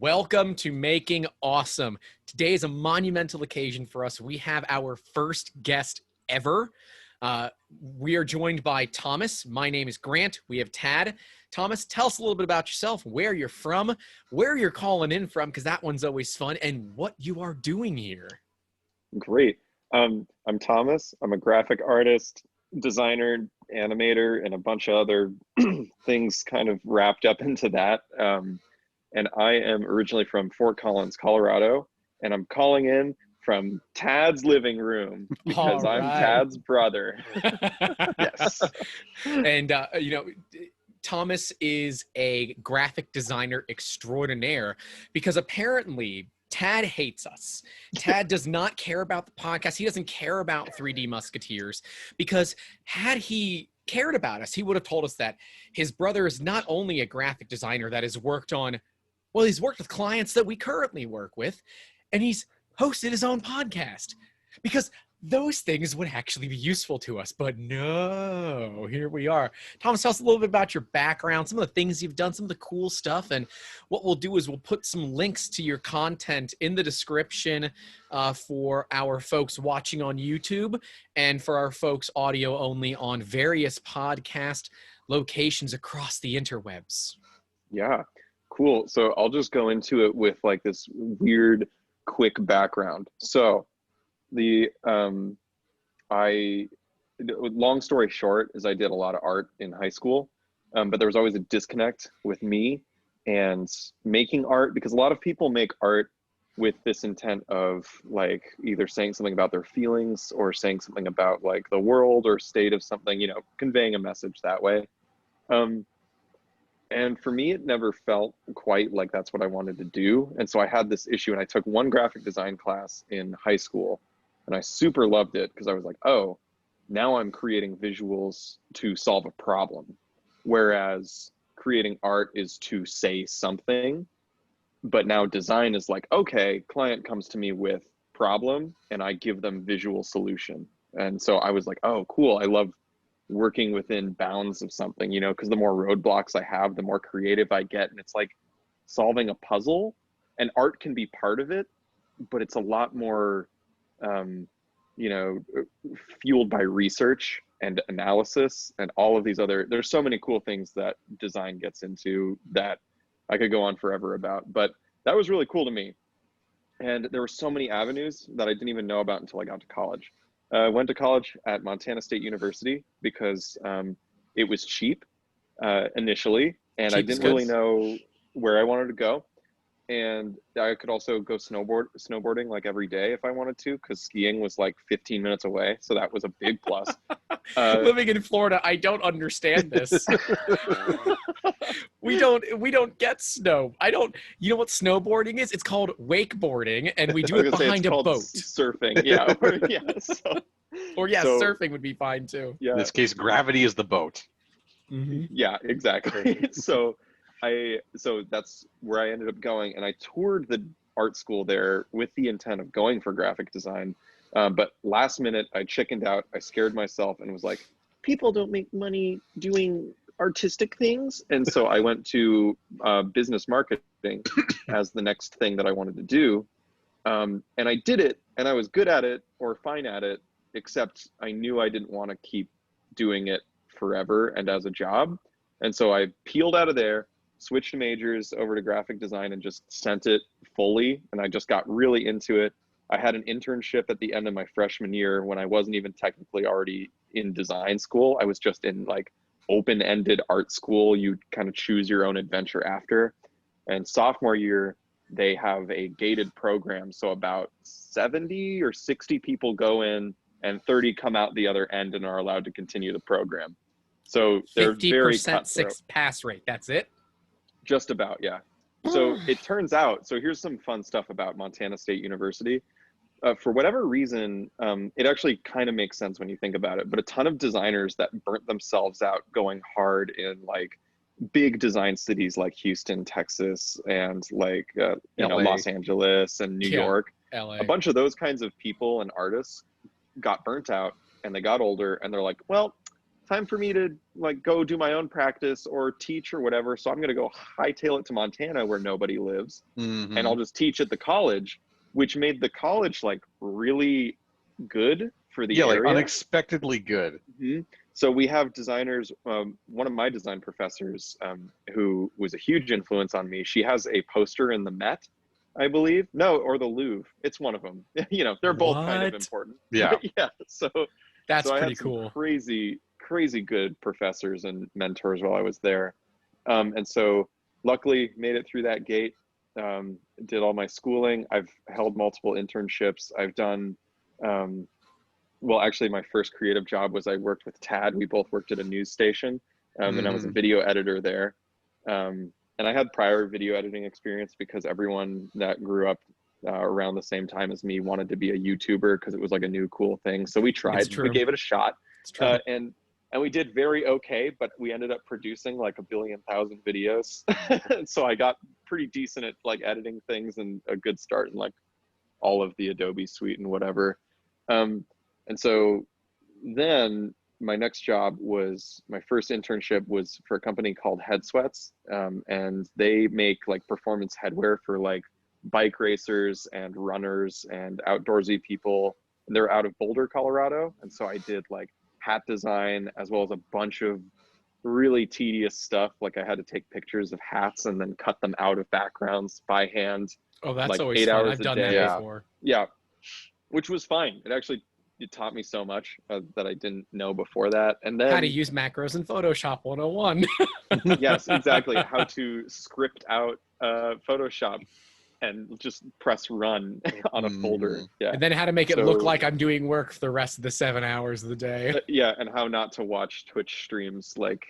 Welcome to Making Awesome. Today is a monumental occasion for us. We have our first guest ever. We are joined by Thomas. My name is Grant. We have Tad. Thomas, tell us a little bit about yourself, where you're from, where you're calling in from, because that one's always fun, and what you are doing here. Great. I'm Thomas. I'm a graphic artist, designer, animator, and a bunch of other things kind of wrapped up into that. And I am originally from Fort Collins, Colorado, and I'm calling in from Tad's living room because I'm Tad's brother. Yes. And, Thomas is a graphic designer extraordinaire because apparently Tad hates us. Tad does not care about the podcast. He doesn't care about 3D Musketeers because had he cared about us, he would have told us that his brother is not only a graphic designer that has worked on, well, he's worked with clients that we currently work with, and he's hosted his own podcast because those things would actually be useful to us. But no, here we are. Thomas, tell us a little bit about your background, some of the things you've done, some of the cool stuff. And what we'll do is we'll put some links to your content in the description for our folks watching on YouTube and for our folks audio only on various podcast locations across the interwebs. Yeah, cool. So I'll just go into it with like this weird, quick background. So long story short is I did a lot of art in high school, but there was always a disconnect with me and making art, because a lot of people make art with this intent of like either saying something about their feelings or saying something about like the world or state of something, you know, conveying a message that way. And for me, it never felt quite like that's what I wanted to do. And so I had this issue, and I took one graphic design class in high school, and I super loved it because I was like, oh, now I'm creating visuals to solve a problem. Whereas creating art is to say something, but now design is like, okay, client comes to me with problem and I give them visual solution. And so I was like, oh, cool. I love working within bounds of something, you know, because the more roadblocks I have, the more creative I get. And it's like solving a puzzle, and art can be part of it, but it's a lot more, fueled by research and analysis and all of these other, there's so many cool things that design gets into that I could go on forever about, but that was really cool to me. And there were so many avenues that I didn't even know about until I got to college. I went to college at Montana State University because it was cheap initially, and I didn't really know where I wanted to go. And I could also go snowboarding like every day if I wanted to, because skiing was like 15 minutes away. So that was a big plus. Living in Florida, I don't understand this. We don't get snow. You know what snowboarding is? It's called wakeboarding, and we do it behind a boat. Surfing, yeah. Surfing would be fine too. Yeah. In this case, gravity is the boat. Mm-hmm. Yeah, exactly. So that's where I ended up going, and I toured the art school there with the intent of going for graphic design. But last minute, I chickened out. I scared myself and was like, people don't make money doing artistic things. And so I went to business marketing as the next thing that I wanted to do. And I did it, and I was good at it or fine at it, except I knew I didn't want to keep doing it forever and as a job. And so I peeled out of there, switched majors over to graphic design, and just sent it fully. And I just got really into it. I had an internship at the end of my freshman year when I wasn't even technically already in design school. I was just in like open-ended art school. You kind of choose your own adventure after. And sophomore year, they have a gated program. So about 70 or 60 people go in and 30 come out the other end and are allowed to continue the program. So they're very cutthroat. 50% pass rate. That's it? Just about, yeah. So it turns out, so here's some fun stuff about Montana State University. For whatever reason, it actually kind of makes sense when you think about it, but a ton of designers that burnt themselves out going hard in like big design cities like Houston, Texas, and like, Los Angeles and New York, LA. A bunch of those kinds of people and artists got burnt out, and they got older, and they're like, well, time for me to like go do my own practice or teach or whatever. So I'm going to go hightail it to Montana where nobody lives, and I'll just teach at the college, which made the college like really good for the like area. unexpectedly good. So we have designers. One of my design professors, who was a huge influence on me, she has a poster in the Met, I believe. No, or the Louvre. It's one of them. You know, they're both kind of What? important. Yeah. Yeah. So That's I pretty had some cool. crazy good professors and mentors while I was there. And so luckily made it through that gate, did all my schooling. I've held multiple internships. I've done, well, actually my first creative job was I worked with Tad. We both worked at a news station, and I was a video editor there. And I had prior video editing experience because everyone that grew up around the same time as me wanted to be a YouTuber because it was like a new cool thing. So we tried, we gave it a shot, and we did very okay, but we ended up producing like 1 billion thousand videos. So I got pretty decent at like editing things and a good start in like all of the Adobe suite and whatever. And so then my next job was, my first internship was for a company called Head Sweats. And they make like performance headwear for like bike racers and runners and outdoorsy people. And they're out of Boulder, Colorado. And so I did like hat design as well as a bunch of really tedious stuff. Like I had to take pictures of hats and then cut them out of backgrounds by hand. Oh, that's like always 8 fun. hours I've a done day. that before. Yeah, which was fine. It taught me so much that I didn't know before that. And then How to use macros in Photoshop 101. yes, exactly. How to script out Photoshop and just press run on a folder. Yeah. And then how to make it look like I'm doing work for the rest of the 7 hours of the day. Yeah, and how not to watch Twitch streams like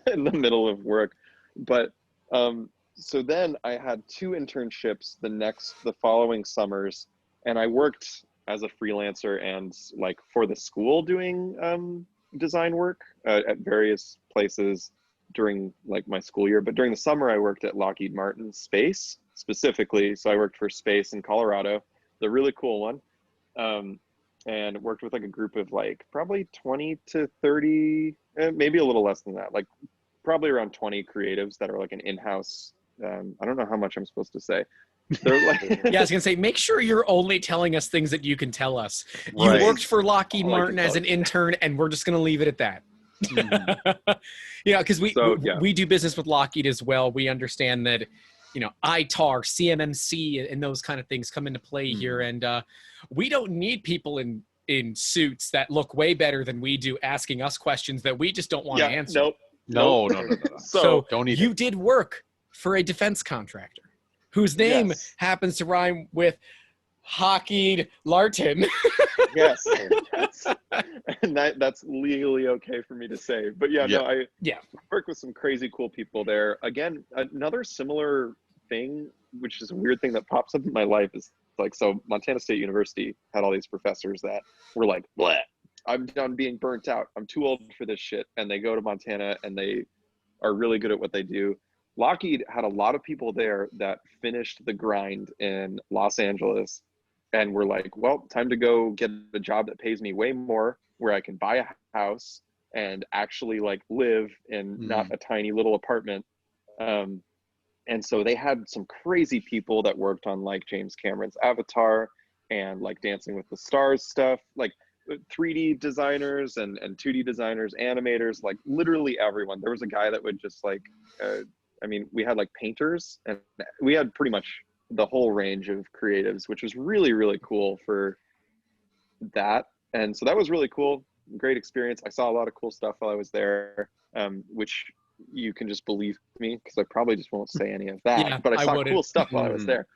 in the middle of work. But so then I had 2 internships the following summers, and I worked as a freelancer and like for the school doing design work at various places during like my school year. But during the summer I worked at Lockheed Martin Space specifically. So I worked for Space in Colorado, the really cool one, and worked with like a group of like probably 20 to 30, maybe a little less than that, like probably around 20 creatives that are like an in-house, I don't know how much I'm supposed to say. They're like Yeah, I was gonna say, make sure you're only telling us things that you can tell us. Right. You worked for Lockheed All I can Martin as tell an intern, and we're just gonna leave it at that. Yeah, because we do business with Lockheed as well. We understand that, you know, ITAR, CMMC, and those kind of things come into play here, and we don't need people in suits that look way better than we do asking us questions that we just don't want to answer. No. So don't need you did work for a defense contractor whose name happens to rhyme with Lockheed Lartin. Yes. And that's legally okay for me to say. But I work with some crazy cool people there. Again, another similar thing, which is a weird thing that pops up in my life, is like, so Montana State University had all these professors that were like, bleh, I'm done being burnt out. I'm too old for this shit. And they go to Montana and they are really good at what they do. Lockheed had a lot of people there that finished the grind in Los Angeles and were like, well, time to go get a job that pays me way more, where I can buy a house and actually like live in not a tiny little apartment. And so they had some crazy people that worked on like James Cameron's Avatar and like Dancing with the Stars stuff, like 3D designers and 2D designers, animators, like literally everyone. There was a guy that would just like, I mean, we had like painters, and we had pretty much the whole range of creatives, which was really, really cool for that. And so that was really cool. Great experience. I saw a lot of cool stuff while I was there, which you can just believe me because I probably just won't say any of that. But I saw cool stuff while I was there.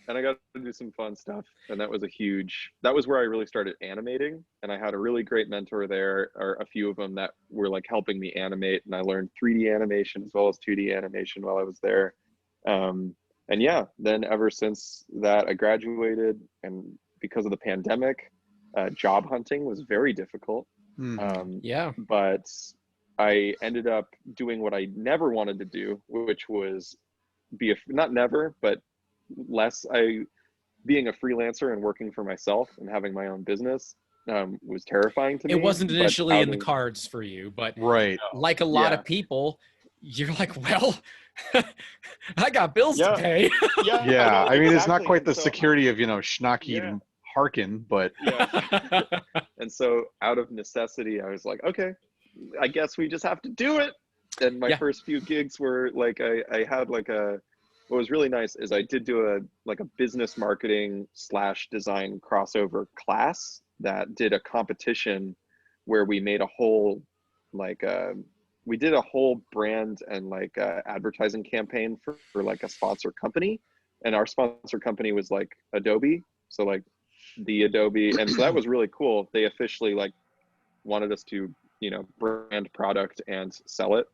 And I got to do some fun stuff. And that was where I really started animating. And I had a really great mentor there, or a few of them that were like helping me animate. And I learned 3D animation as well as 2D animation while I was there. And yeah, then ever since that, I graduated, and because of the pandemic, job hunting was very difficult. But I ended up doing what I never wanted to do, which was not never, but being a freelancer and working for myself and having my own business. was terrifying to me. It wasn't but initially out in the of- cards for you, but Right. like a lot Yeah. of people, you're like, well, I got bills to Yeah. pay. Yeah, Yeah. no, I mean, it's not exactly. quite And the so security of, Schnocky Yeah. and Harkin, but yeah. And so out of necessity, I was like, okay, I guess we just have to do it. And my Yeah. first few gigs were like, I had like what was really nice is I did do a business marketing / design crossover class that did a competition where we made a whole, like, we did a whole brand and like advertising campaign for like a sponsor company. And our sponsor company was like Adobe. So like the Adobe. And so that was really cool. They officially like wanted us to, brand product and sell it.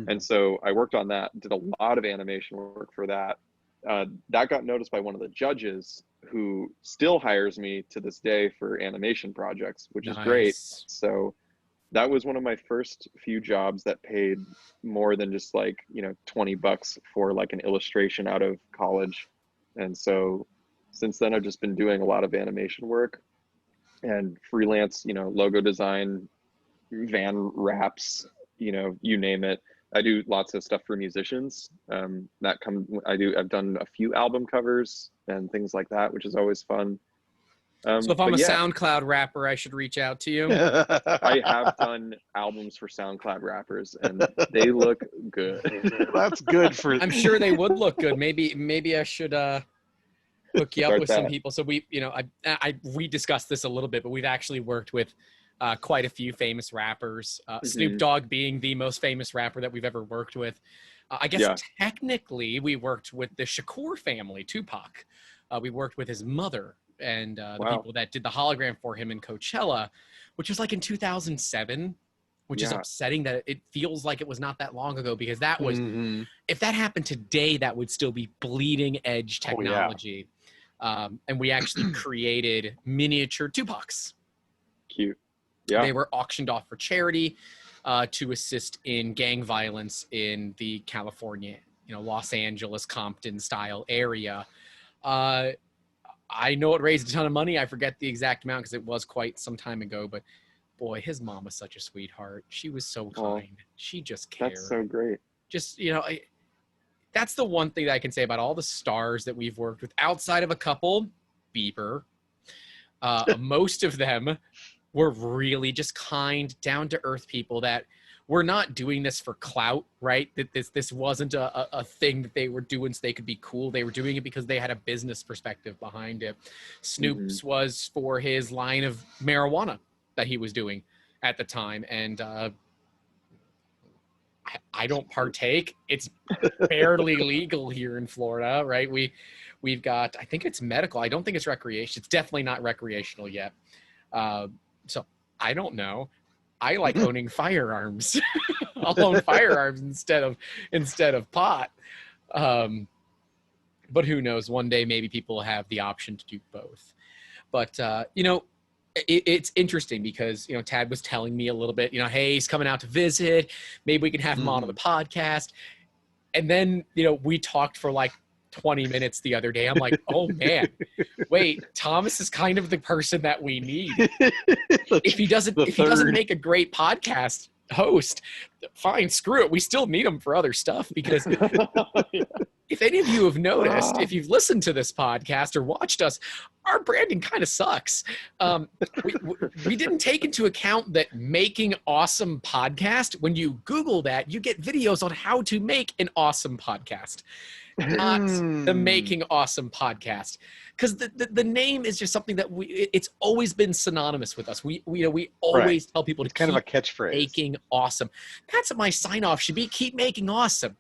And so I worked on that, did a lot of animation work for that. That got noticed by one of the judges who still hires me to this day for animation projects, which is great. Nice. So that was one of my first few jobs that paid more than just like, $20 for like an illustration out of college. And so since then, I've just been doing a lot of animation work and freelance, logo design, van wraps, you name it. I do lots of stuff for musicians. I've done a few album covers and things like that, which is always fun. So if I'm but a yeah, SoundCloud rapper, I should reach out to you. I have done albums for SoundCloud rappers, and they look good. That's good for. I'm sure they would look good. Maybe I should hook you up Start with some that. people. So we discussed this a little bit, but we've actually worked with quite a few famous rappers. Snoop Dogg being the most famous rapper that we've ever worked with. I guess Yeah. technically we worked with the Shakur family, Tupac. We worked with his mother and the Wow. people that did the hologram for him in Coachella, which was like in 2007, which is Yeah. upsetting that it feels like it was not that long ago, because that was, Mhm. if that happened today, that would still be bleeding edge Oh, yeah. technology. And we actually created miniature Tupacs. Cute. Yeah. They were auctioned off for charity to assist in gang violence in the California, Los Angeles, Compton style area. I know it raised a ton of money. I forget the exact amount because it was quite some time ago, but boy, his mom was such a sweetheart. She was so kind. She just cared. That's so great. Just, that's the one thing that I can say about all the stars that we've worked with outside of a couple, Bieber. Most of them were really just kind, down to earth people that were not doing this for clout, right? That this wasn't a thing that they were doing so they could be cool. They were doing it because they had a business perspective behind it. Snoop's was for his line of marijuana that he was doing at the time. And I don't partake. It's barely legal here in Florida, right? We've got, I think it's medical. I don't think it's recreation. It's definitely not recreational yet. So I don't know. I like owning firearms. I'll own firearms instead of pot. But who knows? One day maybe people will have the option to do both. But it's interesting because Tad was telling me a little bit. Hey, he's coming out to visit. Maybe we can have him on the podcast. And then we talked for like 20 minutes the other day. I'm like, oh man, wait, Thomas is kind of the person that we need. If he doesn't make a great podcast host, fine, screw it. We still need him for other stuff, because if any of you have noticed, if you've listened to this podcast or watched us, our branding kind of sucks. We didn't take into account that making awesome podcast, when you Google that, you get videos on how to make an awesome podcast. Not the making awesome podcast, because the name is just something that it's always been synonymous with us. We always tell people to kind of a keep catchphrase. Making awesome. That's what my sign off should be. Keep making awesome.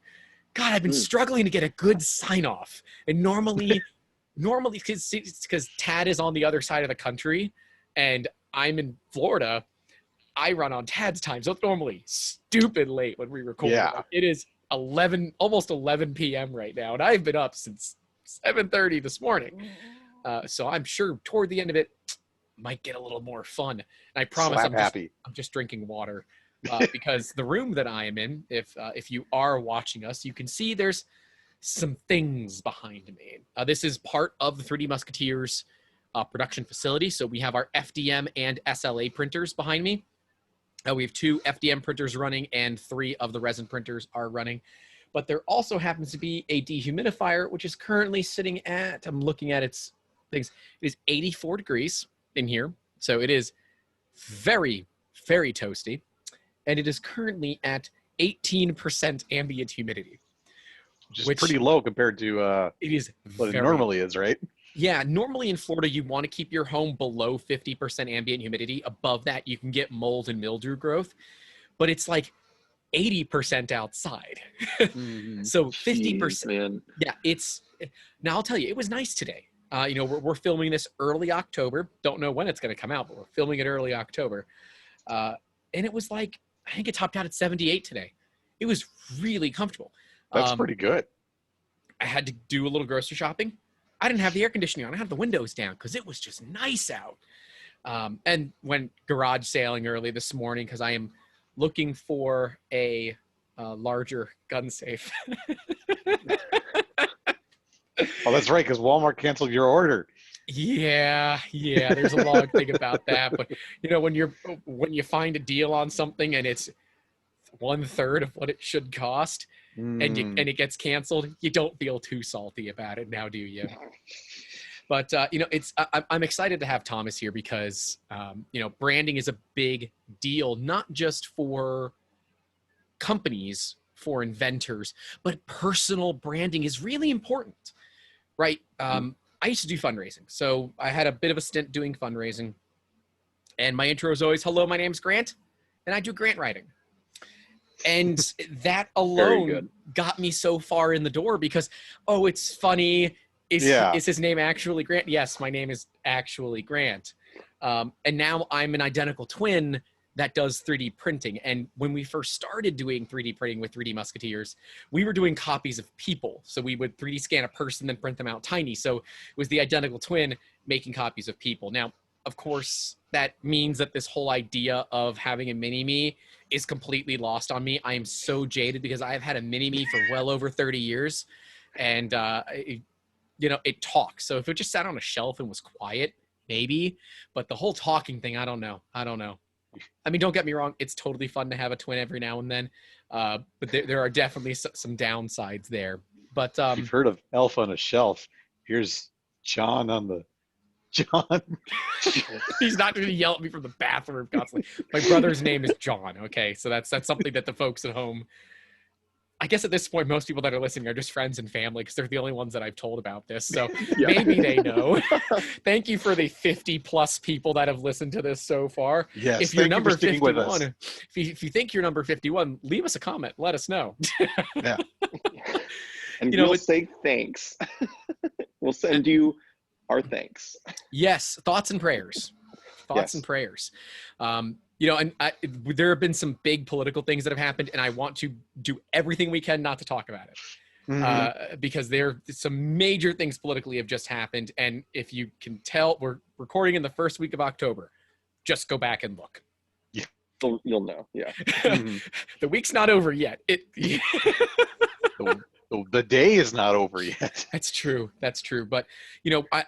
God, I've been struggling to get a good sign off, and normally because Tad is on the other side of the country and I'm in Florida, I run on Tad's time, so it's normally stupid late when we record. Yeah. Like, it is almost 11 p.m. right now, and I've been up since 7:30 this morning. So I'm sure toward the end of it might get a little more fun. And I promise I'm just drinking water because the room that I am in, if you are watching us, you can see there's some things behind me. This is part of the 3D Musketeers production facility. So we have our FDM and SLA printers behind me. We have 2 FDM printers running and 3 of the resin printers are running. But there also happens to be a dehumidifier, which is currently sitting at, I'm looking at its things, it is 84 degrees in here. So it is very, very toasty. And it is currently at 18% ambient humidity. Which is pretty low compared to it is what it normally is, right? Yeah, normally in Florida, you want to keep your home below 50% ambient humidity. Above that, you can get mold and mildew growth. But it's like 80% outside. Mm-hmm. So 50%. Jeez, man. Yeah, now I'll tell you, it was nice today. We're filming this early October. Don't know when it's going to come out, but we're filming it early October. And it was like, I think it topped out at 78 today. It was really comfortable. That's pretty good. I had to do a little grocery shopping. I didn't have the air conditioning on. I had the windows down because it was just nice out. And went garage sailing early this morning because I am looking for a larger gun safe. Oh, that's right, because Walmart canceled your order. Yeah, there's a long thing about that. But when you find a deal on something and it's 1/3 of what it should cost, and it gets canceled, you don't feel too salty about it now, do you? But I'm excited to have Thomas here because branding is a big deal, not just for companies, for inventors, but personal branding is really important, right? I used to do fundraising, so I had a bit of a stint doing fundraising, and my intro is always, "Hello, my name's Grant, and I do grant writing." And that alone got me so far in the door because, oh, it's funny. Is his name actually Grant? Yes, my name is actually Grant. And now I'm an identical twin that does 3D printing. And when we first started doing 3D printing with 3D Musketeers, we were doing copies of people. So we would 3D scan a person, then print them out tiny. So it was the identical twin making copies of people. Now, of course, that means that this whole idea of having a mini-me is completely lost on me. I am so jaded because I've had a mini-me for well over 30 years. And, it talks. So if it just sat on a shelf and was quiet, maybe. But the whole talking thing, I don't know. I mean, don't get me wrong. It's totally fun to have a twin every now and then. But there are definitely some downsides there. But you've heard of Elf on a Shelf. Here's John on the John. He's not going to yell at me from the bathroom constantly. My brother's name is John. Okay, so that's something that the folks at home, I guess at this point, most people that are listening are just friends and family because they're the only ones that I've told about this. So maybe they know. Thank you for the 50+ people that have listened to this so far. Yes, if you're number 51, if you think you're number 51, leave us a comment. Let us know. Yeah. And we'll say thanks. We'll send you our thanks. Yes, thoughts and prayers. And prayers. And there have been some big political things that have happened, and I want to do everything we can not to talk about it. Because there are some major things politically have just happened. And if you can tell, we're recording in the first week of October. Just go back and look. Yeah. You'll know. Yeah. The week's not over yet. The day is not over yet. That's true. But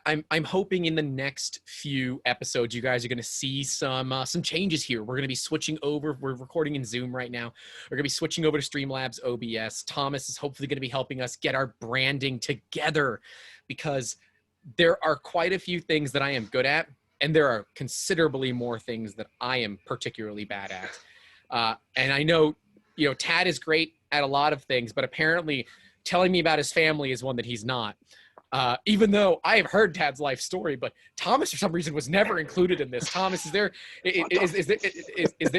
I'm hoping in the next few episodes, you guys are going to see some changes here. We're going to be switching over. We're recording in Zoom right now. We're going to be switching over to Streamlabs OBS. Thomas is hopefully going to be helping us get our branding together because there are quite a few things that I am good at, and there are considerably more things that I am particularly bad at. And I know, Tad is great at a lot of things, but apparently telling me about his family is one that he's not. Even though I have heard Tad's life story, but Thomas for some reason was never included in this. Thomas, is there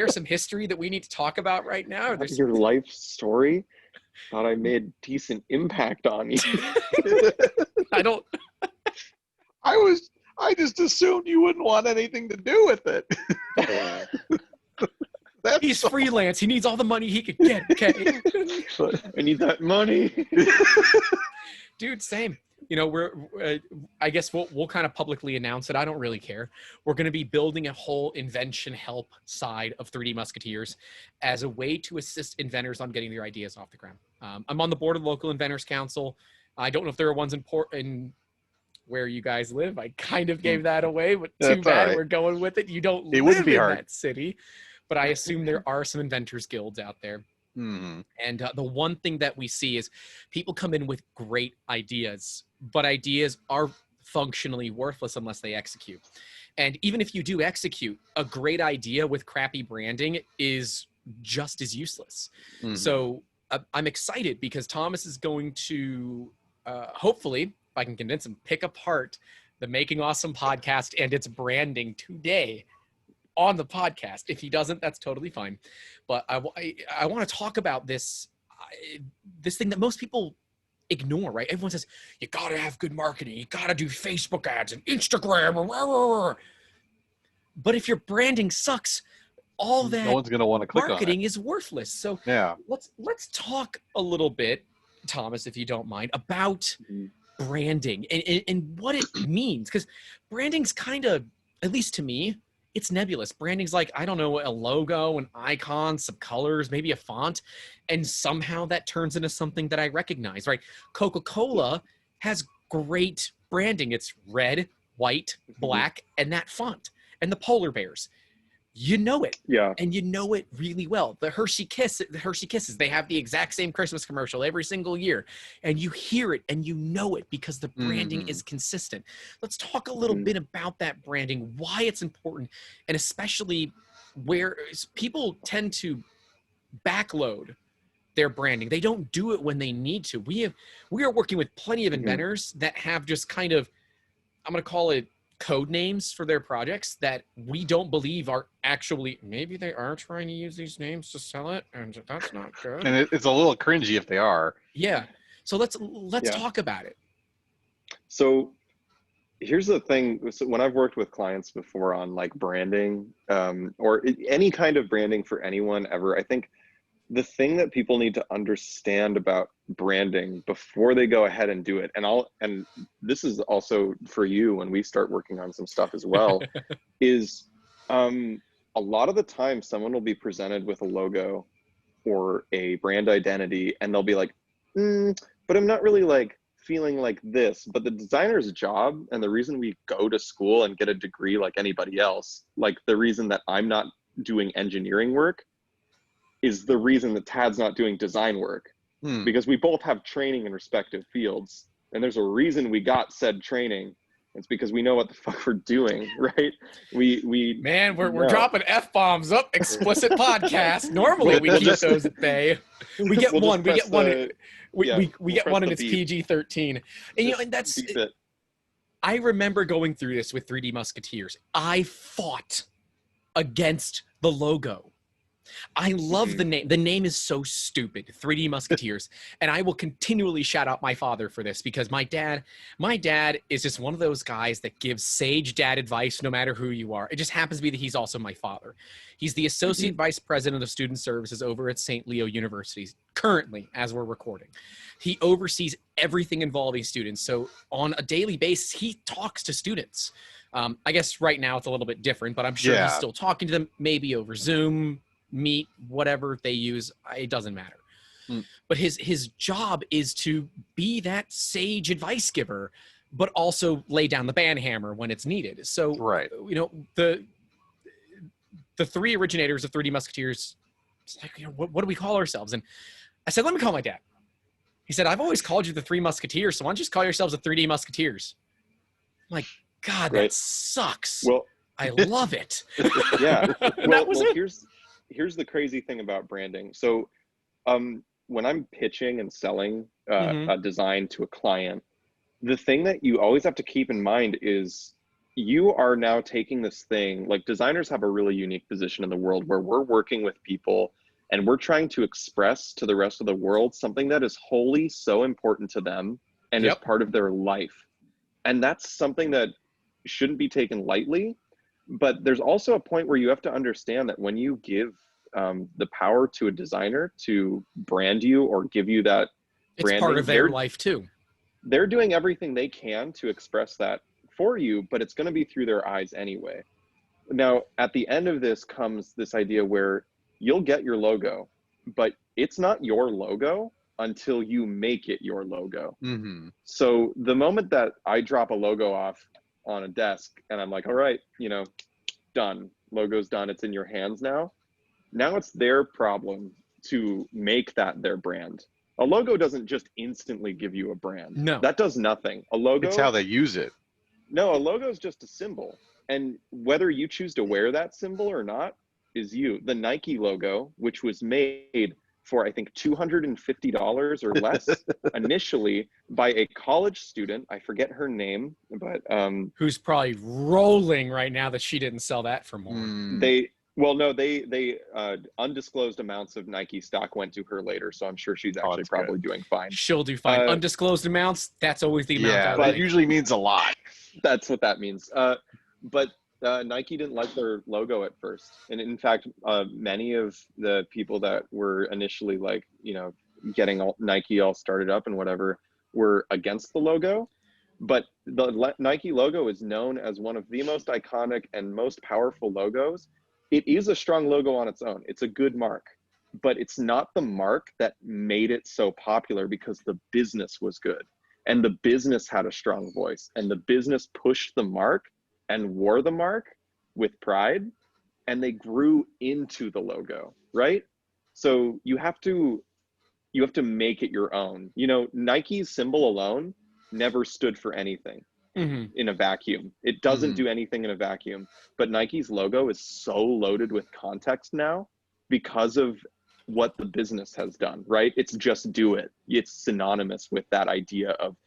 some history that we need to talk about right now? Your life story? Thought I made decent impact on you. I just assumed you wouldn't want anything to do with it. He's freelance. He needs all the money he could get. Okay. I need that money. Dude, same. I guess we'll kind of publicly announce it. I don't really care. We're going to be building a whole invention help side of 3D Musketeers as a way to assist inventors on getting their ideas off the ground. I'm on the board of the local inventors council. I don't know if there are ones in where you guys live. I kind of gave that away, but That's too bad all right. we're going with it. You don't It wouldn't live be in hard. that city, but I assume there are some inventors guilds out there. Mhm. And the one thing that we see is people come in with great ideas, but ideas are functionally worthless unless they execute. And even if you do execute, a great idea with crappy branding is just as useless. Mhm. So I'm excited because Thomas is going to hopefully, if I can convince him, pick apart the Making Awesome podcast and its branding today on the podcast. If he doesn't, that's totally fine. But I want to talk about this thing that most people ignore, right? Everyone says, you got to have good marketing. You got to do Facebook ads and Instagram. But if your branding sucks, all that No one's going to want to click on it. marketing is worthless. So Yeah. let's talk a little bit, Thomas, if you don't mind, about branding and what it means. Because branding's kind of, at least to me, it's nebulous. Branding's like, I don't know, a logo, an icon, some colors, maybe a font, and somehow that turns into something that I recognize, right? Coca-Cola has great branding. It's red, white, black, and that font. And the polar bears, you know it. Yeah. And you know it really well. The Hershey Kisses, they have the exact same Christmas commercial every single year. And you hear it and you know it because the branding is consistent. Let's talk a little bit about that branding, why it's important, and especially where people tend to backload their branding. They don't do it when they need to. We are working with plenty of inventors that have just kind of, I'm going to call it, code names for their projects that we don't believe are actually, maybe they are trying to use these names to sell it, and that's not good. And it's a little cringy if they are. Yeah. So let's Yeah. talk about it. So here's the thing. So when I've worked with clients before on like branding, or any kind of branding for anyone ever, I think the thing that people need to understand about branding before they go ahead and do it, and this is also for you when we start working on some stuff as well, is a lot of the time someone will be presented with a logo or a brand identity and they'll be like, but I'm not really like feeling like this. But the designer's job, and the reason we go to school and get a degree like anybody else, like the reason that I'm not doing engineering work is the reason that Tad's not doing design work, because we both have training in respective fields, and there's a reason we got said training. It's because we know what the fuck we're doing, right? We're dropping F-bombs up. Explicit podcast. Normally we keep those at bay. We get one. We get one. We get one, and it's PG-13. And and that's. I remember going through this with 3D Musketeers. I fought against the logo. I love the name. The name is so stupid, 3D Musketeers. And I will continually shout out my father for this, because my dad is just one of those guys that gives sage dad advice no matter who you are. It just happens to be that he's also my father. He's the Associate Vice President of Student Services over at St. Leo University, currently, as we're recording. He oversees everything involving students. So on a daily basis, he talks to students. I guess right now it's a little bit different, but I'm sure he's still talking to them, maybe over Zoom, Meet, whatever they use, it doesn't matter. But his job is to be that sage advice giver, but also lay down the banhammer when it's needed. So the three originators of 3D Musketeers, like, what do we call ourselves? And I said, let me call my dad. He said, I've always called you the 3 Musketeers, so why don't you just call yourselves the 3D Musketeers? I'm like, God, that sucks. Well, I love it. Yeah. That was it. Here's the crazy thing about branding. So when I'm pitching and selling a design to a client, the thing that you always have to keep in mind is you are now taking this thing, like designers have a really unique position in the world where we're working with people and we're trying to express to the rest of the world something that is wholly so important to them and is part of their life. And that's something that shouldn't be taken lightly. But there's also a point where you have to understand that when you give the power to a designer to brand you or give you that branding, it's part of their life too. They're doing everything they can to express that for you, but it's going to be through their eyes anyway. Now, at the end of this comes this idea where you'll get your logo, but it's not your logo until you make it your logo. Mm-hmm. So the moment that I drop a logo off on a desk and I'm like, all right, you know, done, logo's done, it's in your hands now. Now it's their problem to make that their brand. A logo doesn't just instantly give you a brand. No. That does nothing. A logo, It's how they use it. no, a logo is just a symbol. And whether you choose to wear that symbol or not is you. The Nike logo, which was made for, I think, $250 or less initially by a college student. I forget her name, but Who's probably rolling right now that she didn't sell that for more. they undisclosed amounts of Nike stock went to her later, so I'm sure she's actually that's probably good. doing fine. She'll do fine. Undisclosed amounts, that's always the amount. Yeah, I that like. usually means a lot. That's what that means. But Nike didn't like their logo at first. And in fact, many of the people that were initially like, you know, getting Nike all started up and whatever were against the logo. But the Nike logo is known as one of the most iconic and most powerful logos. It is a strong logo on its own. It's a good mark, but it's not the mark that made it so popular because the business was good. And the business had a strong voice, and the business pushed the mark and wore the mark with pride, and they grew into the logo, right? So you have to make it your own. You know, Nike's symbol alone never stood for anything in a vacuum. It doesn't do anything in a vacuum, but Nike's logo is so loaded with context now because of what the business has done, right? It's just do it. It's synonymous with that idea of,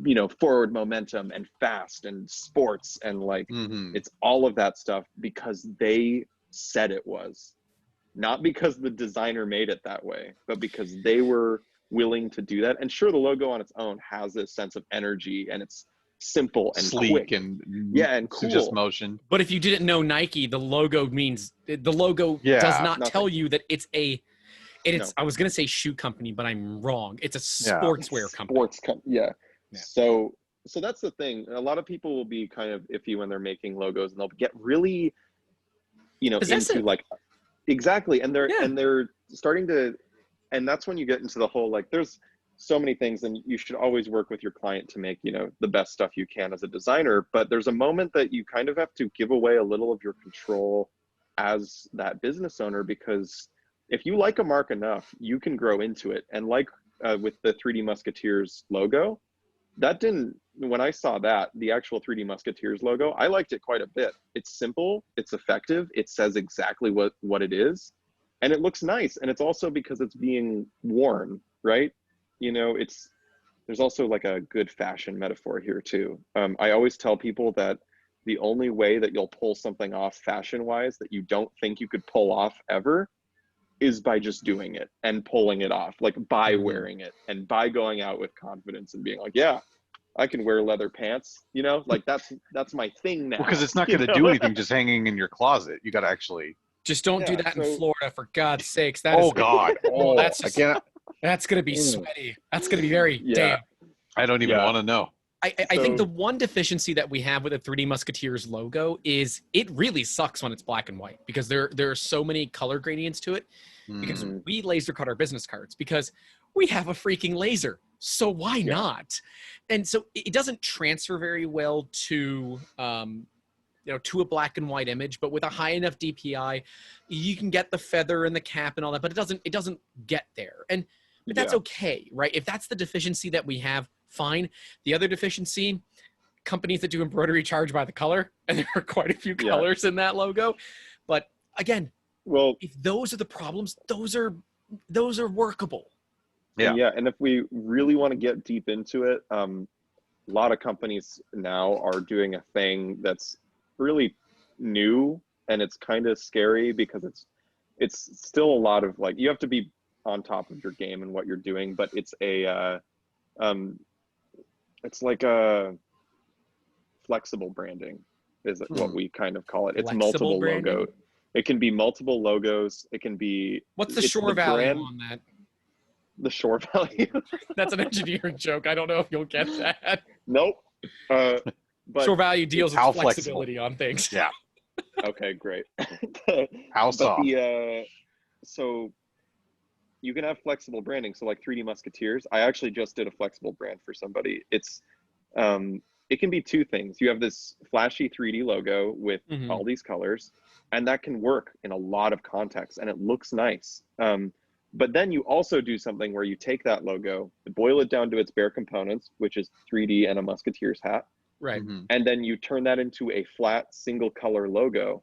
you know, forward momentum and fast and sports and like it's all of that stuff because they said it was, not because the designer made it that way, but because they were willing to do that. And sure, the logo on its own has this sense of energy and it's simple and sleek quick. And cool. Just motion. But if you didn't know Nike, the logo does not nothing. tell you that it's a. No. I was gonna say shoe company, but I'm wrong. It's a sportswear company. Yeah. Yeah. So that's the thing. A lot of people will be kind of iffy when they're making logos, and they'll get really, you know, into like exactly, and they're starting to, and that's when you get into the whole like there's so many things, and you should always work with your client to make, you know, the best stuff you can as a designer. But there's a moment that you kind of have to give away a little of your control as that business owner, because if you like a mark enough, you can grow into it. And like with the 3D Musketeers logo, that didn't, when I saw that, the actual 3D Musketeers logo, I liked it quite a bit. It's simple, it's effective, it says exactly what it is, and it looks nice. And it's also because it's being worn, right? You know, there's also like a good fashion metaphor here too. I always tell people that the only way that you'll pull something off fashion-wise that you don't think you could pull off ever is by just doing it and pulling it off, like by wearing it and by going out with confidence and being like, yeah, I can wear leather pants, you know, like that's my thing now. Because it's not going to do anything just hanging in your closet. You got to actually. Just don't do that in Florida, for God's sakes. That Oh is, God! Oh, that's just, that's going to be sweaty. That's going to be very damn. I don't even want to know. I think the one deficiency that we have with the 3D Musketeers logo is it really sucks when it's black and white, because there are so many color gradients to it, because we laser cut our business cards because we have a freaking laser. So why not? And so it doesn't transfer very well to, to a black and white image, but with a high enough DPI, you can get the feather and the cap and all that, but it doesn't get there. But that's okay, right? If that's the deficiency that we have, fine. The other deficiency, companies that do embroidery charge by the color, and there are quite a few colors in that logo. But again, if those are the problems, those are workable. Yeah. And if we really want to get deep into it, a lot of companies now are doing a thing that's really new, and it's kind of scary because it's still a lot of like, you have to be on top of your game and what you're doing, but it's it's like a flexible branding is what we kind of call it. It's Flexible multiple branding? logo. It can be multiple logos. It can be. What's the shore value on that? The shore value. That's an engineering joke. I don't know if you'll get that. Nope. But shore value deals with how flexibility on things. Yeah. Okay, great. How soft? So you can have flexible branding. So like 3D Musketeers, I actually just did a flexible brand for somebody. It can be two things. You have this flashy 3D logo with all these colors, and that can work in a lot of contexts, and it looks nice. But then you also do something where you take that logo, boil it down to its bare components, which is 3D and a Musketeers hat, Right. and then you turn that into a flat single color logo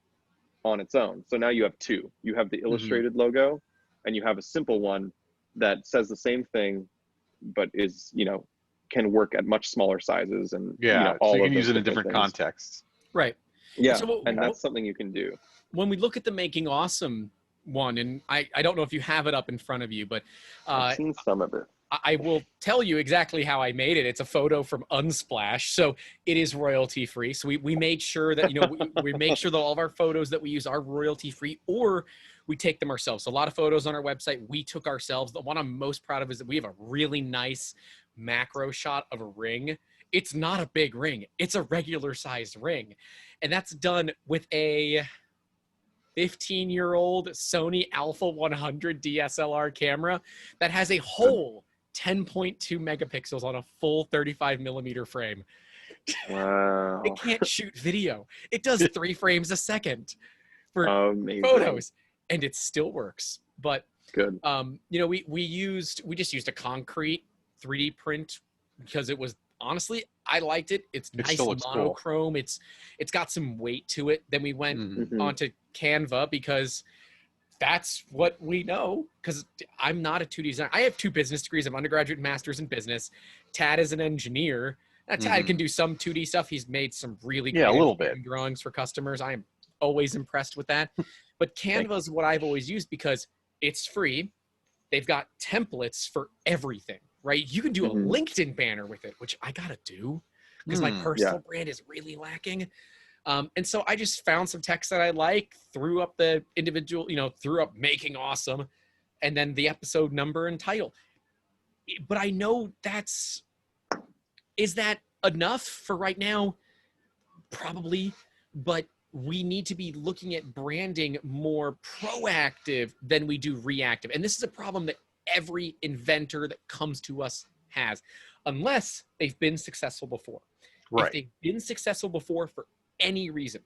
on its own. So now you have two. You have the illustrated logo, and you have a simple one that says the same thing, but is, can work at much smaller sizes, and all so you of can use those it in different things. contexts. Right. Yeah, So and that's something you can do. When we look at the Making Awesome one, and I don't know if you have it up in front of you, but I've seen some of it. I will tell you exactly how I made it. It's a photo from Unsplash, so it is royalty free. So we made sure that we make sure that all of our photos that we use are royalty free, or we take them ourselves. So a lot of photos on our website we took ourselves. The one I'm most proud of is that we have a really nice macro shot of a ring. It's not a big ring; it's a regular sized ring, and that's done with a 15-year-old Sony Alpha 100 DSLR camera that has a whole 10.2 megapixels on a full 35 millimeter frame. Wow. It can't shoot video. It does 3 frames a second for Amazing. photos, and it still works. But good. We just used a concrete 3D print because it was, honestly, I liked it. It's nice monochrome. Cool. It's got some weight to it. Then we went onto Canva because that's what we know, because I'm not a 2D designer. I have 2 business degrees. I'm undergraduate and master's in business. Tad is an engineer. Now, Tad can do some 2D stuff. He's made some really great a little bit drawings for customers. I'm always impressed with that. But Canva is what I've always used because it's free. They've got templates for everything, right? You can do a LinkedIn banner with it, which I got to do because my personal brand is really lacking. And so I just found some text that I like, threw up the individual, threw up Making Awesome, and then the episode number and title. But I know is that enough for right now? Probably, but we need to be looking at branding more proactive than we do reactive. And this is a problem that every inventor that comes to us has, unless they've been successful before. Right. If they've been successful before for any reason,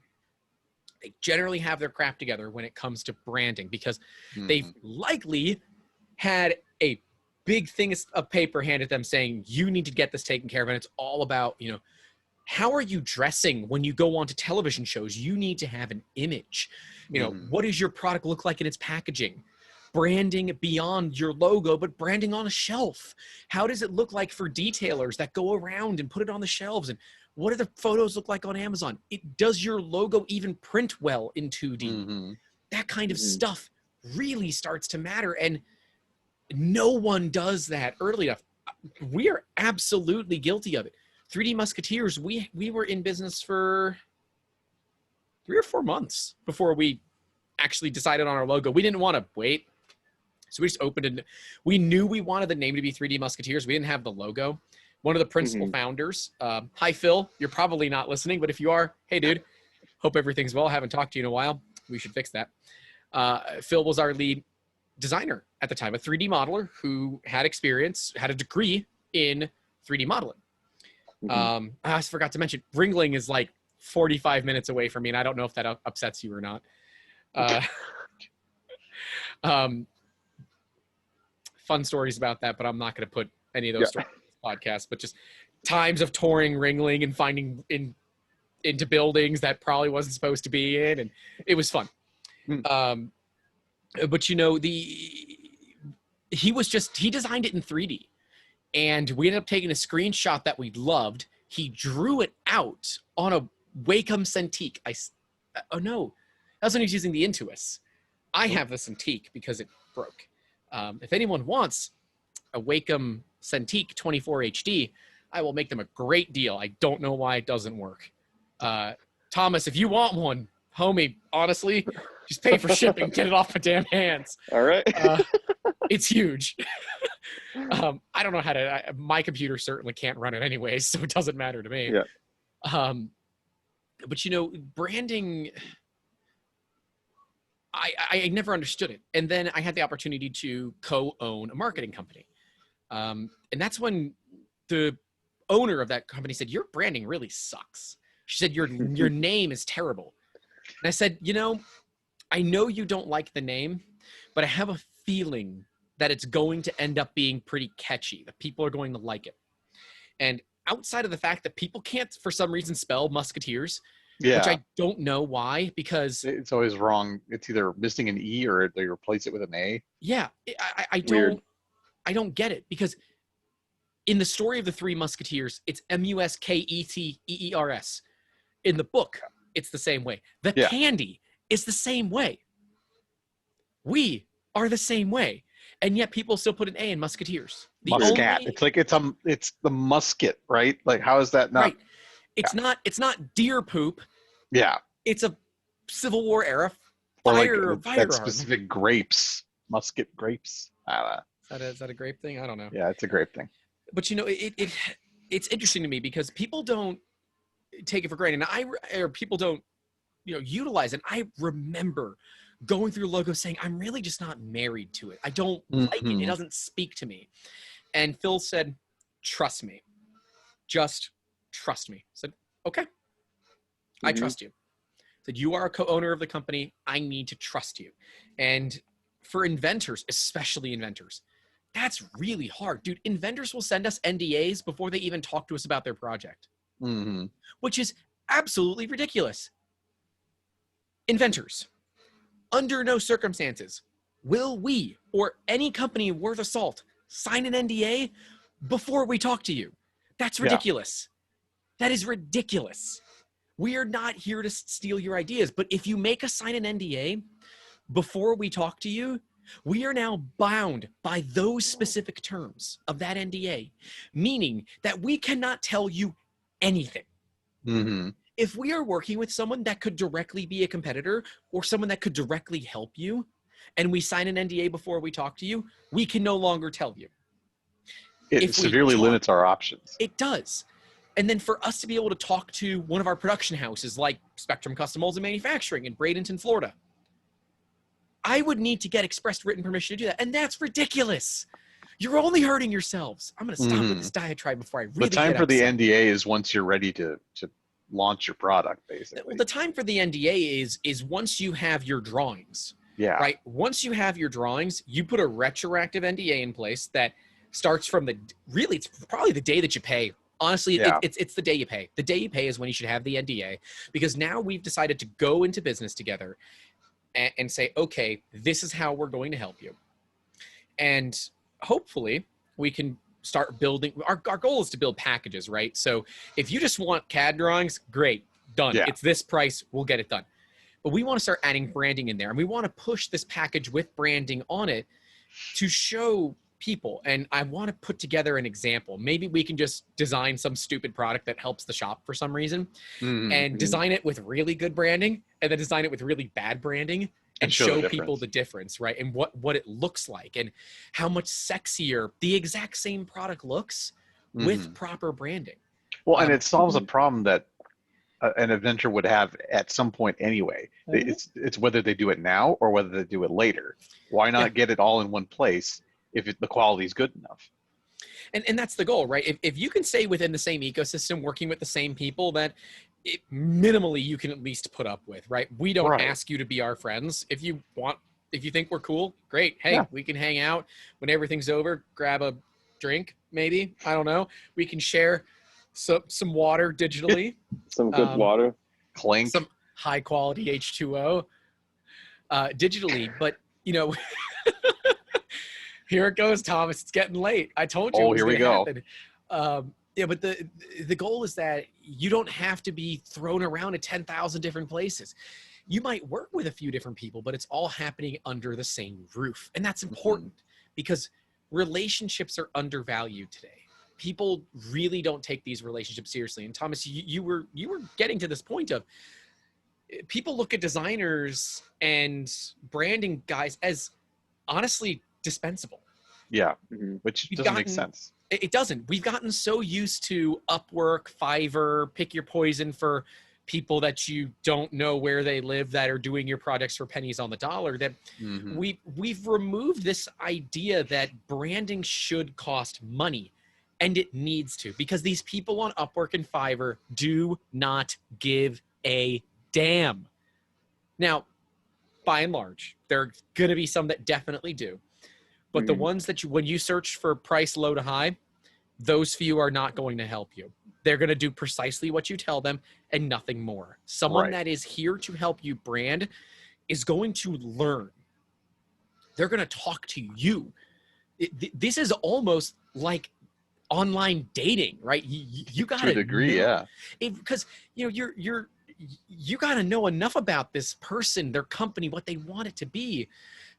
they generally have their crap together when it comes to branding, because they've likely had a big thing of paper handed them saying, you need to get this taken care of. And it's all about, how are you dressing when you go onto television shows? You need to have an image. What does your product look like in its packaging? Branding beyond your logo, but branding on a shelf. How does it look like for detailers that go around and put it on the shelves? And what do the photos look like on Amazon? Does your logo even print well in 2D? That kind of stuff really starts to matter. And no one does that early enough. We are absolutely guilty of it. 3D Musketeers, we were in business for 3 or 4 months before we actually decided on our logo. We didn't want to wait. So we just opened it. We knew we wanted the name to be 3D Musketeers. We didn't have the logo. One of the principal founders, hi, Phil. You're probably not listening, but if you are, hey, dude, hope everything's well. Haven't talked to you in a while. We should fix that. Phil was our lead designer at the time, a 3D modeler who had experience, had a degree in 3D modeling. I forgot to mention, Ringling is like 45 minutes away from me, and I don't know if that upsets you or not. Fun stories about that, but I'm not going to put any of those stories in this podcast. But just times of touring Ringling and finding into buildings that probably wasn't supposed to be in, and it was fun. But he designed it in 3D. And we ended up taking a screenshot that we loved. He drew it out on a Wacom Cintiq. Oh no, that's when he was using the Intuos. I have the Cintiq because it broke. If anyone wants a Wacom Cintiq 24 HD, I will make them a great deal. I don't know why it doesn't work. Thomas, if you want one, homie, honestly, just pay for shipping. Get it off my damn hands. All right. It's huge. I don't know how to. My computer certainly can't run it anyways, so it doesn't matter to me. Yeah. But branding. I never understood it. And then I had the opportunity to co-own a marketing company. And that's when the owner of that company said, your branding really sucks. She said, your name is terrible. And I said, I know you don't like the name, but I have a feeling that it's going to end up being pretty catchy, that people are going to like it. And outside of the fact that people can't, for some reason, spell Musketeers, which I don't know why, because it's always wrong. It's either missing an E or they replace it with an A. Yeah, I don't get it, because in the story of the Three Musketeers, it's Musketeers. In the book, it's the same way. The candy is the same way. We are the same way, and yet people still put an A in Musketeers. Muscat. It's like it's the musket, right? Like, how is that not? Right. It's not deer poop. Yeah. It's a Civil War era fire that specific grapes, musket grapes. Is that a grape thing? I don't know. Yeah, it's a grape thing. But it's interesting to me because people don't take it for granted, or people don't utilize it. I remember going through logos saying, I'm really just not married to it. I don't like it. It doesn't speak to me. And Phil said, trust me. Just trust me. I said, okay. I trust you. Said, you are a co-owner of the company. I need to trust you. And for inventors, especially inventors, that's really hard. Dude, inventors will send us NDAs before they even talk to us about their project, which is absolutely ridiculous. Inventors, under no circumstances will we or any company worth of salt sign an NDA before we talk to you. That's ridiculous. That is ridiculous. We are not here to steal your ideas, but if you make us sign an NDA before we talk to you, we are now bound by those specific terms of that NDA, meaning that we cannot tell you anything. If we are working with someone that could directly be a competitor or someone that could directly help you, and we sign an NDA before we talk to you, we can no longer tell you. It severely limits our options. It does. And then for us to be able to talk to one of our production houses like Spectrum Custom Molds and Manufacturing in Bradenton, Florida, I would need to get express written permission to do that. And that's ridiculous. You're only hurting yourselves. I'm going to stop with this diatribe before I really The time for upset. the NDA is once you're ready to launch your product, basically. Well, the time for the NDA is once you have your drawings. Yeah. Right? Once you have your drawings, you put a retroactive NDA in place that starts from it's probably the day that you pay. Honestly, it's the day you pay. The day you pay is when you should have the NDA, because now we've decided to go into business together and say, okay, this is how we're going to help you. And hopefully we can start building. Our goal is to build packages, right? So if you just want CAD drawings, great, done. Yeah. It's this price, we'll get it done. But we want to start adding branding in there, and we want to push this package with branding on it to show people. And I want to put together an example. Maybe we can just design some stupid product that helps the shop for some reason and design it with really good branding, and then design it with really bad branding and show people the difference, right? And what it looks like and how much sexier the exact same product looks with proper branding. Well, and it solves a problem that an inventor would have at some point anyway. It's whether they do it now or whether they do it later. Why not get it all in one place if the quality is good enough? And that's the goal, right? If you can stay within the same ecosystem, working with the same people that minimally you can at least put up with, right? We don't ask you to be our friends. If you think we're cool, great. Hey, we can hang out when everything's over, grab a drink, maybe. I don't know. We can share some water digitally. Some good water. Clink. Some high quality H2O digitally. But, here it goes, Thomas. It's getting late. I told you. Oh, here we go. But the goal is that you don't have to be thrown around at 10,000 different places. You might work with a few different people, but it's all happening under the same roof. And that's important because relationships are undervalued today. People really don't take these relationships seriously. And Thomas, you were getting to this point of people look at designers and branding guys as honestly dispensable. Yeah, which doesn't make sense. It doesn't. We've gotten so used to Upwork, Fiverr, pick your poison for people that you don't know where they live that are doing your projects for pennies on the dollar, that we've removed this idea that branding should cost money, and it needs to, because these people on Upwork and Fiverr do not give a damn. Now, by and large, there are going to be some that definitely do. But the ones that when you search for price low to high, those few are not going to help you. They're going to do precisely what you tell them and nothing more. Someone that is here to help you brand is going to learn. They're going to talk to you. This is almost like online dating, right? You got to a degree, yeah. Because you got to know enough about this person, their company, what they want it to be,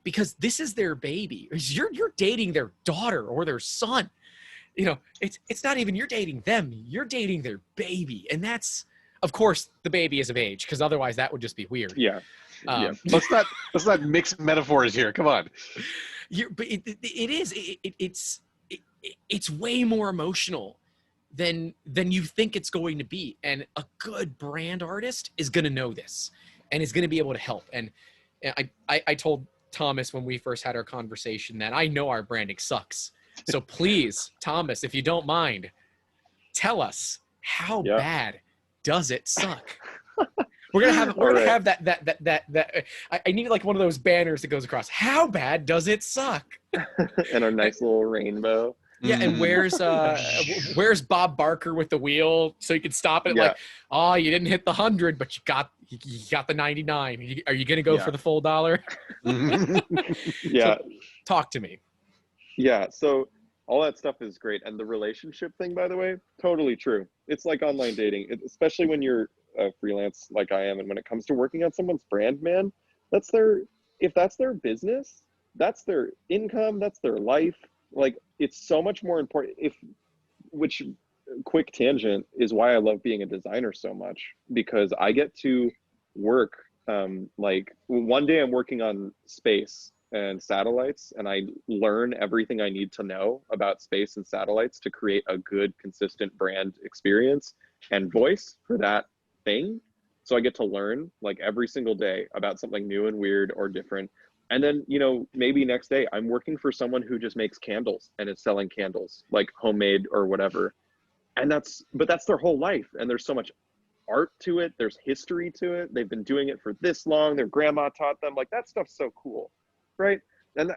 because this is their baby. You're dating their daughter or their son. It's not even you're dating them, you're dating their baby. And that's, of course, the baby is of age, because otherwise that would just be weird. Yeah. Let's not mix metaphors here. Come on. But it's way more emotional than you think it's going to be. And a good brand artist is going to know this and is going to be able to help. And I told Thomas when we first had our conversation that I know our branding sucks. So please, Thomas, if you don't mind, tell us, how bad does it suck? We're gonna have that. I need like one of those banners that goes across. How bad does it suck? And a nice little rainbow. Yeah, and where's Bob Barker with the wheel so you can stop it? Like, oh, you didn't hit the 100, but you got the 99. Are you gonna go for the full dollar? Yeah. So, talk to me. Yeah, so all that stuff is great. And the relationship thing, by the way, totally true. It's like online dating, especially when you're a freelance like I am. And when it comes to working on someone's brand, man, if that's their business, that's their income, that's their life. Like, it's so much more important. Which quick tangent is why I love being a designer so much, because I get to work, like one day I'm working on space and satellites, and I learn everything I need to know about space and satellites to create a good, consistent brand experience and voice for that thing. So I get to learn like every single day about something new and weird or different. And then, maybe next day I'm working for someone who just makes candles and is selling candles, like homemade or whatever. And that's their whole life. And there's so much art to it. There's history to it. They've been doing it for this long. Their grandma taught them. Like, that stuff's so cool. Right. And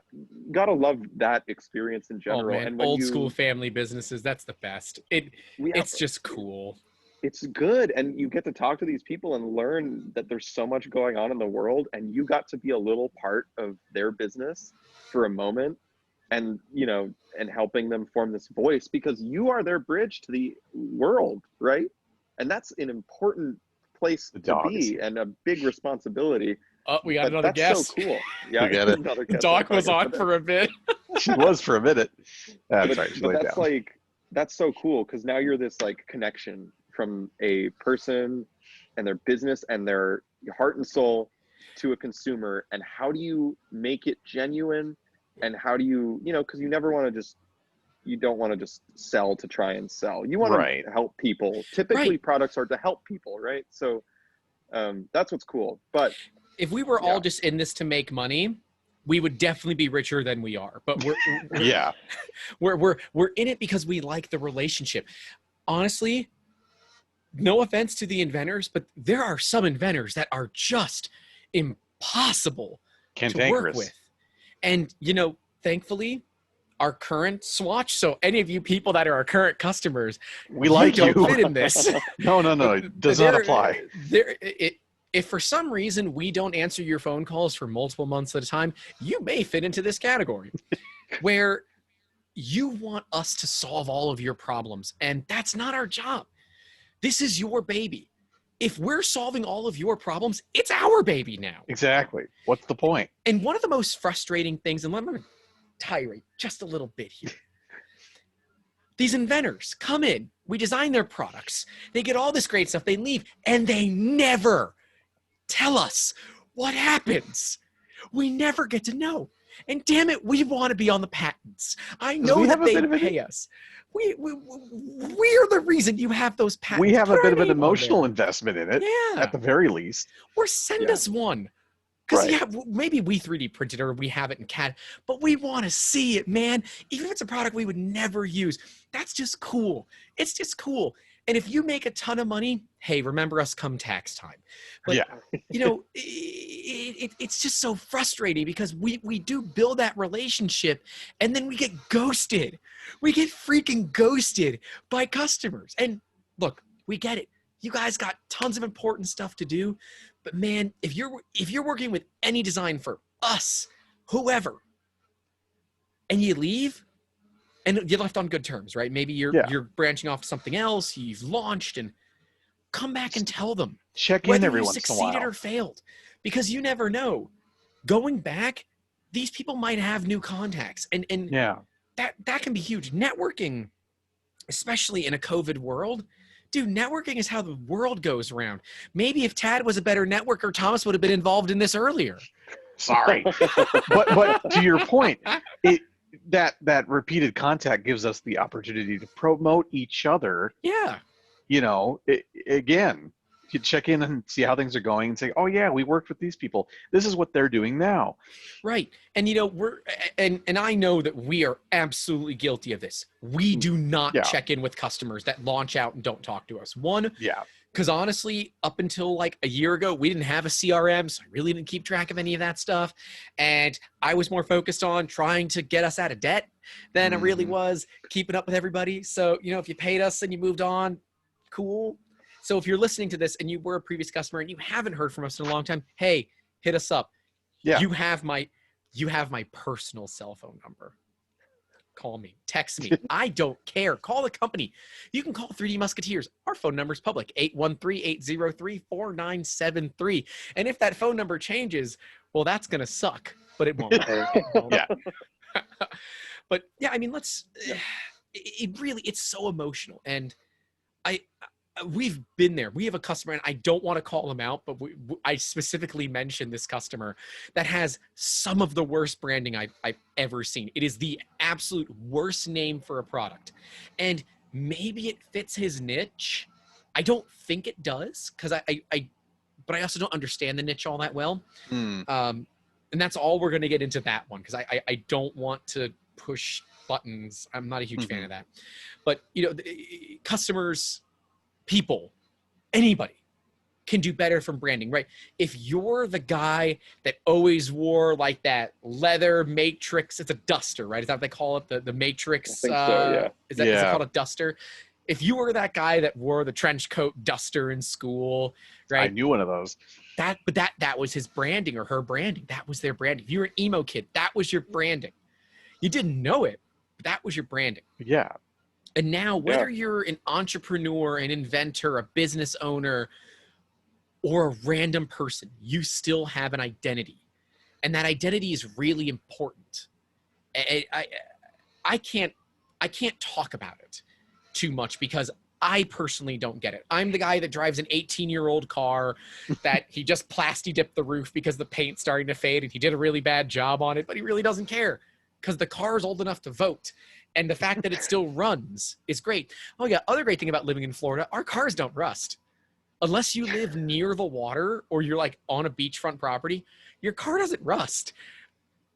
gotta love that experience in general. Oh, man. And old school family businesses, that's the best. It's just cool. It's good. And you get to talk to these people and learn that there's so much going on in the world, and you got to be a little part of their business for a moment, and and helping them form this voice, because you are their bridge to the world, right? And that's an important place to be, and a big responsibility. Oh, we got another guest. So cool. Yeah, we got it. Another guest. Doc was on for a bit. She was for a minute. That's right. But that's down. That's so cool, because now you're this like connection from a person and their business and their heart and soul to a consumer. And how do you make it genuine? And how do you, because you never want to you don't want to just sell to try and sell. You want to help people. Typically products are to help people, right? So that's what's cool. But if we were all just in this to make money, we would definitely be richer than we are. But we're in it because we like the relationship. Honestly, no offense to the inventors, but there are some inventors that are just impossible to work with. And, thankfully, our current swatch, so any of you people that are our current customers, we like you. Don't fit in this. No, it does not apply. If for some reason we don't answer your phone calls for multiple months at a time, you may fit into this category where you want us to solve all of your problems. And that's not our job. This is your baby. If we're solving all of your problems, it's our baby now. Exactly. What's the point? And one of the most frustrating things, and let me tirade just a little bit here. These inventors come in, we design their products, they get all this great stuff, they leave, and they never tell us what happens. We never get to know. And damn it, we want to be on the patents. I know we that have a they bit of an- pay us. We're the reason you have those patents. We have Put a our bit of an name on emotional there. investment in it, Yeah. at the very least. Or send Yeah. us one. Because Right. maybe we 3D printed or we have it in CAD, but we want to see it, man. Even if it's a product we would never use, that's just cool. It's just cool. And if you make a ton of money, hey, remember us come tax time. But, Yeah. you know, it's just so frustrating because we do build that relationship and then we get ghosted. We get freaking ghosted by customers. And look, we get it. You guys got tons of important stuff to do. But man, if you're working with any design firm, us, whoever, and you leave, and you're left on good terms, right? Maybe you're branching off to something else, you've launched, and come back and tell them Check in whether every you once in a succeeded while. or failed, because you never know. Going back, these people might have new contacts, and Yeah. that can be huge. Networking, especially in a COVID world. Dude, networking is how the world goes around. Maybe if Tad was a better networker, Thomas would have been involved in this earlier. Sorry. but to your point, that repeated contact gives us the opportunity to promote each other. Yeah. You know, again, you check in and see how things are going and say, oh yeah, we worked with these people. This is what they're doing now. Right. And you know, and I know that we are absolutely guilty of this. We do not Yeah. check in with customers that launch out and don't talk to us. One, Yeah. because honestly, up until like a year ago, we didn't have a CRM, so I really didn't keep track of any of that stuff. And I was more focused on trying to get us out of debt than I really was keeping up with everybody. So, you know, if you paid us and you moved on, cool. So if you're listening to this and you were a previous customer and you haven't heard from us in a long time, hey, hit us up. Yeah. You have my personal cell phone number. Call me, text me. I don't care. Call the company. You can call 3D Musketeers. Our phone number is public, 813-803-4973. And if that phone number changes, well, that's going to suck, but it won't. Yeah. But yeah, I mean, it's so emotional. And we've been there. We have a customer, and I don't want to call them out, but I specifically mentioned this customer that has some of the worst branding I've ever seen. It is the absolute worst name for a product. And maybe it fits his niche. I don't think it does, because but I also don't understand the niche all that well. And that's all we're going to get into that one, because I don't want to push buttons. I'm not a huge fan of that. But, you know, customers, people, anybody can do better from branding, right? If you're the guy that always wore like that leather matrix, it's a duster, right? Is that what they call it? The matrix? I think so, yeah. Is it called a duster? If you were that guy that wore the trench coat duster in school, right? I knew one of those. That was his branding or her branding. That was their branding. If you were an emo kid, that was your branding. You didn't know it, but that was your branding. Yeah. And now, whether you're an entrepreneur, an inventor, a business owner, or a random person, you still have an identity. And that identity is really important. I can't talk about it too much because I personally don't get it. I'm the guy that drives an 18-year-old car that he just plasti dipped the roof because the paint's starting to fade and he did a really bad job on it, but he really doesn't care because the car is old enough to vote. And the fact that it still runs is great. Oh yeah, other great thing about living in Florida, our cars don't rust. Unless you live near the water or you're like on a beachfront property, your car doesn't rust.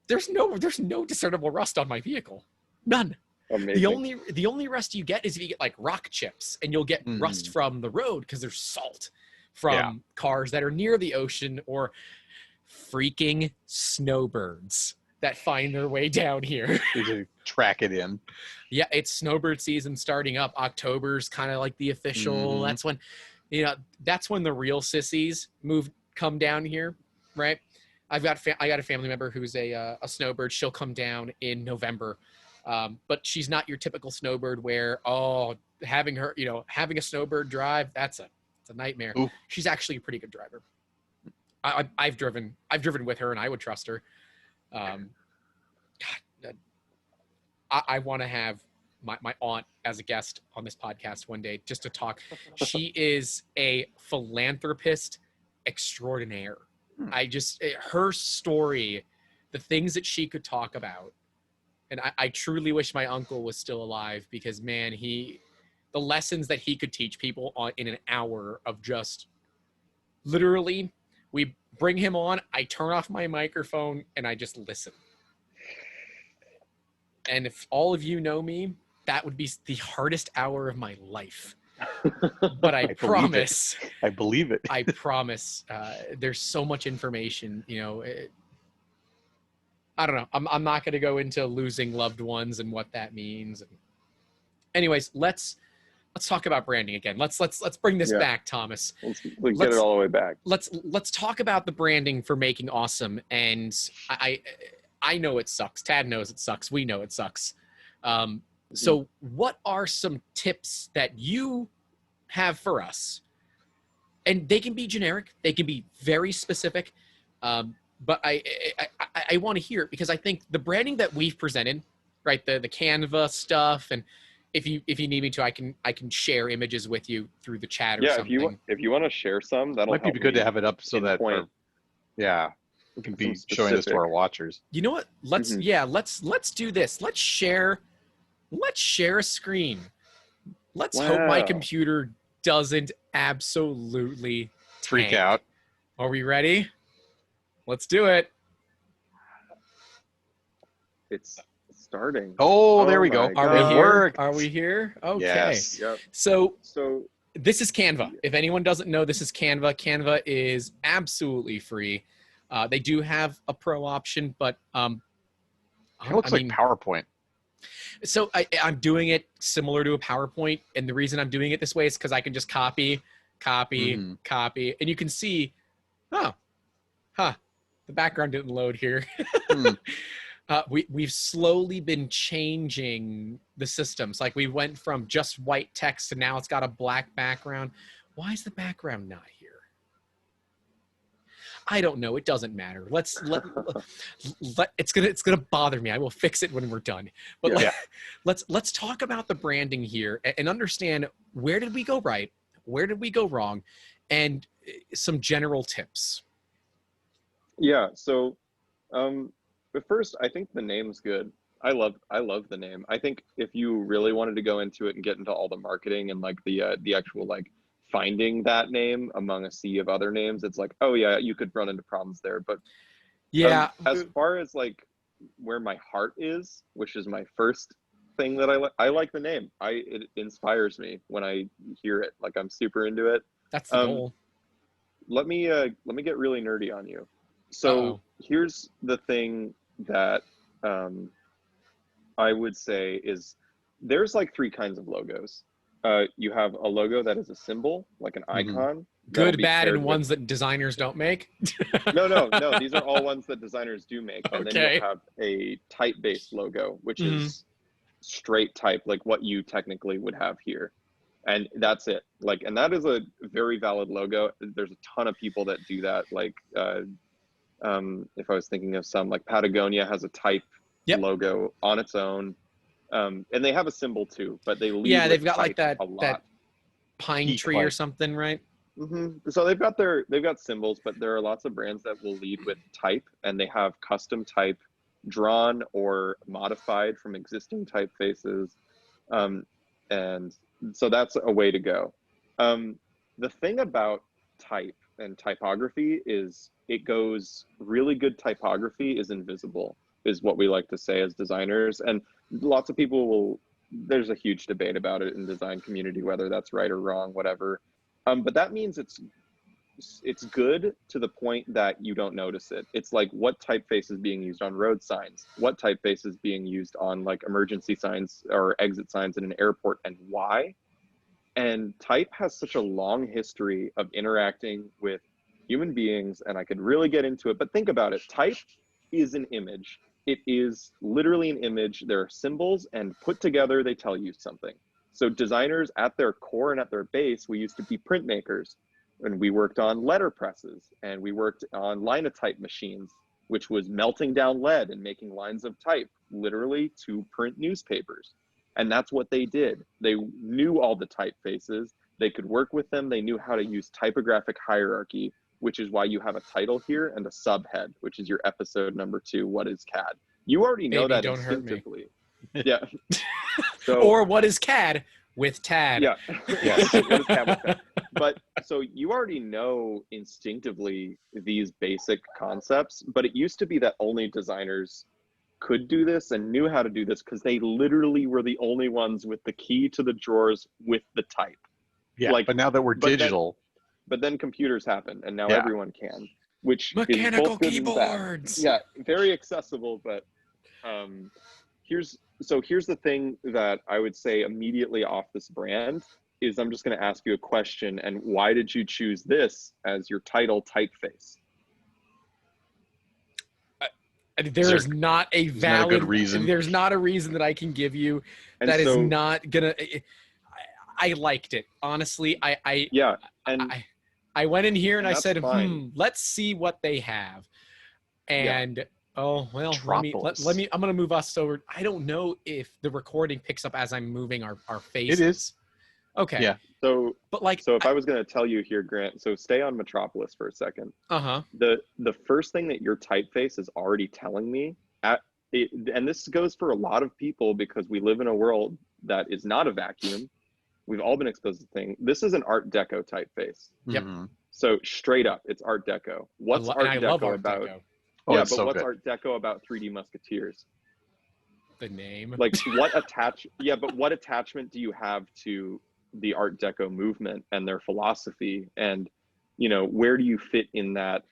There's no discernible rust on my vehicle. None. Amazing. The only rust you get is if you get like rock chips, and you'll get rust from the road because there's salt from cars that are near the ocean, or freaking snowbirds that find their way down here. You track it in. Yeah, it's snowbird season starting up. October's kind of like the official. That's when, that's when the real sissies come down here, right? I got a family member who's a snowbird. She'll come down in November, but she's not your typical snowbird where having a snowbird drive, it's a nightmare. Ooh. She's actually a pretty good driver. I've driven with her, and I would trust her. I want to have my aunt as a guest on this podcast one day just to talk. She is a philanthropist extraordinaire. Her story the things that she could talk about. And I truly wish my uncle was still alive, because man, the lessons that he could teach people in an hour of just literally, we bring him on, I turn off my microphone and I just listen. And if all of you know me, that would be the hardest hour of my life. But I promise, I believe it. I promise, there's so much information, you know. I don't know. I'm not going to go into losing loved ones and what that means. Anyways, let's talk about branding again. Let's bring this back, Thomas. Let's get it all the way back. Let's talk about the branding for Making Awesome. And I know it sucks. Tad knows it sucks. We know it sucks. So what are some tips that you have for us? And they can be generic. They can be very specific. But I want to hear it, because I think the branding that we've presented, right, the Canva stuff, and if you need me to, I can share images with you through the chat or something. if you want to share some, that'll might be good to have it up so that we can be showing this to our watchers. You know what? Let's do this. Let's share a screen. Let's hope my computer doesn't absolutely freak tank. out. Are we ready? Let's do it. It's starting. Oh, there we go. Are we here? Are we here? Okay. Yes. Yep. So this is Canva. If anyone doesn't know, this is Canva. Canva is absolutely free. They do have a pro option, but it looks like PowerPoint. So I'm doing it similar to a PowerPoint, and the reason I'm doing it this way is because I can just copy, and you can see, the background didn't load here. We've slowly been changing the systems. Like, we went from just white text to now it's got a black background. Why is the background not here? I don't know. It doesn't matter. It's gonna bother me. I will fix it when we're done. But let's talk about the branding here and understand, where did we go right, where did we go wrong, and some general tips. Yeah. So, but first, I think the name's good. I love the name. I think if you really wanted to go into it and get into all the marketing and like the actual like finding that name among a sea of other names, it's like, oh yeah, you could run into problems there. But as far as like where my heart is, which is my first thing that I like the name. It inspires me when I hear it. Like, I'm super into it. That's the goal. Let me get really nerdy on you. So here's the thing that I would say is, there's like 3 kinds of logos. You have a logo that is a symbol, like an icon. Good, bad, and ones that designers don't make? No. These are all ones that designers do make. And then you'll have a type-based logo, which is straight type, like what you technically would have here. And that's it. Like, and that is a very valid logo. There's a ton of people that do that. Like, if I was thinking of some, like Patagonia has a type logo on its own. And they have a symbol too, but they lead they've got like that pine Peak tree light. or something, right? So they've got symbols, but there are lots of brands that will lead with type, and they have custom type drawn or modified from existing typefaces. And so that's a way to go. The thing about type and typography is, really good typography is invisible, is what we like to say as designers. And lots of people there's a huge debate about it in the design community, whether that's right or wrong, whatever. But that means it's good to the point that you don't notice it. It's like, what typeface is being used on road signs? What typeface is being used on like emergency signs or exit signs in an airport, and why? And type has such a long history of interacting with human beings, and I could really get into it, but think about it. Type is an image. It is literally an image. There are symbols, and put together, they tell you something. So designers, at their core and at their base, we used to be printmakers, and we worked on letter presses, and we worked on linotype machines, which was melting down lead and making lines of type, literally to print newspapers. And that's what they did. They knew all the typefaces. They could work with them. They knew how to use typographic hierarchy. which is why you have a title here and a subhead, which is your episode number 2, What is CAD? You already know Baby, that don't hurt me. instinctively. Yeah. So, Or what is CAD with Tad? yeah. Yes. What is CAD with CAD? But so you already know instinctively these basic concepts, but it used to be that only designers could do this and knew how to do this because they literally were the only ones with the key to the drawers with the type. Yeah, Like, but now that we're digital, but then computers happen, and now Yeah. everyone can, which Mechanical is both good and bad. keyboards. Yeah, very accessible, but here's the thing that I would say immediately off this brand is I'm just going to ask you a question, and why did you choose this as your title typeface? There is not a valid good reason. There's not a reason that I can give you And that is so, not gonna. I liked it, honestly. yeah, and I went in here and I that's said, fine. let's see what they have. And oh well, let me. Metropolis. I'm gonna move us over. I don't know if the recording picks up as I'm moving our faces. It is. Okay. Yeah. so But like, if I was going to tell you here, Grant, so stay on Metropolis for a second. uh-huh. The first thing that your typeface is already telling me, and this goes for a lot of people because we live in a world that is not a vacuum. We've all been exposed to things. This is an Art Deco typeface. Yep. Mhm. So straight up, it's Art Deco. What's Art I Deco love Art about? Deco. Oh, Yeah, it's but so what's good. Art Deco about 3D Musketeers? The name. Like what attachment do you have to the Art Deco movement and their philosophy, and where do you fit in that?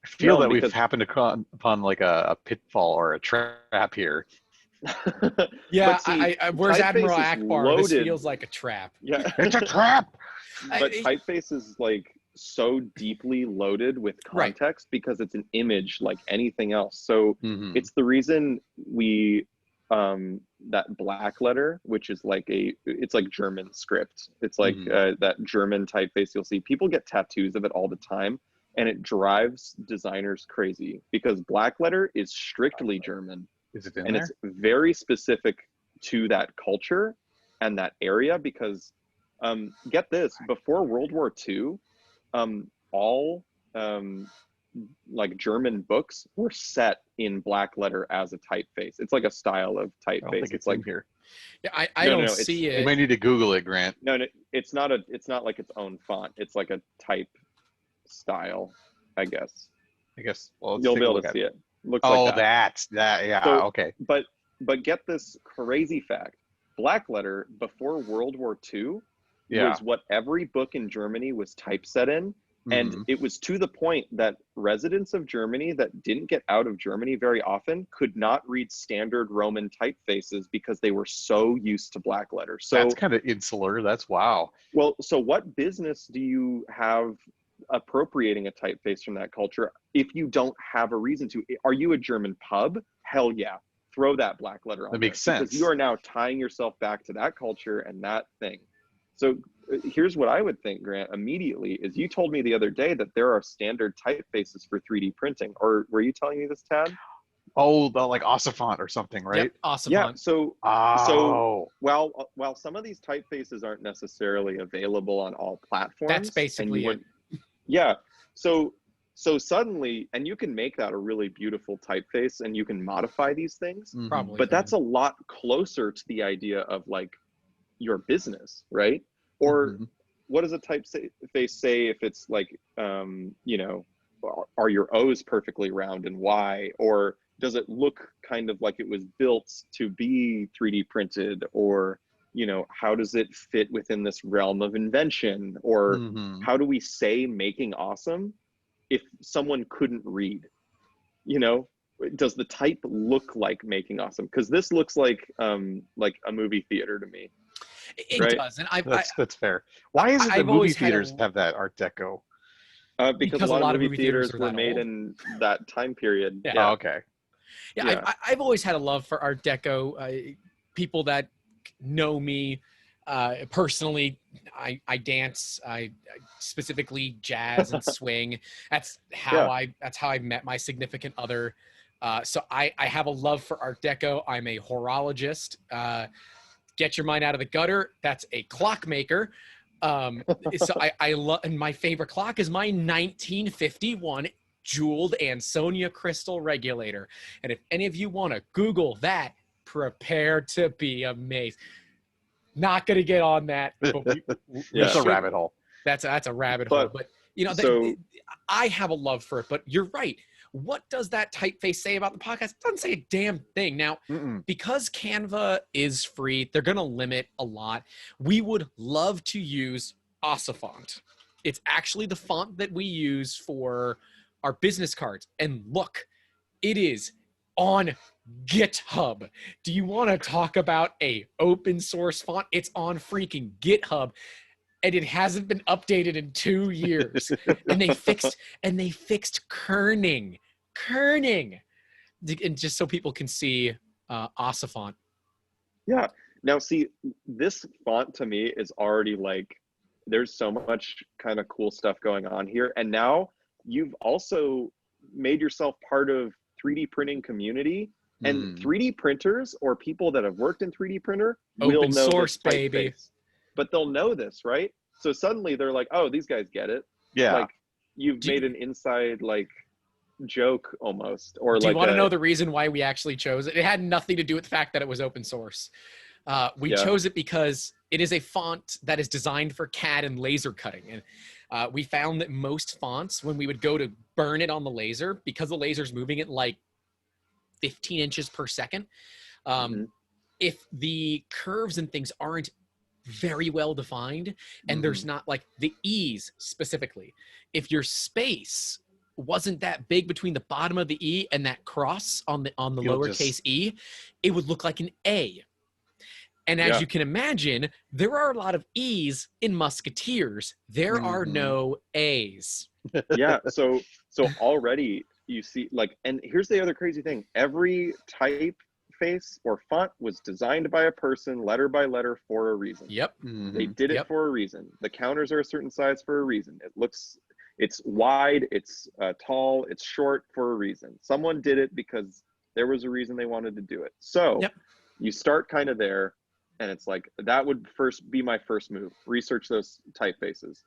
I feel No, that we've because- happened upon like a pitfall or a trap here. Yeah, But see, where's typeface Admiral is Akbar? This loaded. feels like a trap. Yeah, It's a trap. but typeface is like so deeply loaded with Right. context because it's an image like anything else. So Mhm. it's the reason we that black letter, which is like it's like German script. It's like that German typeface you'll see. People get tattoos of it all the time, and it drives designers crazy because black letter is strictly German. Is it in And there? it's very specific to that culture and that area because get this, before World War II, all like German books were set in black letter as a typeface. It's like a style of I typeface. don't think it's like in here. Yeah, I No, don't no, see You it. may need to Google it, Grant. no, it's not like its own font. It's like a type style, I guess. Well, let's You'll take be a able look to at see it. it. Looks Oh, like that. that's that. Yeah. So- Okay. But get this crazy fact. Black letter before World War II Yeah. was what every book in Germany was typeset in. And Mhm. it was to the point that residents of Germany that didn't get out of Germany very often could not read standard Roman typefaces because they were so used to black letters. So That's kind of insular. That's wow. well, so what business do you have appropriating a typeface from that culture if you don't have a reason to? Are you a German pub? Hell yeah. Throw that black letter on That there, makes sense. because you are now tying yourself back to that culture and that thing. So here's what I would think, Grant, immediately is you told me the other day that there are standard typefaces for 3D printing. Or were you telling me this, Tad? Oh, the like Ossifont or something, right? Yep, awesome. Yeah. So Oh. while some of these typefaces aren't necessarily available on all platforms, That's basically it. Yeah. So suddenly, and you can make that a really beautiful typeface, and you can modify these things. Mhm. Probably. But that's a lot closer to the idea of like your business, right? Or Mhm. what does a typeface say if it's like, are your O's perfectly round and why? Or does it look kind of like it was built to be 3D printed? Or, how does it fit within this realm of invention? Or Mhm. how do we say making awesome if someone couldn't read? Does the type look like making awesome? Because this looks like a movie theater to me. It right? does, and That's fair. Why is it that I've movie always had a- theaters have that Art Deco? Because a lot of movie theaters are were that made old. in that time period. Yeah. Oh, okay. Yeah. I've always had a love for Art Deco. People that know me personally, I dance. I specifically jazz and swing. That's how I met my significant other. So I have a love for Art Deco. I'm a horologist. Get your mind out of the gutter. That's a clockmaker. So I love, and my favorite clock is my 1951 jeweled Ansonia crystal regulator. And if any of you want to Google that, prepare to be amazed. Not going to get on that. But That's a should. rabbit hole. That's a rabbit hole. But you know, So- I have a love for it. But you're right. What does that typeface say about the podcast? It doesn't say a damn thing. Now, because Canva is free, they're going to limit a lot. We would love to use Osifont. It's actually the font that we use for our business cards. And look, it is on GitHub. Do you want to talk about a open source font? It's on freaking GitHub. And it hasn't been updated in 2 years. and they fixed kerning. And just so people can see Osifont. Yeah. Now see, this font to me is already like, there's so much kind of cool stuff going on here. And now you've also made yourself part of 3D printing community, and 3D printers or people that have worked in 3D printer will Open know source, this baby. typeface. But they'll know this, right? So suddenly they're like, oh, these guys get it. Yeah. Like you've made an inside like joke almost, or Do like you want to know the reason why we actually chose it? It had nothing to do with the fact that it was open source. We chose it because it is a font that is designed for CAD and laser cutting. And we found that most fonts, when we would go to burn it on the laser, because the laser's moving at like 15 inches per second, if the curves and things aren't very well defined, and there's not like the E's specifically, if your space wasn't that big between the bottom of the E and that cross on the lowercase e, it would look like an A. And as you can imagine, there are a lot of E's in Musketeers. There are no A's. Yeah. So already you see, like, and here's the other crazy thing. Every typeface or font was designed by a person, letter by letter, for a reason. Yep. They did it for a reason. The counters are a certain size for a reason. It's wide, it's tall, it's short for a reason. Someone did it because there was a reason they wanted to do it. So you start kind of there, and it's like, that would be my first move. Research those typefaces.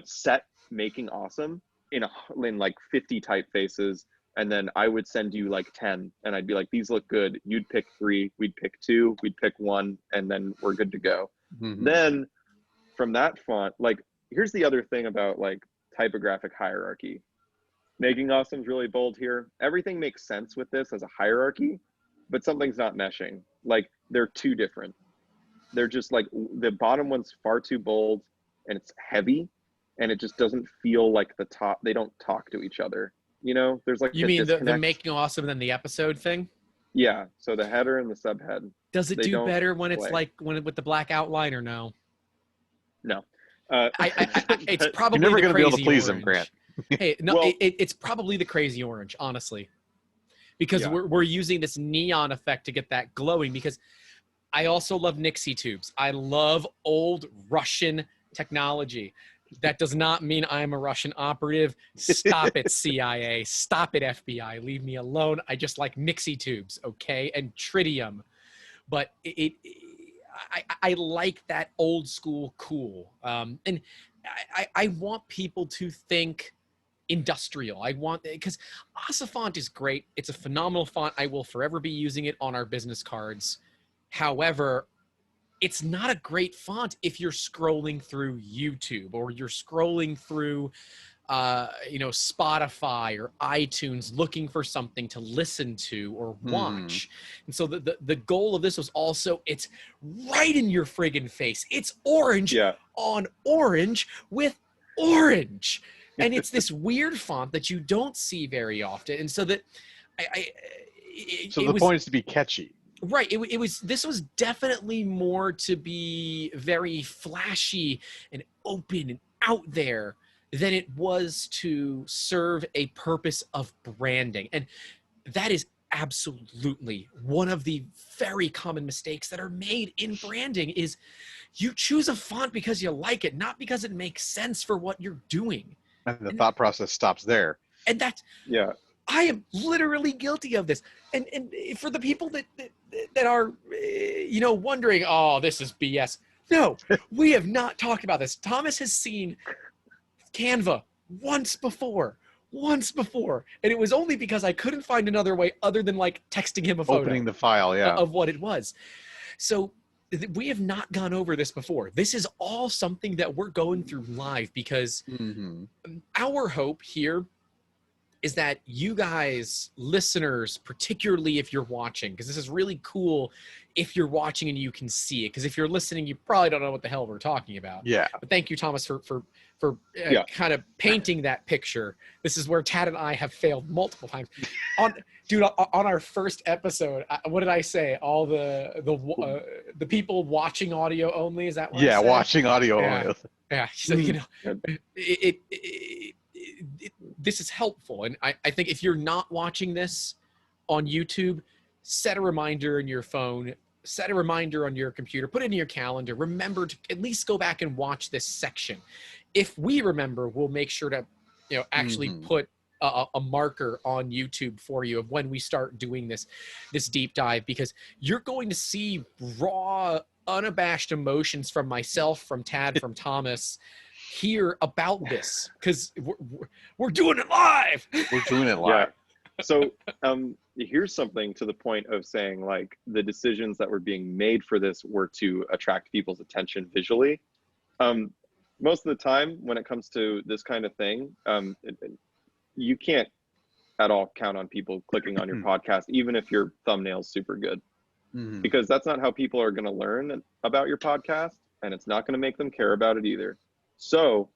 Set making awesome in like 50 typefaces, and then I would send you like 10, and I'd be like, these look good. You'd pick 3, we'd pick 2, we'd pick 1, and then we're good to go. Then from that font, like, here's the other thing about like typographic hierarchy. Making awesome's really bold here. Everything makes sense with this as a hierarchy, but something's not meshing. Like, they're too different. They're just like, the bottom one's far too bold, and it's heavy, and it just doesn't feel like the top. They don't talk to each other. You know, there's like, you mean the making awesome and then the episode thing? Yeah. So the header and the subhead. Does it do better when it's like with the black outline, or no? No. It's probably You're never going to be able to please him, Grant. Hey, no, Well, it's probably the crazy orange, honestly, because we're using this neon effect to get that glowing. Because I also love Nixie tubes. I love old Russian technology. That does not mean I'm a Russian operative. Stop it, CIA. Stop it, FBI. Leave me alone. I just like Nixie tubes, okay? And tritium. But I like that old school cool. And I want people to think industrial. Because Osifont is great. It's a phenomenal font. I will forever be using it on our business cards. However, it's not a great font if you're scrolling through YouTube, or you're scrolling through, Spotify or iTunes looking for something to listen to or watch. And so the goal of this was also, it's right in your friggin' face. It's orange on orange with orange. And it's this weird font that you don't see very often. And so that the point is to be catchy. Right. This was definitely more to be very flashy and open and out there than it was to serve a purpose of branding. And that is absolutely one of the very common mistakes that are made in branding. Is you choose a font because you like it, not because it makes sense for what you're doing. And the thought process stops there. And that's, I am literally guilty of this. And for the people that are, wondering, oh, this is BS. No, we have not talked about this. Thomas has seen Canva once before, and it was only because I couldn't find another way other than like texting him a photo Opening the file, yeah. of what it was. So we have not gone over this before. This is all something that we're going through live because our hope here is that you guys, listeners, particularly if you're watching, because this is really cool if you're watching and you can see it, because if you're listening, you probably don't know what the hell we're talking about. Yeah. But thank you, Thomas, for kind of painting that picture. This is where Tad and I have failed multiple times. On our first episode, what did I say? All the people watching audio only. Is that what I said? Watching audio only. Yeah. So this is helpful, and I think if you're not watching this on YouTube, set a reminder in your phone, set a reminder on your computer, put it in your calendar. Remember to at least go back and watch this section. If we remember, we'll make sure to actually put a marker on YouTube for you of when we start doing this deep dive, because you're going to see raw, unabashed emotions from myself, from Tad, from Thomas here about this, because we're doing it live. We're doing it live. Yeah. So here's something to the point of saying, like, the decisions that were being made for this were to attract people's attention visually. Most of the time when it comes to this kind of thing, you can't at all count on people clicking on your podcast, even if your thumbnail's super good, because that's not how people are going to learn about your podcast, and it's not going to make them care about it either. So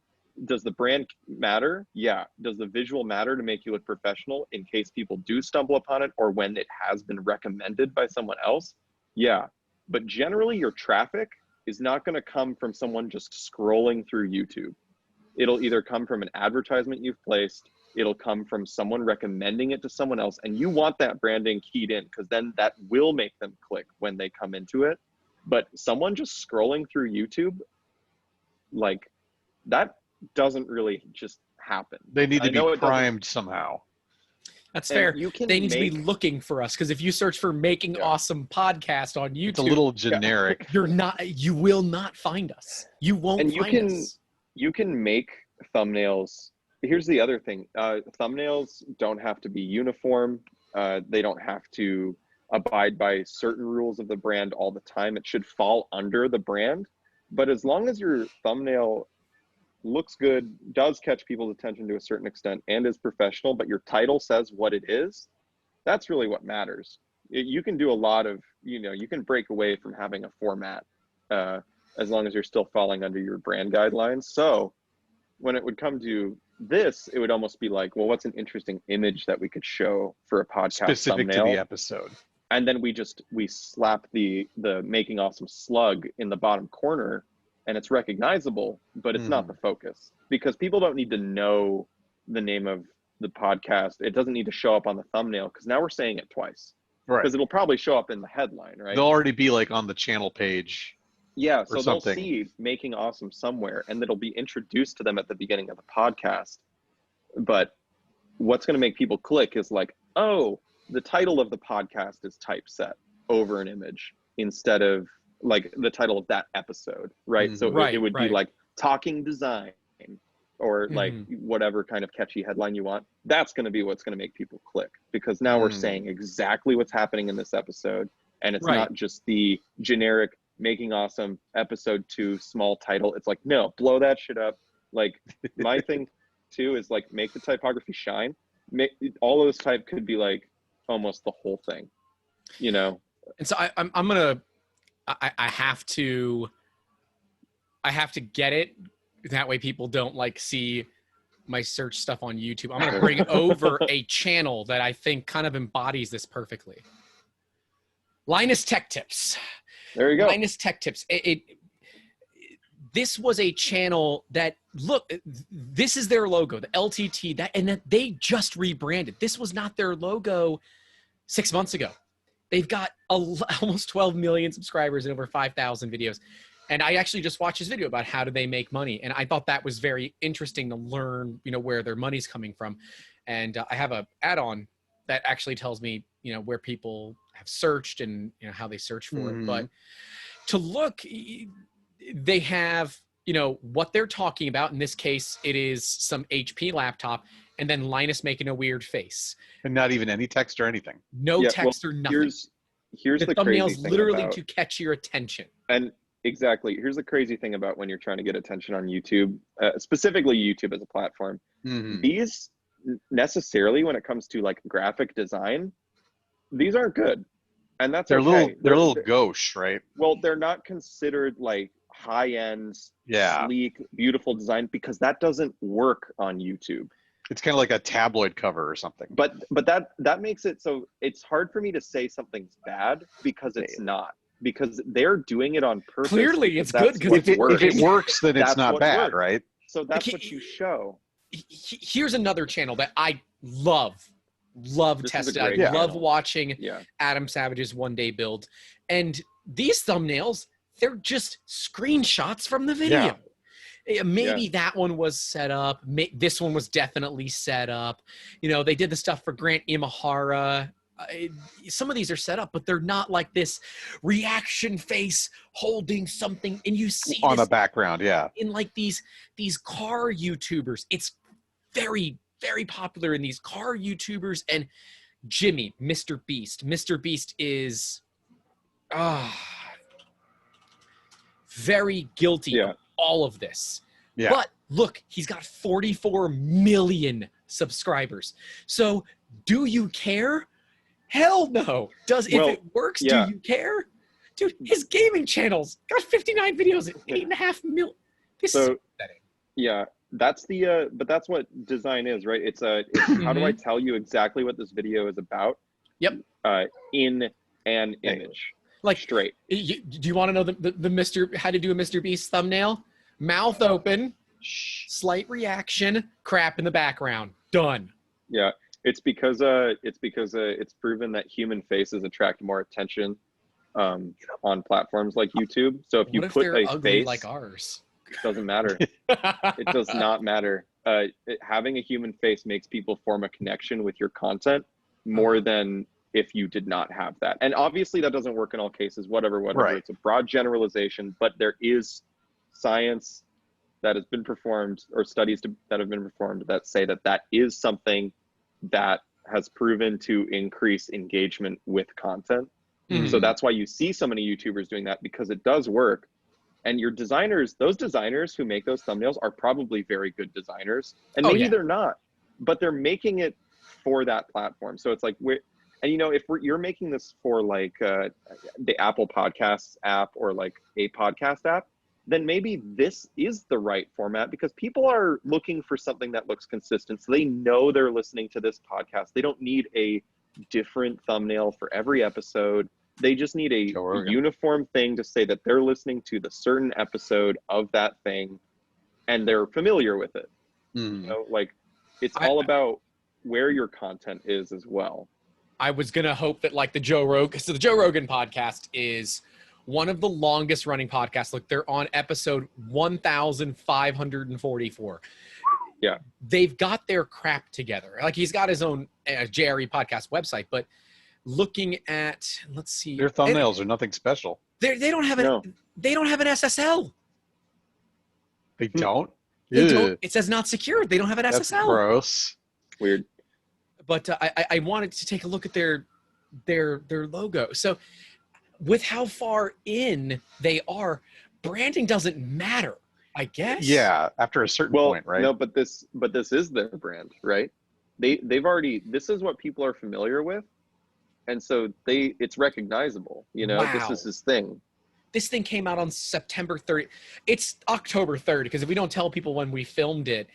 does the brand matter? Yeah. Does the visual matter to make you look professional in case people do stumble upon it, or when it has been recommended by someone else? Yeah. But generally your traffic is not going to come from someone just scrolling through YouTube. It'll either come from an advertisement you've placed, it'll come from someone recommending it to someone else, and you want that branding keyed in, because then that will make them click when they come into it. But someone just scrolling through YouTube, like, that doesn't really just happen. They need to be primed somehow. That's fair. They need to be looking for us, because if you search for Making Awesome Podcast on YouTube, it's a little generic. You will not find us. You won't find us. You can make thumbnails. Here's the other thing. Thumbnails don't have to be uniform. They don't have to abide by certain rules of the brand all the time. It should fall under the brand. But as long as your thumbnail looks good, does catch people's attention to a certain extent, and is professional, but your title says what it is, that's really what matters. You can do a lot of, you can break away from having a format as long as you're still falling under your brand guidelines. So when it would come to this, it would almost be like, well, what's an interesting image that we could show for a podcast specific thumbnail? to the episode? And then we slap the Making Awesome slug in the bottom corner, and it's recognizable, but it's not the focus, because people don't need to know the name of the podcast. It doesn't need to show up on the thumbnail, because now we're saying it twice. Right. Because it'll probably show up in the headline, right? They'll already be like on the channel page. Yeah, so they'll see Making Awesome somewhere, and it'll be introduced to them at the beginning of the podcast. But what's going to make people click is like, oh, the title of the podcast is typeset over an image instead of like the title of that episode, right? So it would be like Talking Design, or like whatever kind of catchy headline you want. That's going to be what's going to make people click, because now we're saying exactly what's happening in this episode, and it's not just the generic Making Awesome episode 2 small title. It's like, no, blow that shit up. Like, my thing too is like, make the typography shine. All of this type could be like almost the whole thing, And so I'm gonna I have to get it, that way people don't like see my search stuff on YouTube. I'm gonna bring over a channel that I think kind of embodies this perfectly. Linus Tech Tips. There you go. Linus Tech Tips. This was a channel that, look, this is their logo, the LTT, and that they just rebranded. This was not their logo 6 months ago. They've got almost 12 million subscribers and over 5,000 videos. And I actually just watched his video about how do they make money. And I thought that was very interesting to learn, where their money's coming from. And I have a add-on that actually tells me, where people have searched and how they search for it. But to look, they have, you know, what they're talking about. In this case, it is some HP laptop, and then Linus making a weird face. And not even any text or anything. No text or nothing. Here's the crazy thumbnail's thing literally about, to catch your attention. and exactly, here's the crazy thing about when you're trying to get attention on YouTube, specifically YouTube as a platform. These necessarily, when it comes to like graphic design, these aren't good, and that's they're okay. They're a little gauche, right? Well, they're not considered like high-end, sleek, beautiful design, because that doesn't work on YouTube. It's kind of like a tabloid cover or something. But that makes it so it's hard for me to say something's bad, because it's not. Because they're doing it on purpose. Clearly, it's good because if it works, then it's not bad, right? So that's what you show. Here's another channel that I love testing. I love watching Adam Savage's One Day Build. And these thumbnails, they're just screenshots from the video. Maybe that one was set up. This one was definitely set up. You know, they did the stuff for Grant Imahara. Some of these are set up, but they're not like this reaction face holding something, and you see on a background, in like these car YouTubers. It's very, very popular in these car YouTubers. And Jimmy, Mr. Beast. Mr. Beast is very guilty of all of this. But look, he's got 44 million subscribers. So do you care? Hell no. If it works, do you care? Dude, his gaming channel's got 59 videos at 8.5 million. This is pathetic. Yeah, that's the but that's what design is, right? It's how do I tell you exactly what this video is about? In an image. Like straight. Do you want to know the how to do a Mr. Beast thumbnail? Mouth open, slight reaction, crap in the background. Done. Yeah. It's because it's proven that human faces attract more attention on platforms like YouTube. So if you put a face like ours, it doesn't matter. It does not matter. Having a human face makes people form a connection with your content more than if you did not have that. And obviously that doesn't work in all cases, whatever. Right. It's a broad generalization, but there is science that has been performed, or studies that have been performed, that say that is something that has proven to increase engagement with content. So that's why you see so many YouTubers doing that, because it does work. And your designers, those designers who make those thumbnails are probably very good designers, and maybe they're not, but they're making it for that platform. So it's like, and you know, if you're making this for like the Apple Podcasts app or like a podcast app, then maybe this is the right format, because people are looking for something that looks consistent. So they know they're listening to this podcast. They don't need a different thumbnail for every episode. They just need a uniform thing to say that they're listening to the certain episode of that thing, and they're familiar with it. You know, like it's all about where your content is as well. I was going to hope that like the Joe Rogan podcast is one of the longest running podcasts. Look, they're on episode 1,544. Yeah. They've got their crap together. Like he's got his own JRE podcast website, but looking at, let's see. Their thumbnails are nothing special. They don't have an SSL. They don't? They don't. It says not secured. They don't have an SSL. That's gross. Weird. But I wanted to take a look at their logo. So with how far in they are, branding doesn't matter, I guess. Yeah, after a certain point, right? No, but this is their brand, right? They've already, this is what people are familiar with, and so it's recognizable. You know, This is his thing. This thing came out on September 30th. It's October 3rd, because if we don't tell people when we filmed it,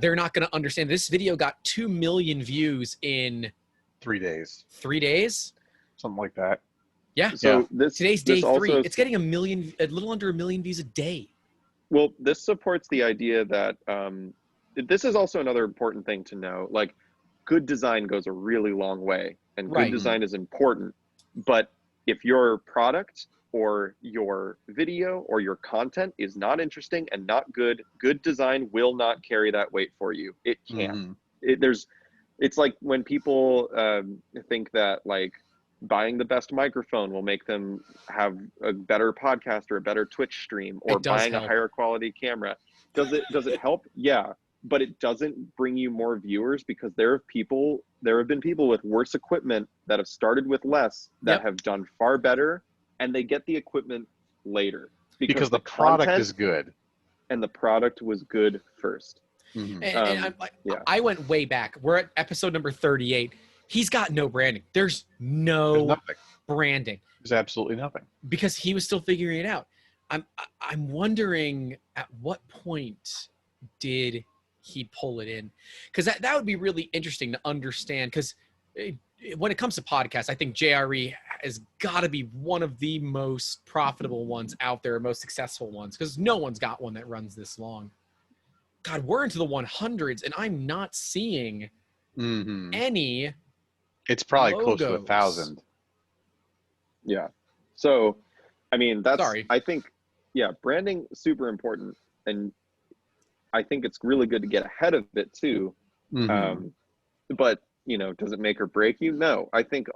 they're not going to understand. This video got 2 million views in 3 days. 3 days? Something like that. Yeah. So today's day 3. It's getting a little under a million views a day. Well, this supports the idea that this is also another important thing to know. Like, good design goes a really long way, and good design is important. But if your product or your video or your content is not interesting and not good, good design will not carry that weight for you. It can't. It's like when people think that like buying the best microphone will make them have a better podcast or a better Twitch stream, or buying help. a higher quality camera. Does it help? Yeah, but it doesn't bring you more viewers, because there have been people with worse equipment that have started with less that have done far better, and they get the equipment later because the product is good, and the product was good first. Mm-hmm. And I went way back. We're at episode number 38. He's got no branding. There's no branding. There's absolutely nothing, because he was still figuring it out. I'm wondering at what point did he pull it in, because that would be really interesting to understand. Because when it comes to podcasts, I think JRE has got to be one of the most profitable ones out there, most successful ones, because no one's got one that runs this long. God, we're into the 100s, and I'm not seeing any. It's probably logos. Close to 1,000. Yeah. So, I mean, I think, branding is super important, and I think it's really good to get ahead of it too. But, does it make or break you? No. I think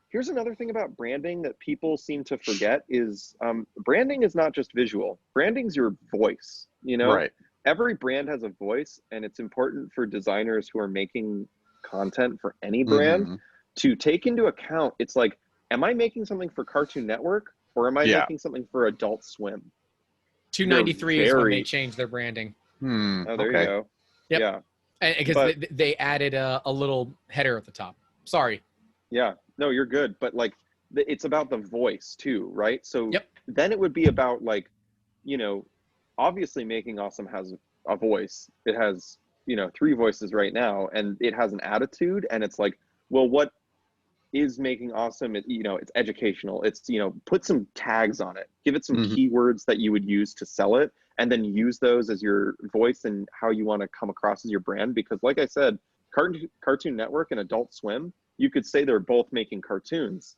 here's another thing about branding that people seem to forget is branding is not just visual. Branding's your voice, Right. Every brand has a voice, and it's important for designers who are making content for any brand to take into account. It's like, am I making something for Cartoon Network, or am I making something for Adult Swim? 293 is when they changed their branding. Oh, there you go. Yep. Yeah. Because they added a little header at the top. Sorry. Yeah. No, you're good. But it's about the voice too, right? So then it would be about obviously Making Awesome has a voice. It has, 3 voices right now, and it has an attitude, and it's like, well, what is Making Awesome? It's educational. It's, put some tags on it, give it some keywords that you would use to sell it, and then use those as your voice and how you want to come across as your brand. Because like I said, Cartoon Network and Adult Swim, you could say they're both making cartoons,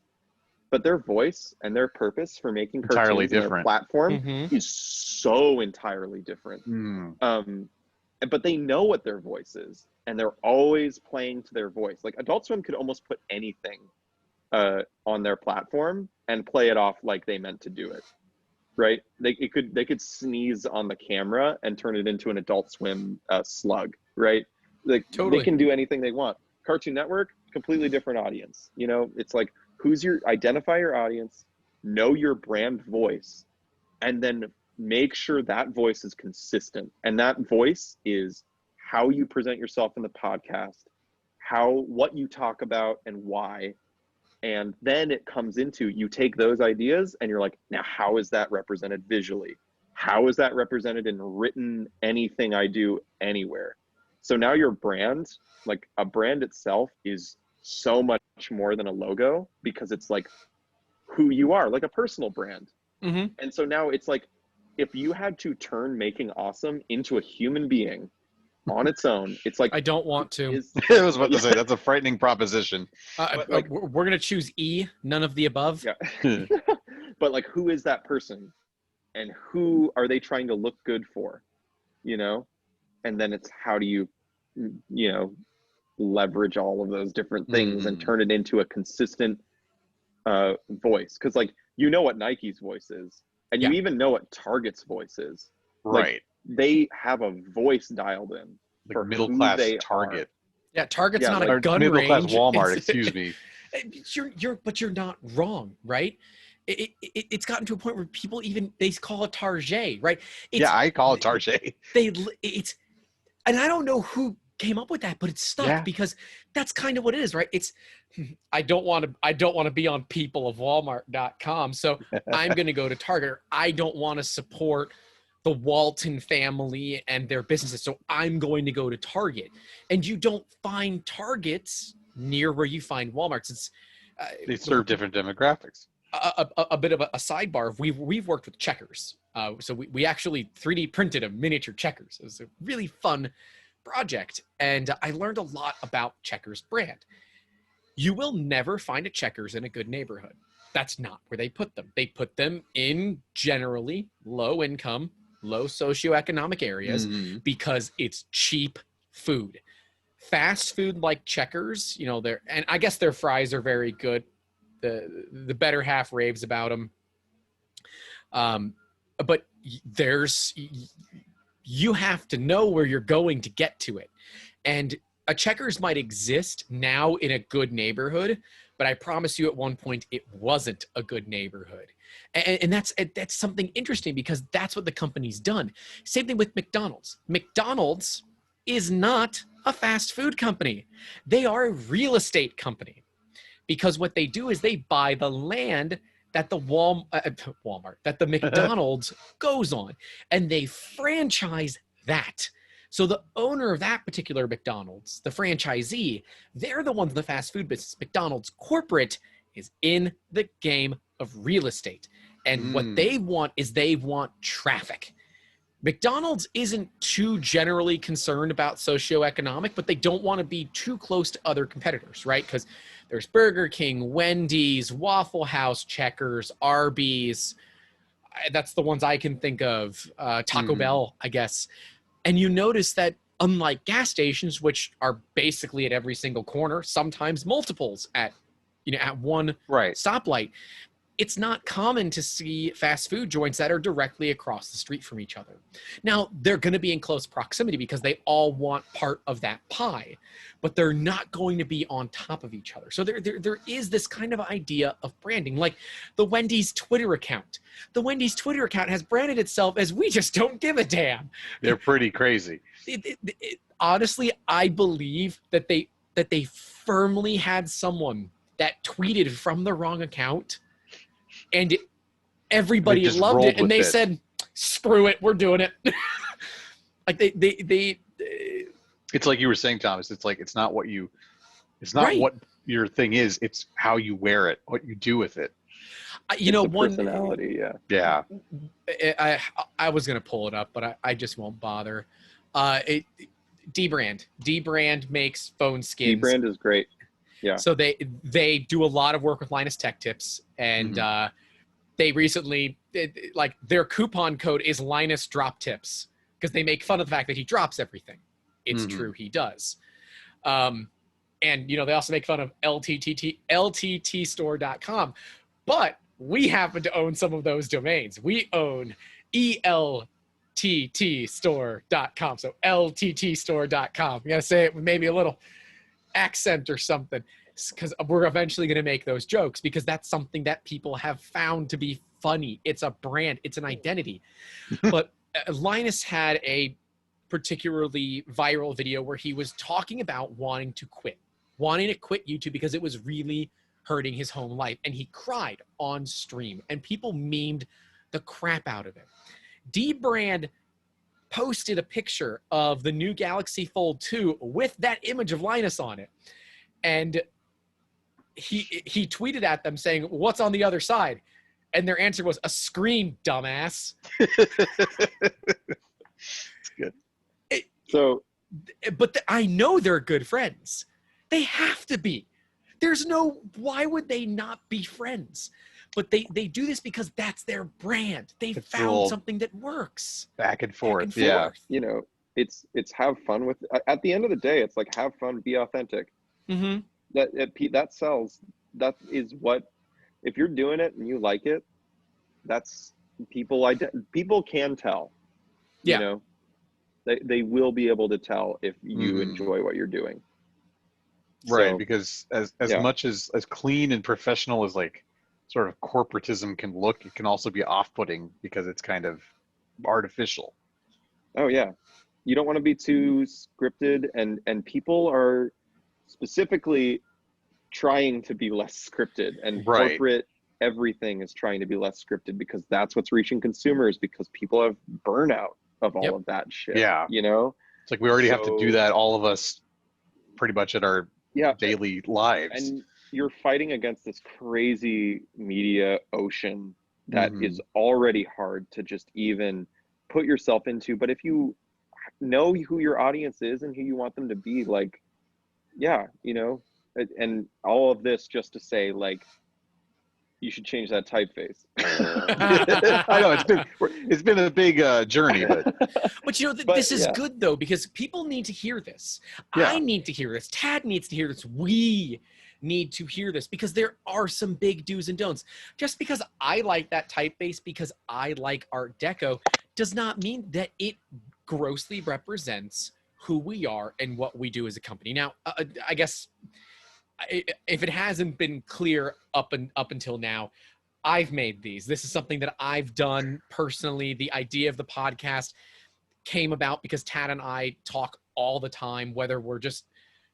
but their voice and their purpose for making cartoons on their platform is so entirely different. But they know what their voice is, and they're always playing to their voice. Like Adult Swim could almost put anything on their platform and play it off like they meant to do it, right? They could sneeze on the camera and turn it into an Adult Swim slug, right? They can do anything they want. Cartoon Network, completely different audience. It's like, identify your audience, know your brand voice, and then make sure that voice is consistent. And that voice is how you present yourself in the podcast, what you talk about and why. And then it comes into, you take those ideas and you're like, now how is that represented visually? How is that represented in written anything I do anywhere? So now your brand, like a brand itself, is so much more than a logo, because it's like who you are, like a personal brand. And so now it's like, if you had to turn Making Awesome into a human being on its own, it's like, I don't want to. I was about to say, that's a frightening proposition. We're going to choose E, none of the above. Yeah. But who is that person, and who are they trying to look good for? And then it's, how do you, leverage all of those different things and turn it into a consistent voice? Because what Nike's voice is, and you even know what Target's voice is. Right. They have a voice dialed in for middle class Target. Yeah, Target's not a gun middle range. Class Walmart, excuse me. But you're not wrong, right? It's gotten to a point where people they call it Target, right? I call it Target. And I don't know who came up with that, but it's stuck because that's kind of what it is, right? It's, I don't want to be on peopleofwalmart.com, so I'm going to go to Target. Or I don't want to support the Walton family and their businesses, so I'm going to go to Target. And you don't find Targets near where you find Walmarts. It's they serve different demographics. A bit of a sidebar. We've worked with Checkers, so we actually 3D printed a miniature Checkers. It was a really fun project, and I learned a lot about Checkers brand. You will never find a Checkers in a good neighborhood. That's not where they put them. They put them in generally low income, low socioeconomic areas because it's cheap food. Fast food like Checkers, and I guess their fries are very good. the better half raves about him. But you have to know where you're going to get to it. And a Checkers might exist now in a good neighborhood, but I promise you at one point it wasn't a good neighborhood. And that's something interesting because that's what the company's done. Same thing with McDonald's. McDonald's is not a fast food company. They are a real estate company because what they do is they buy the land that the Walmart, that the McDonald's goes on, and they franchise that. So the owner of that particular McDonald's, the franchisee, they're the ones in the fast food business. McDonald's corporate is in the game of real estate. And what they want is they want traffic. McDonald's isn't too generally concerned about socioeconomic, but they don't want to be too close to other competitors, right? Because there's Burger King, Wendy's, Waffle House, Checkers, Arby's. That's the ones I can think of. Taco Bell, I guess. And you notice that unlike gas stations, which are basically at every single corner, sometimes multiples at one stoplight, it's not common to see fast food joints that are directly across the street from each other. Now, they're going to be in close proximity because they all want part of that pie, but they're not going to be on top of each other. So there is this kind of idea of branding, like the Wendy's Twitter account. The Wendy's Twitter account has branded itself as "we just don't give a damn." They're pretty crazy. Honestly, I believe that they firmly had someone that tweeted from the wrong account, and everybody loved it, and they said, "Screw it, we're doing it." Like they. It's like you were saying, Thomas. It's like it's not what your thing is. It's how you wear it, what you do with it. Personality. Yeah. I was gonna pull it up, but I just won't bother. Dbrand makes phone skins. Dbrand is great. Yeah. So they do a lot of work with Linus Tech Tips, and they recently their coupon code is Linus Drop Tips because they make fun of the fact that he drops everything. It's true, he does. And they also make fun of lttstore.com, but we happen to own some of those domains. We own elttstore.com, so lttstore.com. You gotta say it with maybe a little accent or something, because we're eventually going to make those jokes because that's something that people have found to be funny. It's a brand, it's an identity. But Linus had a particularly viral video where he was talking about wanting to quit YouTube because it was really hurting his home life, and he cried on stream, and people memed the crap out of it. Dbrand posted a picture of the new Galaxy Fold 2 with that image of Linus on it. And he tweeted at them saying, "What's on the other side?" And their answer was, "A screen, dumbass." It's good. I know they're good friends. They have to be. Why would they not be friends? But they do this because that's their brand. They found something that works. Back and forth. Yeah. It's have fun with. At the end of the day, it's like have fun, be authentic. Mm-hmm. That sells. That is what. If you're doing it and you like it, that's people can tell. Yeah. They will be able to tell if you enjoy what you're doing. Right, So, because as much as clean and professional as like sort of corporatism can look, it can also be off-putting because it's kind of artificial. Oh yeah, you don't want to be too scripted, and people are specifically trying to be less scripted, and corporate everything is trying to be less scripted because that's what's reaching consumers, because people have burnout of all of that shit. Yeah, it's like we already have to do that, all of us, pretty much at our daily lives. And you're fighting against this crazy media ocean that is already hard to just even put yourself into. But if you know who your audience is and who you want them to be, like, and all of this just to say, like, you should change that typeface. I know it's been a big journey, but this is good though, because people need to hear this. Yeah. I need to hear this. Tad needs to hear this. We need to hear this, because there are some big do's and don'ts. Just because I like that typeface, because I like Art Deco, does not mean that it grossly represents who we are and what we do as a company. Now, I guess if it hasn't been clear up until now, I've made these. This is something that I've done personally. The idea of the podcast came about because Tad and I talk all the time, whether we're just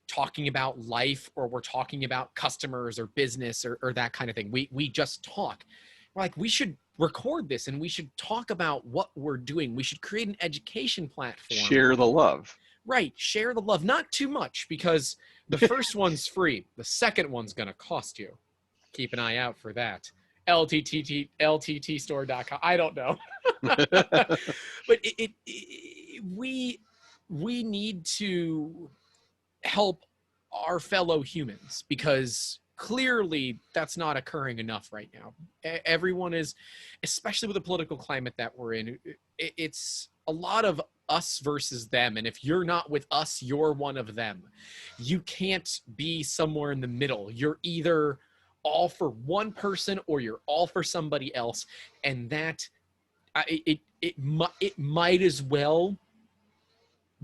talking about life or we're talking about customers or business or that kind of thing. We just talk. We're like, we should record this and we should talk about what we're doing. We should create an education platform. Share the love. Right. Share the love. Not too much, because the first one's free. The second one's going to cost you. Keep an eye out for that. LTTstore.com. I don't know. But we need to help our fellow humans, because clearly that's not occurring enough right now. Everyone is, especially with the political climate that we're in, it's a lot of us versus them. And if you're not with us, you're one of them. You can't be somewhere in the middle. You're either all for one person or you're all for somebody else. And that it might as well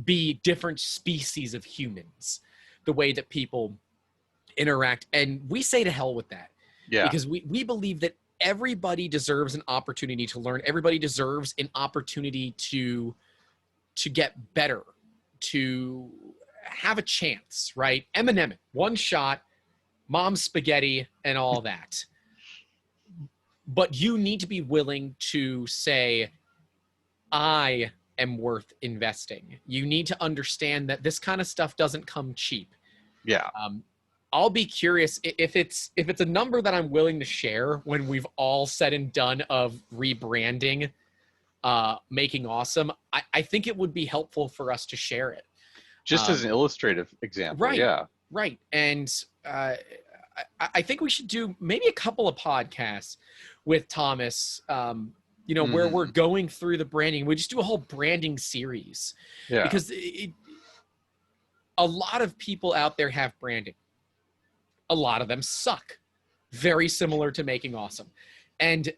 be different species of humans, the way that people interact. And we say to hell with that. Yeah. Because we believe that everybody deserves an opportunity to learn. Everybody deserves an opportunity to get better, to have a chance, right? Eminem, one shot, mom's spaghetti, and all that. But you need to be willing to say, I am worth investing. You need to understand that this kind of stuff doesn't come cheap. Yeah. I'll be curious if it's a number that I'm willing to share when we've all said and done of rebranding, making awesome. I think it would be helpful for us to share it. Just as an illustrative example. Right. Yeah. Right. And I think we should do maybe a couple of podcasts with Thomas, where we're going through the branding. We just do a whole branding series. Yeah. Because a lot of people out there have branding. A lot of them suck. Very similar to Making Awesome. And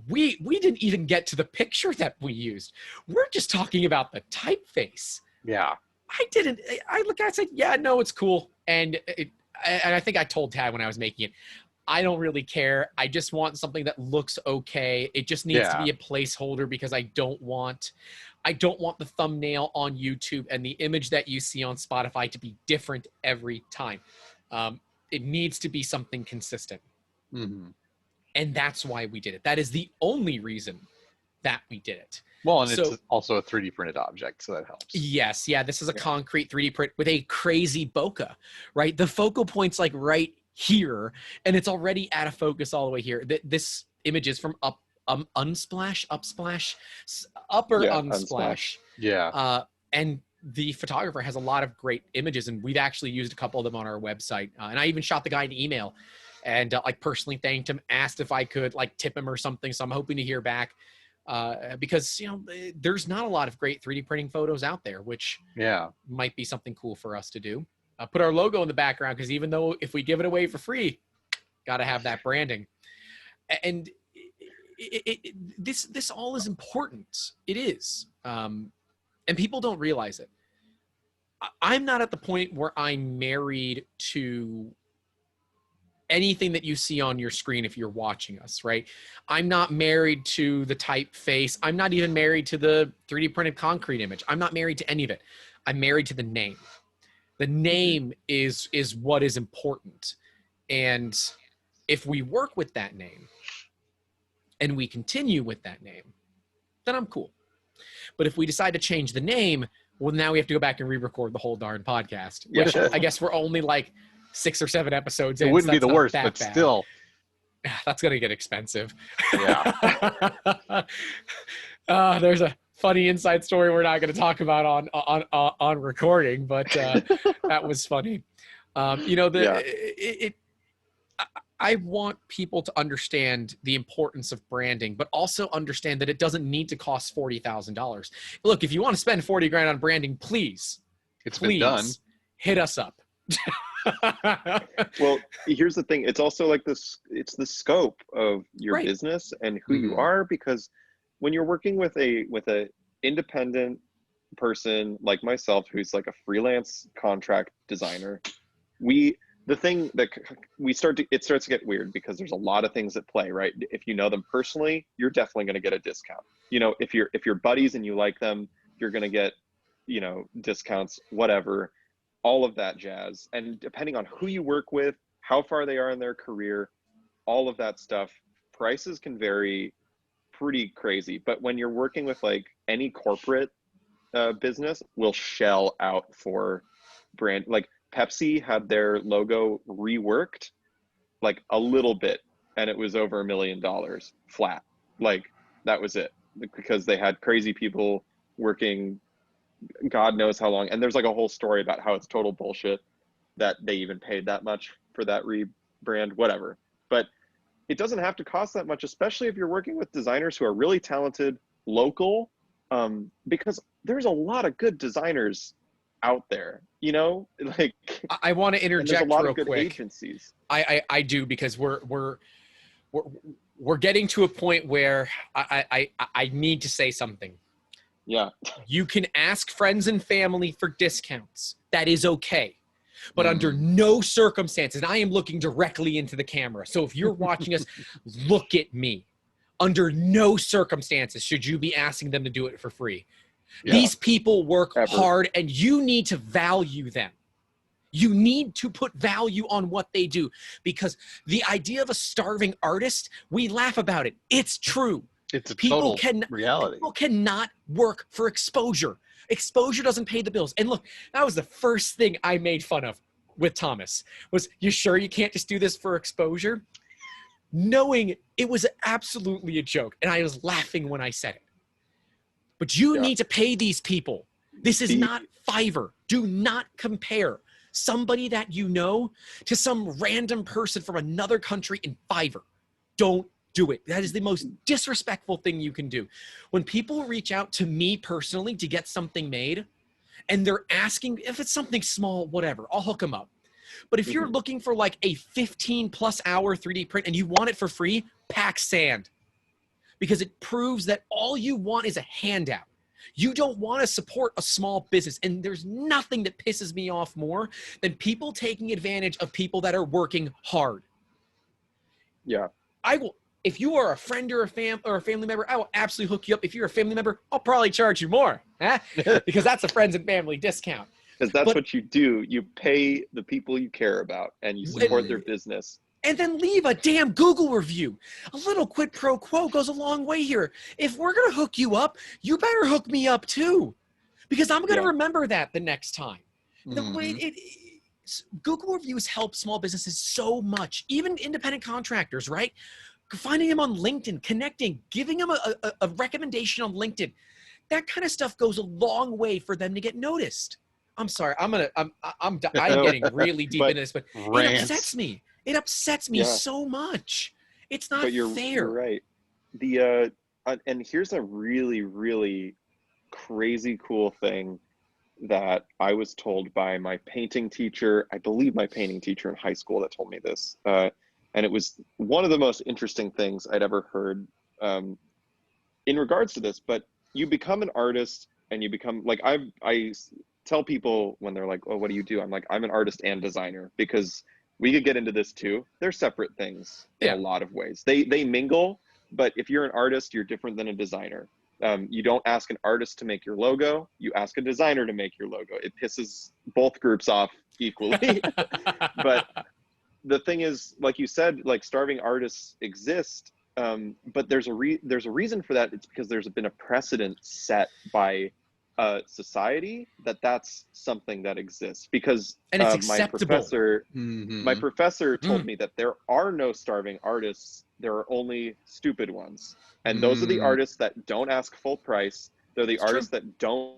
we didn't even get to the picture that we used. We're just talking about the typeface. Yeah. I look at it and said, yeah, no, it's cool. And I think I told Tad when I was making it, I don't really care. I just want something that looks okay. It just needs to be a placeholder, because I don't want the thumbnail on YouTube and the image that you see on Spotify to be different every time. It needs to be something consistent. Mm-hmm. And that's why we did it. That is the only reason that we did it. Well, and it's also a 3D printed object, so that helps. Yes. Yeah. This is a concrete 3D print with a crazy bokeh, right? The focal point's like right here, and it's already out of focus all the way here. This image is from Upper Unsplash. Yeah. And the photographer has a lot of great images, and we've actually used a couple of them on our website. And I even shot the guy an email and personally thanked him, asked if I could tip him or something. So I'm hoping to hear back, because, there's not a lot of great 3D printing photos out there, which might be something cool for us to do. Put our logo in the background, because even though if we give it away for free, got to have that branding. And this all is important. It is. And people don't realize it. I'm not at the point where I'm married to anything that you see on your screen if you're watching us, right? I'm not married to the typeface. I'm not even married to the 3D printed concrete image. I'm not married to any of it. I'm married to the name. The name is what is important. And if we work with that name and we continue with that name, then I'm cool. But if we decide to change the name, well, now we have to go back and re-record the whole darn podcast, which I guess we're only 6 or 7 episodes in. It wouldn't be the worst, but bad. still. That's going to get expensive. Yeah. There's a funny inside story we're not going to talk about on recording, but that was funny. I want people to understand the importance of branding, but also understand that it doesn't need to cost $40,000. Look, if you want to spend $40,000 on branding, please Been done. hit us up. Well, here's the thing. It's also like this, it's the scope of your Right. business and who you are, because when you're working with a independent person like myself, who's like a freelance contract designer, the thing that it starts to get weird, because there's a lot of things at play, right? If you know them personally, you're definitely going to get a discount. You know, if you're buddies and you like them, you're going to get, you know, discounts, whatever, all of that jazz. And depending on who you work with, how far they are in their career, all of that stuff, prices can vary pretty crazy. But when you're working with like any corporate business, will shell out for brand. Like Pepsi had their logo reworked like a little bit, and it was over $1 million flat. Like that was it, because they had crazy people working God knows how long. And there's like a whole story about how it's total bullshit that they even paid that much for that rebrand, whatever. But it doesn't have to cost that much, especially if you're working with designers who are really talented, local, because there's a lot of good designers out there, you know, like I want to and there's a interject lot real of good quick. agencies. I do, because we're getting to a point where I need to say something. Yeah. You can ask friends and family for discounts. That is okay. But under no circumstances, and I am looking directly into the camera, so if you're watching us, look at me. Under no circumstances should you be asking them to do it for free. Yeah. These people work Ever. hard, and you need to value them. You need to put value on what they do, because the idea of a starving artist, we laugh about it. It's true. It's a total reality. People cannot work for exposure. Exposure doesn't pay the bills. And look, that was the first thing I made fun of with Thomas, was, you sure you can't just do this for exposure? Knowing it was absolutely a joke. And I was laughing when I said it. But you need to pay these people. This is not Fiverr. Do not compare somebody that you know to some random person from another country in Fiverr. Don't do it. That is the most disrespectful thing you can do. When people reach out to me personally to get something made, and they're asking, if it's something small, whatever, I'll hook them up. But if you're looking for like a 15+ hour 3D print and you want it for free, pack sand. Because it proves that all you want is a handout. You don't want to support a small business. And there's nothing that pisses me off more than people taking advantage of people that are working hard. Yeah. I will, if you are a friend or a family member, I will absolutely hook you up. If you're a family member, I'll probably charge you more, because that's a friends and family discount. Because that's what you do. You pay the people you care about, and you support their business. And then leave a damn Google review. A little quid pro quo goes a long way here. If we're going to hook you up, you better hook me up too, because I'm going to remember that the next time. The way Google reviews help small businesses so much, even independent contractors, right? Finding them on LinkedIn, connecting, giving them a recommendation on LinkedIn. That kind of stuff goes a long way for them to get noticed. I'm sorry. I'm getting really deep into this, but it upsets me. It upsets me so much. It's not fair. You're right. The and here's a really, really crazy cool thing that I was told by my painting teacher. I believe my painting teacher in high school that told me this. And it was one of the most interesting things I'd ever heard in regards to this. But you become an artist, and you become like, I tell people when they're like, oh, what do you do? I'm like, I'm an artist and designer, because we could get into this too. They're separate things in a lot of ways. They mingle, but if you're an artist, you're different than a designer. You don't ask an artist to make your logo. You ask a designer to make your logo. It pisses both groups off equally. But the thing is, like you said, like starving artists exist, but there's a reason for that. It's because there's been a precedent set by society that's something that exists. Because and it's acceptable. My professor told me that there are no starving artists. There are only stupid ones, and those are the artists that don't ask full price. They're the artists that don't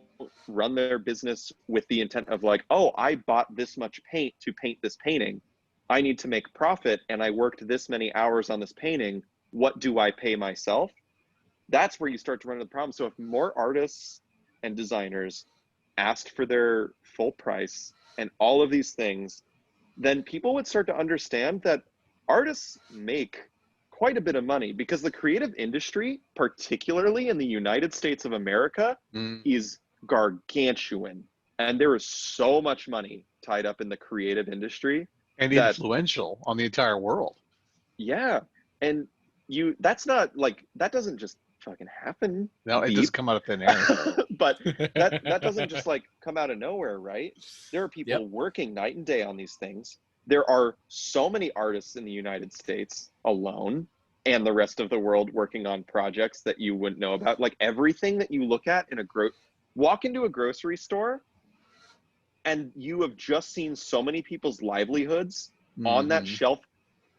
run their business with the intent of like, oh, I bought this much paint to paint this painting. I need to make profit, and I worked this many hours on this painting. What do I pay myself? That's where you start to run into the problem. So if more artists and designers asked for their full price and all of these things, then people would start to understand that artists make quite a bit of money, because the creative industry, particularly in the United States of America, is gargantuan. And there is so much money tied up in the creative industry. And influential on the entire world. Yeah. And that's not like, that doesn't just fucking happen. No, it doesn't come out of thin air. But that doesn't just like come out of nowhere, right? There are people working night and day on these things. There are so many artists in the United States alone and the rest of the world working on projects that you wouldn't know about. Like everything that you look at in walk into a grocery store and you have just seen so many people's livelihoods on that shelf,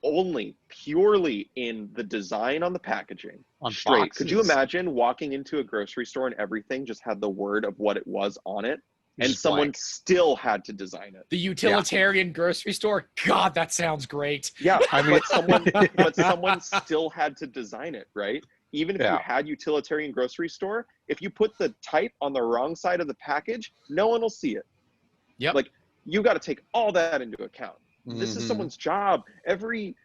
only purely in the design on the packaging. On straight. boxes. Could you imagine walking into a grocery store and everything just had the word of what it was on it? And Just someone blank. still had to design it. The utilitarian grocery store. God, that sounds great. Yeah, I mean, but someone still had to design it, right? Even if you had utilitarian grocery store, if you put the type on the wrong side of the package, no one will see it. Yep. Like you got to take all that into account. This is someone's job. Every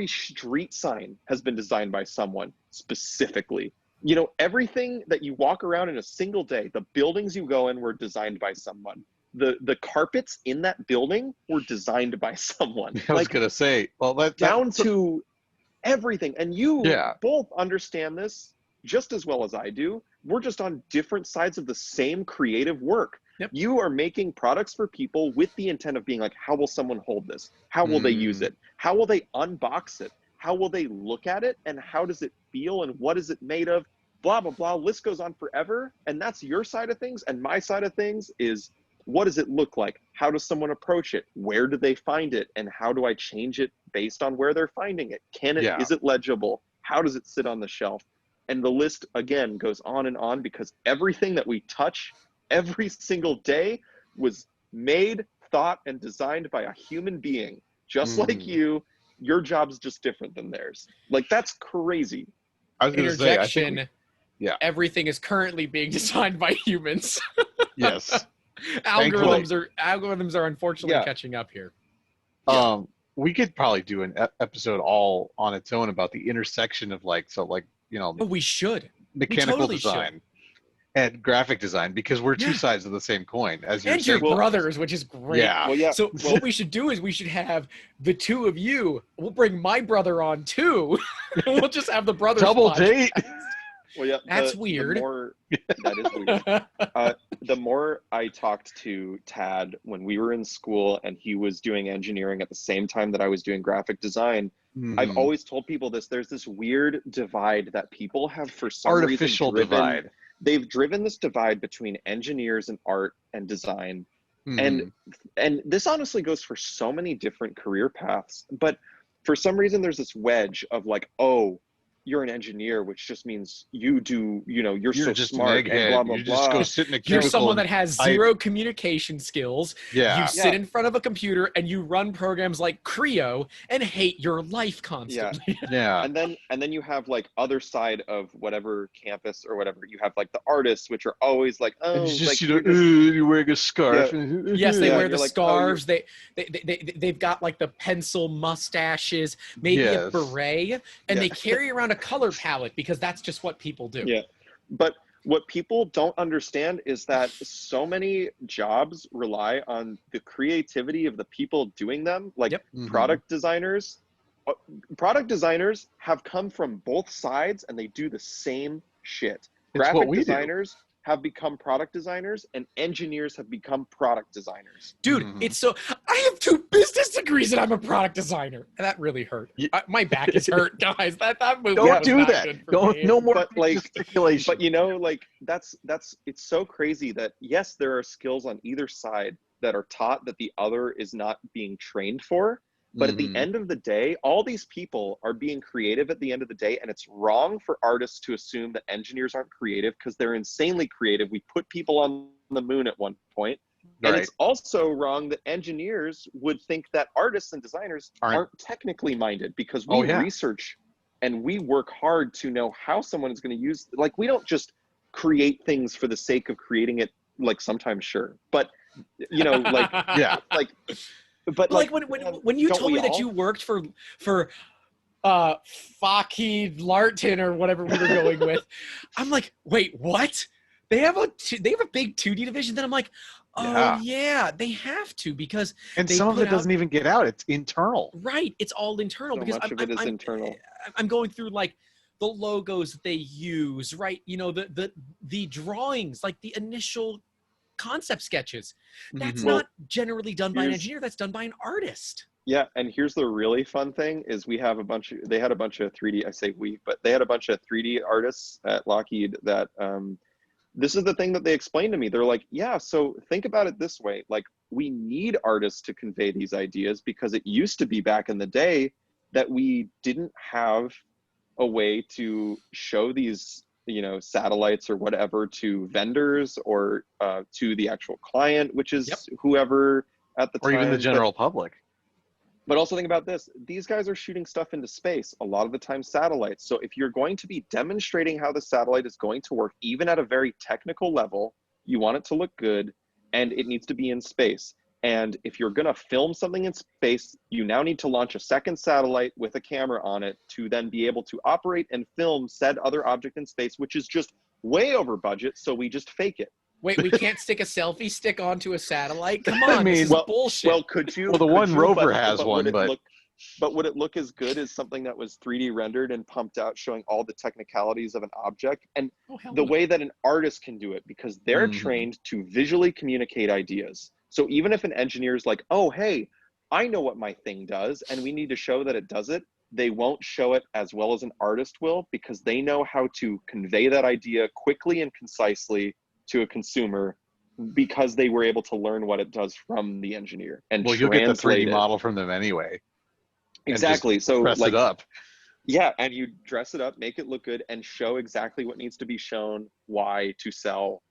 street sign has been designed by someone specifically. You know, everything that you walk around in a single day, the buildings you go in were designed by someone. The carpets in that building were designed by someone. I was gonna say, well, down to everything. And you Yeah. both understand this just as well as I do. We're just on different sides of the same creative work. Yep. You are making products for people with the intent of being like, how will someone hold this? How will they use it? How will they unbox it? How will they look at it? And how does it feel? And what is it made of? Blah, blah, blah. List goes on forever. And that's your side of things. And my side of things is, what does it look like? How does someone approach it? Where do they find it? And how do I change it based on where they're finding it? Is it legible? How does it sit on the shelf? And the list, again, goes on because everything that we touch every single day was made, thought, and designed by a human being, just like you. Your job's just different than theirs. Like, that's crazy. I was gonna say, I think Interjection. Everything is currently being designed by humans. yes. Algorithms are unfortunately catching up here. We could probably do an episode all on its own about the intersection of We should. mechanical totally design and graphic design, because we're two sides of the same coin, as you're And your saying. brothers, which is great. Yeah. So what we should do is we should have the two of you. We'll bring my brother on too. We'll just have the brothers Double podcast. date. Well, yeah, That's weird. That is weird. The more I talked to Tad when we were in school and he was doing engineering at the same time that I was doing graphic design, I've always told people this. There's this weird divide that people have for some artificial reason divide. They've driven this divide between engineers and art and design. And this honestly goes for so many different career paths. But for some reason, there's this wedge of like, oh, you're an engineer, which just means you do, you're so just smart an egghead. and blah, blah, you blah. just go sit in a You're cubicle someone and that has zero communication skills. Yeah. You sit in front of a computer and you run programs like Creo and hate your life constantly. Yeah. And then you have like other side of whatever campus or whatever. You have like the artists, which are always like, oh, And it's just, like, you're wearing a scarf. Yes, they Yeah, wear the you're like, scarves. They've got like the pencil mustaches, maybe a beret, and they carry around a color palette because that's just what people do. Yeah. But what people don't understand is that so many jobs rely on the creativity of the people doing them. Like product designers. Product designers have come from both sides and they do the same shit. Graphic designers have become product designers and engineers have become product designers. Dude, it's so I have 2 business degrees and I'm a product designer. And that really hurt. My back is hurt, guys. That movie Don't was do not that. good for Don't me. no more But, like, gesticulation. But that's it's so crazy that yes, there are skills on either side that are taught that the other is not being trained for. But at the end of the day, all these people are being creative at the end of the day, and it's wrong for artists to assume that engineers aren't creative because they're insanely creative. We put people on the moon at one point. And it's also wrong that engineers would think that artists and designers aren't technically minded, because we research and we work hard to know how someone is going to use, like, we don't just create things for the sake of creating it. Like, sometimes, sure. But, like, but like like when you don't told we me that all? you worked for Lockheed Martin or whatever we were going with, I'm like, wait, what? They have a big 2D division. Then I'm like, oh Yeah. yeah, they have to, because And they some of put it out, doesn't even get out. It's internal. right. It's all internal, So because much of it is internal. I'm going through like the logos that they use, right? You know, the drawings, like the initial concept sketches. That's Mhm. Well, not generally done by an here's engineer. That's done by an artist. yeah, and here's the really fun thing is they had a bunch of 3D, I say we, but they had a bunch of 3D artists at Lockheed that this is the thing that they explained to me. They're like, yeah, so think about it this way. Like, we need artists to convey these ideas, because it used to be back in the day that we didn't have a way to show these, you know, satellites or whatever to vendors or to the actual client, which Yep. is whoever at the Or even the time. general public. But also think about this. These guys are shooting stuff into space, a lot of the time satellites. So if you're going to be demonstrating how the satellite is going to work, even at a very technical level, you want it to look good, and it needs to be in space. And if you're going to film something in space, you now need to launch a second satellite with a camera on it to then be able to operate and film said other object in space, which is just way over budget. So we just fake it. Wait, we can't stick a selfie stick onto a satellite? Come I on, this mean, is bullshit. Well, could you? Well, the Could one you? rover has but one, would it but look? But would it look as good as something that was 3D rendered and pumped out, showing all the technicalities of an object? And Oh, hell the no. way that an artist can do it, because they're Mhm. trained to visually communicate ideas. So even if an engineer is like, oh, hey, I know what my thing does, and we need to show that it does it, they won't show it as well as an artist will, because they know how to convey that idea quickly and concisely to a consumer, because they were able to learn what it does from the engineer and well, you'll get the 3D translate it. model from them anyway. And just Exactly. So press like, it up. yeah, and you dress it up, make it look good, and show exactly what needs to be shown, why to sell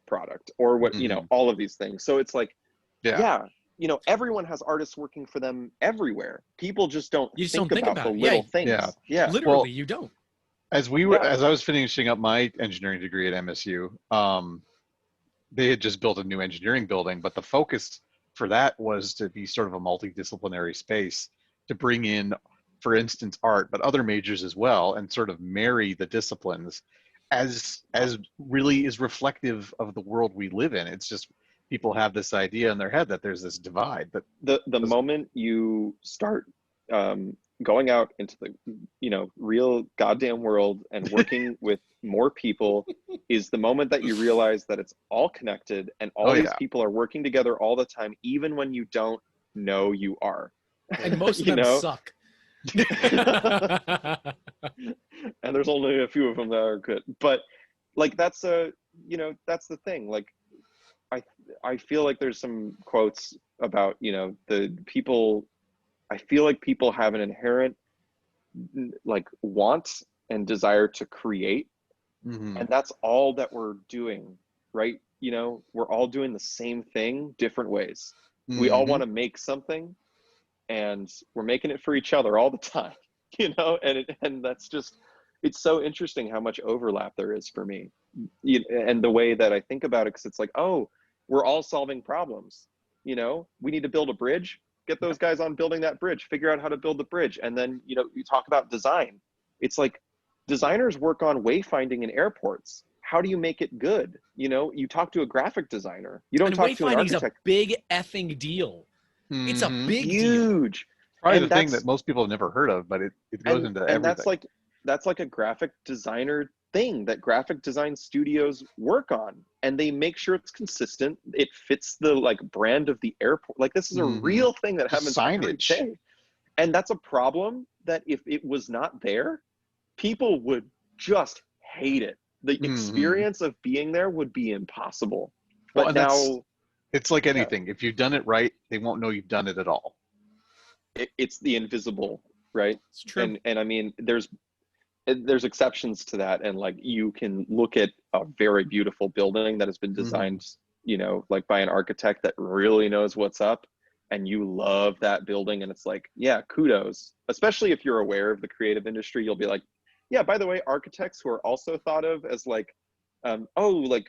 product, or what, you know, Mhm. all of these things. So it's like, Yeah. yeah, you know, everyone has artists working for them everywhere. People just don't You just think don't think about the about it. Yeah, little things. Yeah. Yeah. literally, Well, you don't. as Yeah. as I was finishing up my engineering degree at MSU, they had just built a new engineering building, but the focus for that was to be sort of a multidisciplinary space to bring in, for instance, art, but other majors as well, and sort of marry the disciplines as really is reflective of the world we live in. It's just people have this idea in their head that there's this divide, but The moment you start going out into the, you know, real goddamn world and working with more people is the moment that you realize that it's all connected, and all Oh, these yeah. people are working together all the time, even when you don't know you are. And most of You them know? suck. And there's only a few of them that are good. But like, that's a, you know, that's the thing. Like, I feel like there's some quotes about, you know, the people, I feel like people have an inherent like want and desire to create, Mhm. and that's all that we're doing, right? You know, we're all doing the same thing different ways. We all Mhm. want to make something, and we're making it for each other all the time. You know, and that's just, it's so interesting how much overlap there is for me, and the way that I think about it, because it's like, oh, we're all solving problems. You know, we need to build a bridge, get those guys on building that bridge, figure out how to build the bridge. And then, you know, you talk about design. It's like, designers work on wayfinding in airports. How do you make it good? You know, you talk to a graphic designer, you don't And talk to an wayfinding is a architect. big effing deal. It's a Mhm. big deal. Huge. Probably And the thing that's, that most people have never heard of, but it goes into and everything. that's like a graphic designer thing that graphic design studios work on, and they make sure it's consistent, it fits the like brand of the airport. Like, this is a Mhm. real thing that Just happens every signage. day, and that's a problem that if it was not there, people would just hate it. The Mhm. experience of being there would be impossible. Well, But and that's, now it's like yeah, anything. If you've done it right, they won't know you've done it at all. it's the invisible, right? It's true. And I mean, there's exceptions to that, and like, you can look at a very beautiful building that has been designed, you know, like by an architect that really knows what's up, and you love that building, and it's like, yeah, kudos. Especially if you're aware of the creative industry, you'll be like, yeah, by the way, architects who are also thought of as like, oh, like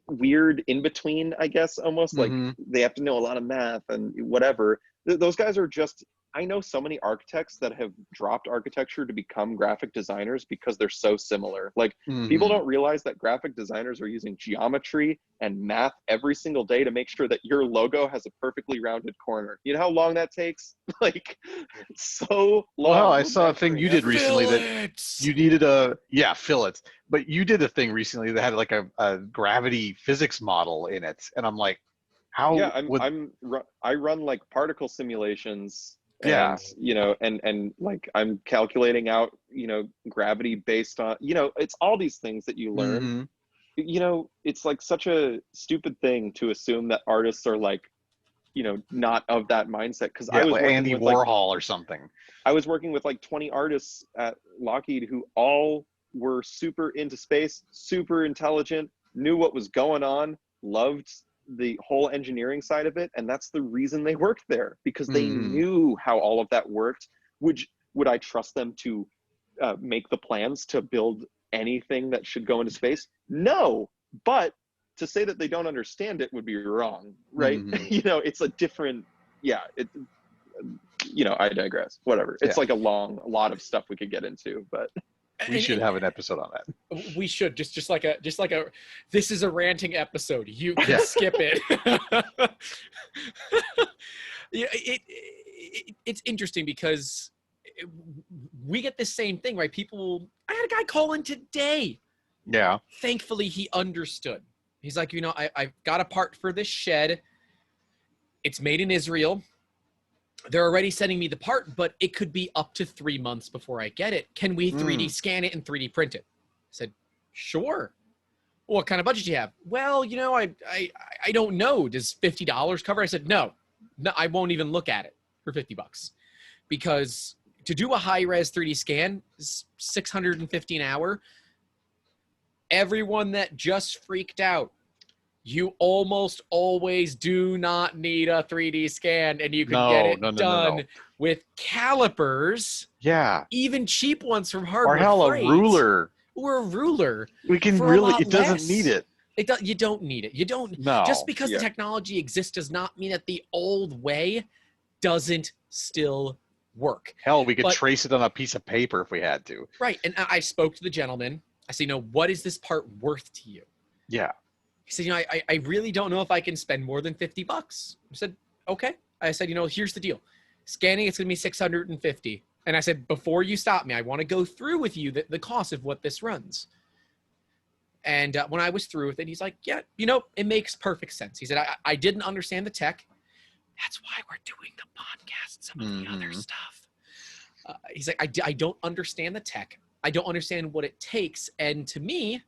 weird in between, I guess, almost like Mhm. they have to know a lot of math and whatever, those guys are just, I know so many architects that have dropped architecture to become graphic designers because they're so similar. Like, people don't realize that graphic designers are using geometry and math every single day to make sure that your logo has a perfectly rounded corner. You know how long that takes? Like, so long. Well, I saw a thing you did recently that Fillets! you needed fillets, but you did a thing recently that had like a gravity physics model in it, and I'm like, Yeah, how would I run like particle simulations, Yeah. and and like I'm calculating out, gravity based on, it's all these things that you learn. hmm It's like such a stupid thing to assume that artists are like, not of that mindset, because yeah, like Andy Warhol or something. I was working with like 20 artists at Lockheed who all were super into space, super intelligent, knew what was going on, loved the whole engineering side of it. And that's the reason they worked there, because they knew how all of that worked. Would I trust them to make the plans to build anything that should go into space? No, but to say that they don't understand it would be wrong, right? It's a different, I digress. Whatever. It's like a lot of stuff we could get into, but We should have an episode on that. We should just like a this is a ranting episode. You can skip it. Yeah, it's interesting because we get the same thing, right? I had a guy call in today. Yeah. Thankfully, he understood. He's like, I've got a part for this shed. It's made in Israel. They're already sending me the part, but it could be up to 3 months before I get it. Can we 3D scan it and 3D print it? I said, sure. What kind of budget do you have? Well, I don't know. Does $50 cover? I said, no, I won't even look at it for $50, because to do a high-res 3D scan is $650 an hour. Everyone that just freaked out, you almost always do not need a 3D scan, and you can get it done with calipers. Yeah. Even cheap ones from Hardwood Or hell, Freight. a ruler. Or a ruler. We can really, it doesn't need it. You don't need it. You don't. No. Just because the technology exists does not mean that the old way doesn't still work. Hell, we could trace it on a piece of paper if we had to. Right. And I spoke to the gentleman. I said, what is this part worth to you? Yeah. He said, I really don't know if I can spend more than $50. I said, okay. I said, here's the deal. Scanning, it's going to be $650. And I said, before you stop me, I want to go through with you the cost of what this runs. And when I was through with it, he's like, yeah, it makes perfect sense. He said, I didn't understand the tech. That's why we're doing the podcast, some of the other stuff. He's like, I don't understand the tech. I don't understand what it takes. And to me,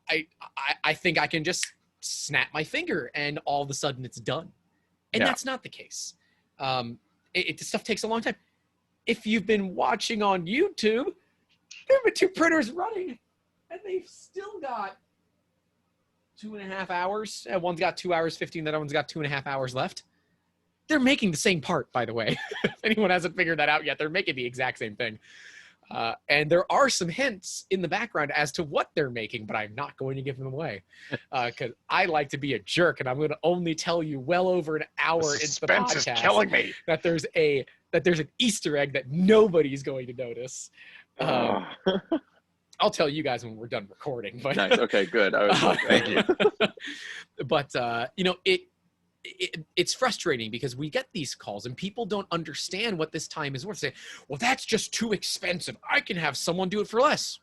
I think I can just snap my finger and all of a sudden it's done. And that's not the case. This stuff takes a long time. If you've been watching on YouTube, there have been 2 printers running and they've still got 2.5 hours. One's got 2 hours 15, the other one's got 2.5 hours left. They're making the same part, by the way. If anyone hasn't figured that out yet, they're making the exact same thing. And there are some hints in the background as to what they're making, but I'm not going to give them away because I like to be a jerk, and I'm going to only tell you well over an hour into the podcast is killing me. that there's an Easter egg that nobody's going to notice. I'll tell you guys when we're done recording. But nice. Okay, good. Thank you. But it's frustrating because we get these calls and people don't understand what this time is worth. Say, well, that's just too expensive. I can have someone do it for less.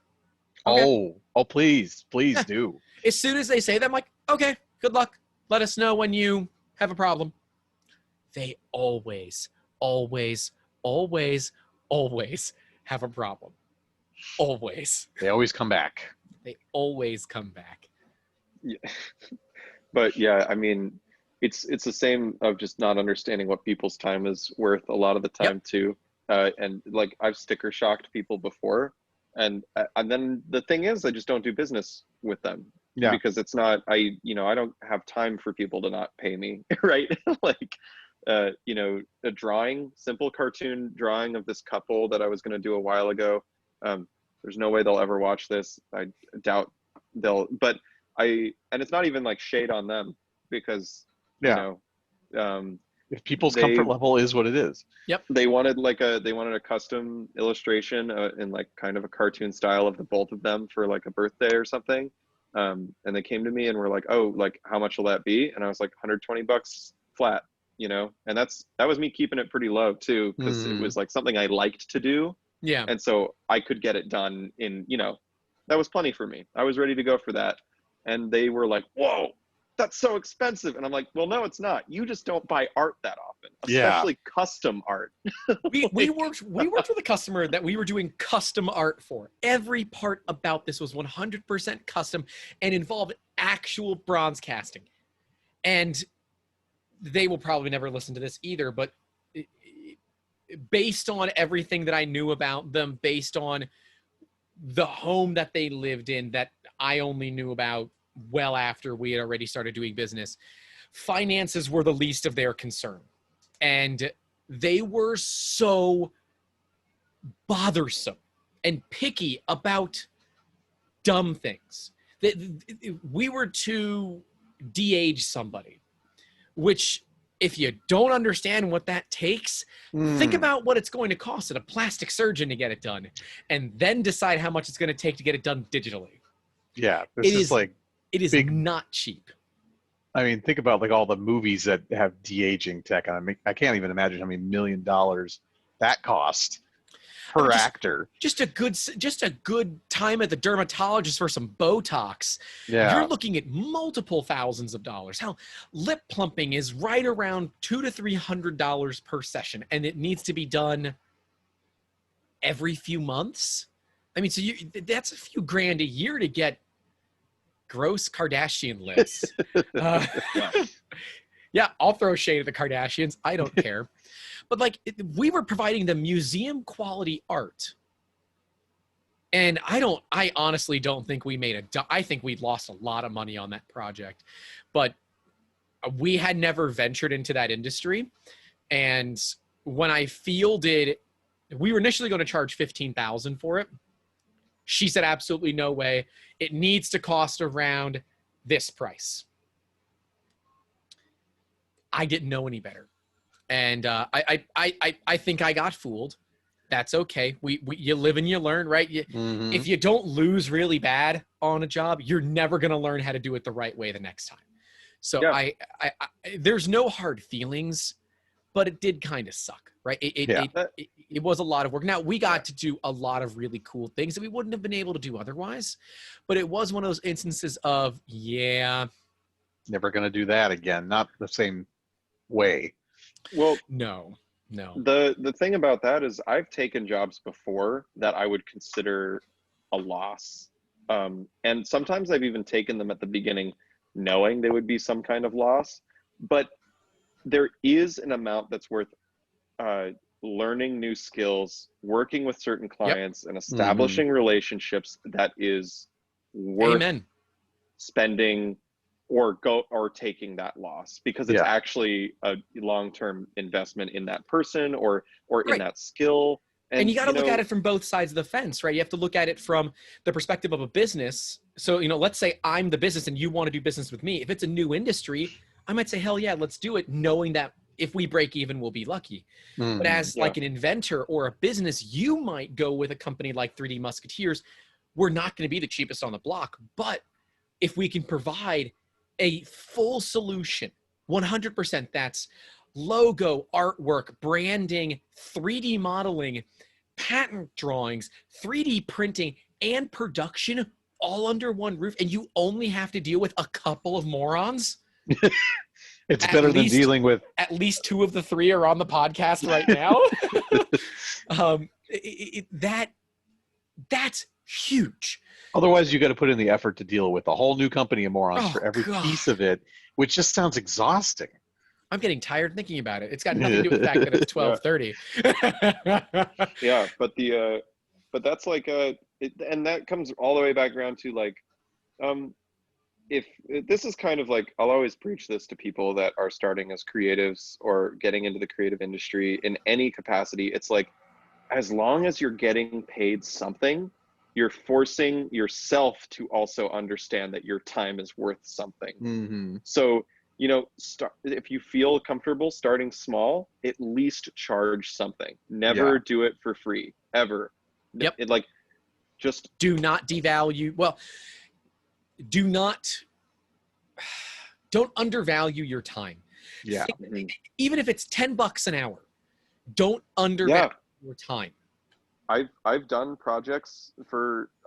Okay. Oh, please do. As soon as they say that, I'm like, okay, good luck. Let us know when you have a problem. They always have a problem. Always. They always come back. They always come back. Yeah. But yeah, I mean, it's the same of just not understanding what people's time is worth a lot of the time too. And like I've sticker shocked people before, and then the thing is, I just don't do business with them because it's not. I don't have time for people to not pay me, right? Like, a simple cartoon drawing of this couple that I was going to do a while ago. There's no way they'll ever watch this. I doubt they'll. And it's not even like shade on them because. If people's They comfort level is what it is. they wanted a custom illustration in like kind of a cartoon style of the both of them for like a birthday or something. And they came to me and were like, "Oh, like how much will that be?" And I was like, $120 flat, And that was me keeping it pretty low too, because it was like something I liked to do. Yeah. And so I could get it done in, that was plenty for me. I was ready to go for that. And they were like, "Whoa, that's so expensive." And I'm like, "Well, no, it's not. You just don't buy art that often, especially custom art." We worked with a customer that we were doing custom art for. Every part about this was 100% custom and involved actual bronze casting. And they will probably never listen to this either, but based on everything that I knew about them, based on the home that they lived in that I only knew about well after we had already started doing business, finances were the least of their concern. And they were so bothersome and picky about dumb things that we were to de-age somebody, which if you don't understand what that takes, think about what it's going to cost at a plastic surgeon to get it done, and then decide how much it's going to take to get it done digitally. Yeah, this is like it is big, not cheap. I mean, think about like all the movies that have de-aging tech. I can't even imagine how many $1 million that cost per actor. Just a good time at the dermatologist for some Botox. Yeah, You're looking at multiple thousands of dollars. How lip plumping is right around $200 to $300 per session, and it needs to be done every few months. I mean, so that's a few grand a year to get gross Kardashian lips. Yeah, I'll throw shade at the Kardashians. I don't care. But like, we were providing the museum quality art. And I honestly don't think we I think we lost a lot of money on that project. But we had never ventured into that industry. And when I fielded, we were initially going to charge $15,000 for it. She said, absolutely no way. It needs to cost around this price. I didn't know any better. And I think I got fooled. That's okay. You live and you learn, right? If you don't lose really bad on a job, you're never going to learn how to do it the right way the next time. So yeah. There's no hard feelings, but it did kind of suck, right? It was a lot of work. Now, we got to do a lot of really cool things that we wouldn't have been able to do otherwise, but it was one of those instances of, never going to do that again. Not the same way. Well, no. The thing about that is I've taken jobs before that I would consider a loss. And sometimes I've even taken them at the beginning knowing they would be some kind of loss. But there is an amount that's worth learning new skills, working with certain clients, and establishing relationships that is worth spending or taking that loss, because it's actually a long-term investment in that person or in that skill. And you got to look at it from both sides of the fence, right? You have to look at it from the perspective of a business. So, let's say I'm the business and you want to do business with me. If it's a new industry, I might say, hell yeah, let's do it, knowing that if we break even, we'll be lucky. But as like an inventor or a business, you might go with a company like 3D Musketeers. We're not going to be the cheapest on the block, but if we can provide a full solution, 100%, that's logo, artwork, branding, 3D modeling, patent drawings, 3D printing, and production all under one roof, and you only have to deal with a couple of morons. It's better than dealing with... At least 2 of the 3 are on the podcast right now. That's huge. Otherwise, you got to put in the effort to deal with a whole new company of morons for every piece of it, which just sounds exhausting. I'm getting tired thinking about it. It's got nothing to do with the fact that it's 12:30. Yeah, but that's like and that comes all the way back around to like, if this is kind of like, I'll always preach this to people that are starting as creatives or getting into the creative industry in any capacity. It's like, as long as you're getting paid something, you're forcing yourself to also understand that your time is worth something. So start if you feel comfortable starting small, at least charge something. Never do it for free, ever. Yep. Just do not devalue. Well, don't undervalue your time. Yeah. Even if it's $10 an hour, don't undervalue your time. I've done projects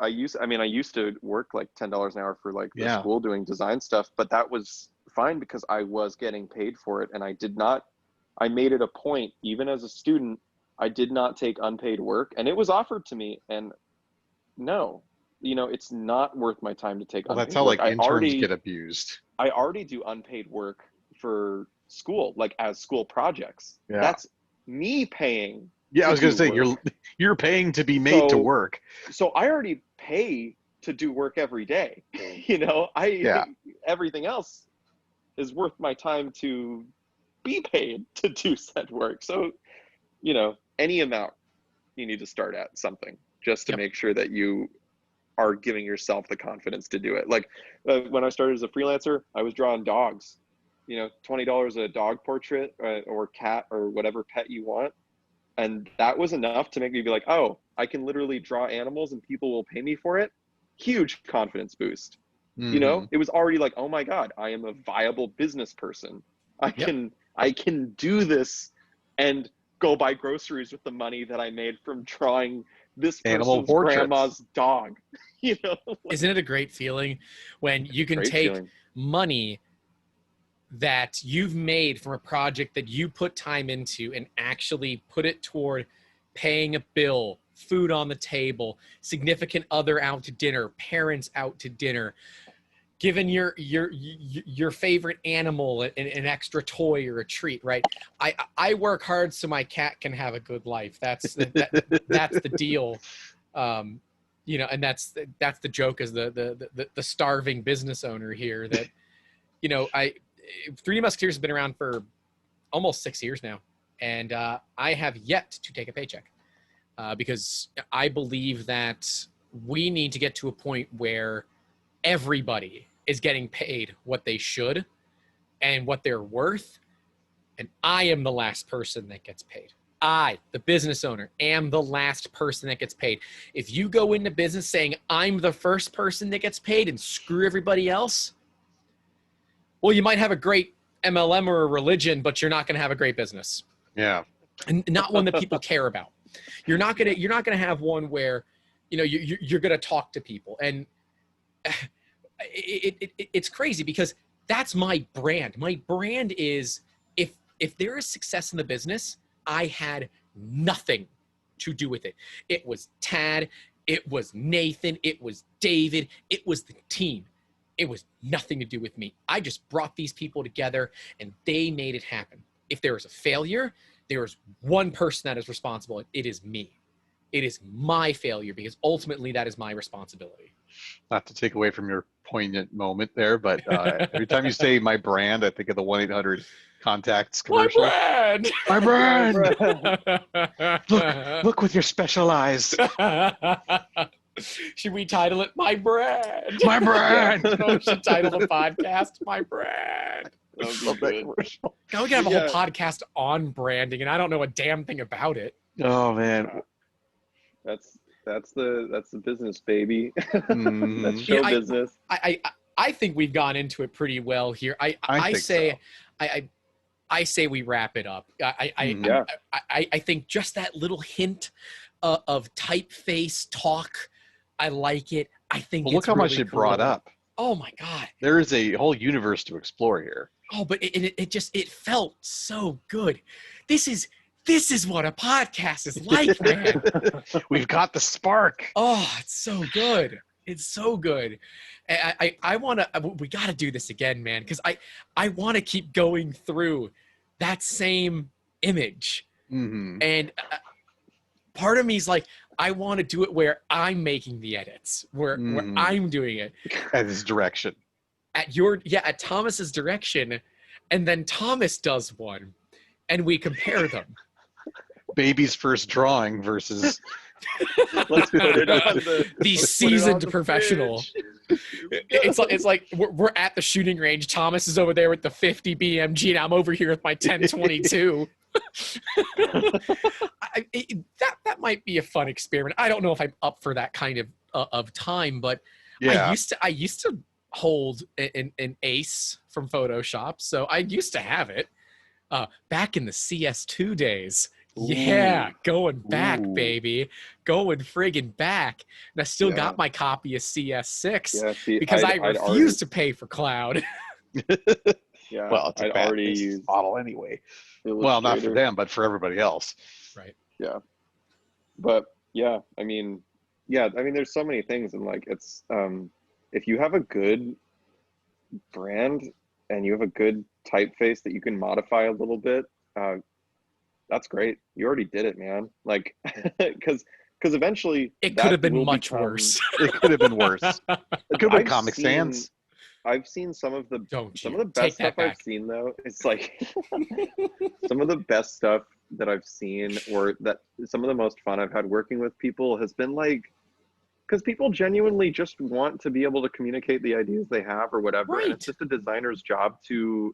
I used to work like $10 an hour for like the school doing design stuff, but that was fine because I was getting paid for it, and I made it a point, even as a student, I did not take unpaid work, and it was offered to me, and no, it's not worth my time to take unpaid work. That's how like interns get abused. I already do unpaid work for school, like as school projects. Yeah. That's me paying. Yeah, I was going to say, you're paying to be made to work. So I already pay to do work every day. Everything else is worth my time to be paid to do said work. So, any amount you need to start at something just to make sure that you are giving yourself the confidence to do it. Like when I started as a freelancer, I was drawing dogs, $20 a dog portrait or cat or whatever pet you want. And that was enough to make me be like, oh, I can literally draw animals and people will pay me for it. Huge confidence boost. It was already like, oh my God, I am a viable business person. I can do this and go buy groceries with the money that I made from drawing this person's grandma's dog. Isn't it a great feeling when you can take money that you've made from a project that you put time into and actually put it toward paying a bill, food on the table, significant other out to dinner, parents out to dinner, giving your favorite animal an extra toy or a treat, right? I work hard so my cat can have a good life. That's the deal. And that's the joke as the starving business owner here that, 3D Musketeers has been around for almost 6 years now, and I have yet to take a paycheck because I believe that we need to get to a point where everybody is getting paid what they should and what they're worth, and I am the last person that gets paid. I, the business owner, am the last person that gets paid. If you go into business saying I'm the first person that gets paid and screw everybody else, well, you might have a great MLM or a religion, but you're not going to have a great business. Yeah. And not one that people care about. You're not going to have one where, you're going to talk to people. And it's crazy because that's my brand. My brand is if there is success in the business, I had nothing to do with it. It was Tad, it was Nathan, it was David, it was the team. It was nothing to do with me. I just brought these people together and they made it happen. If there was a failure, there is one person that is responsible, and it is me. It is my failure because ultimately that is my responsibility. Not to take away from your poignant moment there, but every time you say my brand, I think of the 1-800 contacts commercial. My brand! Look with your special eyes. Should we title it My Brand? My Brand! We should title the podcast My Brand. Love that commercial. Now we can have a whole podcast on branding, and I don't know a damn thing about it. Oh man, that's the business, baby. That's show business. I think we've gone into it pretty well here. I say we wrap it up. I think just that little hint of typeface talk. I like it. I think look how much it brought up. Oh my God. There is a whole universe to explore here. Oh, but it felt so good. This is what a podcast is like, man. We've got the spark. Oh, it's so good. It's so good. I want to, we got to do this again, man. Cause I want to keep going through that same image. Mm-hmm. And part of me is like, I want to do it where I'm making the edits, where I'm doing it. At his direction. At Thomas's direction. And then Thomas does one and we compare them. Baby's first drawing versus Let's put it on the The let's put it on seasoned the professional. fridge. It's like we're at the shooting range. Thomas is over there with the 50 BMG, and I'm over here with my 1022. That might be a fun experiment. I don't know if I'm up for that kind of time, but Yeah. I used to hold an ace from Photoshop, so I used to have it back in the CS2 days. Yeah, going back, Ooh. baby, going friggin' back. And I still got my copy of CS6 Yeah, see, because I I'd refused to pay for cloud. Yeah, Well, it's a I'd bad already business used model anyway. Well, not for Illustrator. them, but for everybody else. Right. Yeah, but yeah, I mean, there's so many things, and like it's if you have a good brand and you have a good typeface that you can modify a little bit, that's great. You already did it, man. Like, because eventually It that could have been will much become- worse. It could have been worse. It could have been I've Comic seen- Sans. I've seen some of the Don't some you of the take best that stuff I've back. seen though. It's like some of the best stuff that I've seen, or that some of the most fun I've had working with people has been like, because people genuinely just want to be able to communicate the ideas they have or whatever, and it's Right. just a designer's job to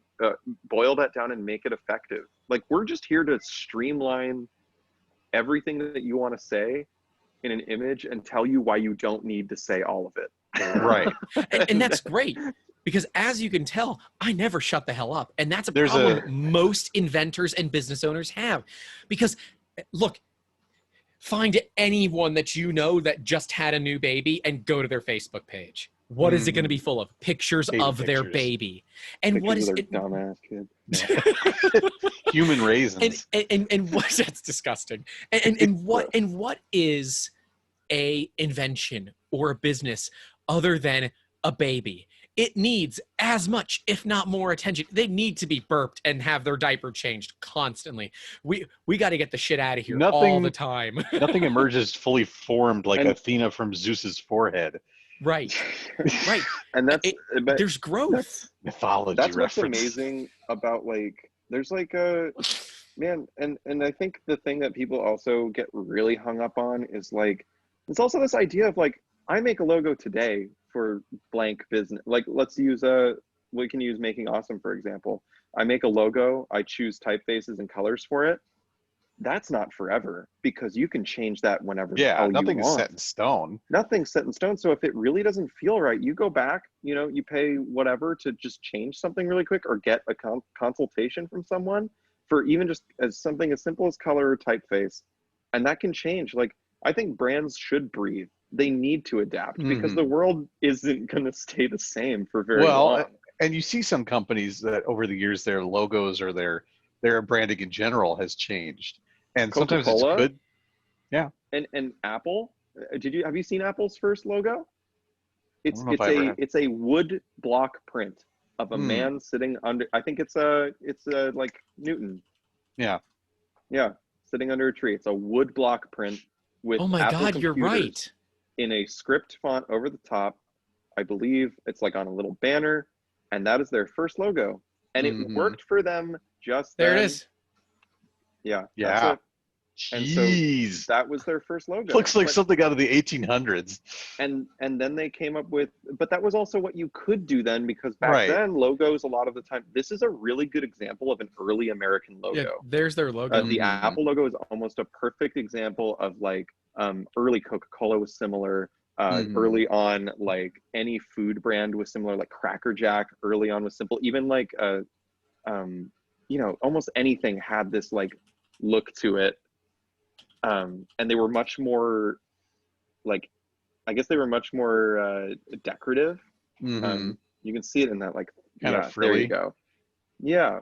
boil that down and make it effective. Like, we're just here to streamline everything that you want to say in an image and tell you why you don't need to say all of it. Right. And that's great, because as you can tell, I never shut the hell up. And that's a There's problem a- most inventors and business owners have. Because, look, find anyone that you know that just had a new baby and go to their Facebook page. What is it going to be full of? Pictures Baby of their pictures. baby. And what Pictures is of their dumbass kid. Human raisins. and what that's disgusting. And what is a invention or a business other than a baby? It needs as much, if not more, attention. They need to be burped and have their diaper changed constantly. We got to get the shit out of here all Nothing- the time. Nothing emerges fully formed like And- Athena from Zeus's forehead. Right. Right. And that's but There's growth. Mythology that's what's reference. amazing about, like, there's like a man, and I think the thing that people also get really hung up on is like, it's also this idea of like, I make a logo today for blank business. Like, let's use we can use Making Awesome, for example. I make a logo, I choose typefaces and colors for it. That's not forever, because you can change that whenever the Yeah, hell nothing you is want. set in stone. Nothing's set in stone. So if it really doesn't feel right, you go back, you pay whatever to just change something really quick, or get a consultation from someone for even just as something as simple as color or typeface. And that can change. Like, I think brands should breathe. They need to adapt, because the world isn't going to stay the same for very long. And you see some companies that over the years, their logos or their branding in general has changed. And sometimes it's Coca-Cola? good. And Apple, have you seen Apple's first logo? It's I don't know if I ever have. it's a wood block print of a man sitting under, I think it's like Newton. Yeah. Yeah, sitting under a tree. It's a wood block print with Oh my Apple God, you're computers right. in a script font over the top. I believe it's like on a little banner, and that is their first logo. And it worked for them just There then. it is. Yeah. Yeah. That's it. And so Jeez. that was their first logo. Looks like But- something out of the 1800s. and then they came up with, but that was also what you could do then, because back Right. then logos a lot of the time, this is a really good example of an early American logo. Yeah, there's their logo. The Apple logo is almost a perfect example of like early Coca-Cola was similar. Early on, like any food brand was similar, like Cracker Jack early on was simple. Even like almost anything had this like look to it. And they were much more like, I guess they were much more decorative. You can see it in that, like, Kind of there frilly. you go. Yeah.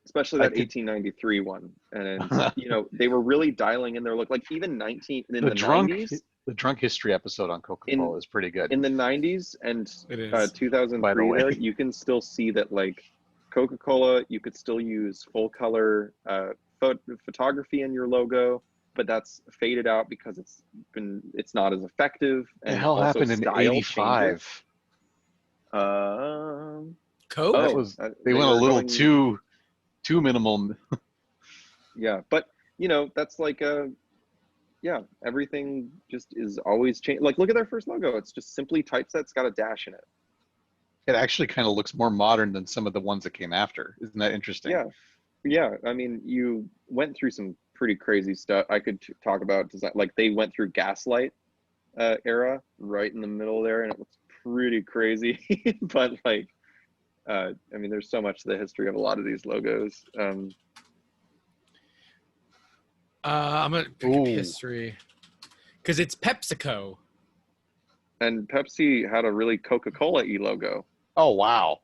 Especially that I think- 1893 one. And they were really dialing in their look. Like, even in the drunk 90s, the drunk history episode on Coca-Cola is pretty good. in the 90s and It is. 2003 By the way. there, you can still see that, like, Coca-Cola, you could still use full color photography in your logo, but that's faded out because it's not as effective. the And hell also happened in style '85? changes. Um, Coke? That Oh, was uh, they they went a were little going- too minimal. yeah, but that's like yeah, everything just is always changing. Like, look at their first logo. It's just simply typeset's got a dash in it. It actually kind of looks more modern than some of the ones that came after. Isn't that interesting? Yeah. Yeah. I mean, you went through some pretty crazy stuff. I could talk about design. Like, they went through Gaslight era right in the middle there, and it looks pretty crazy. But like, I mean, there's so much to the history of a lot of these logos. I'm gonna pick up Ooh. history because it's PepsiCo. And Pepsi had a really Coca-Cola-y logo. Oh, wow.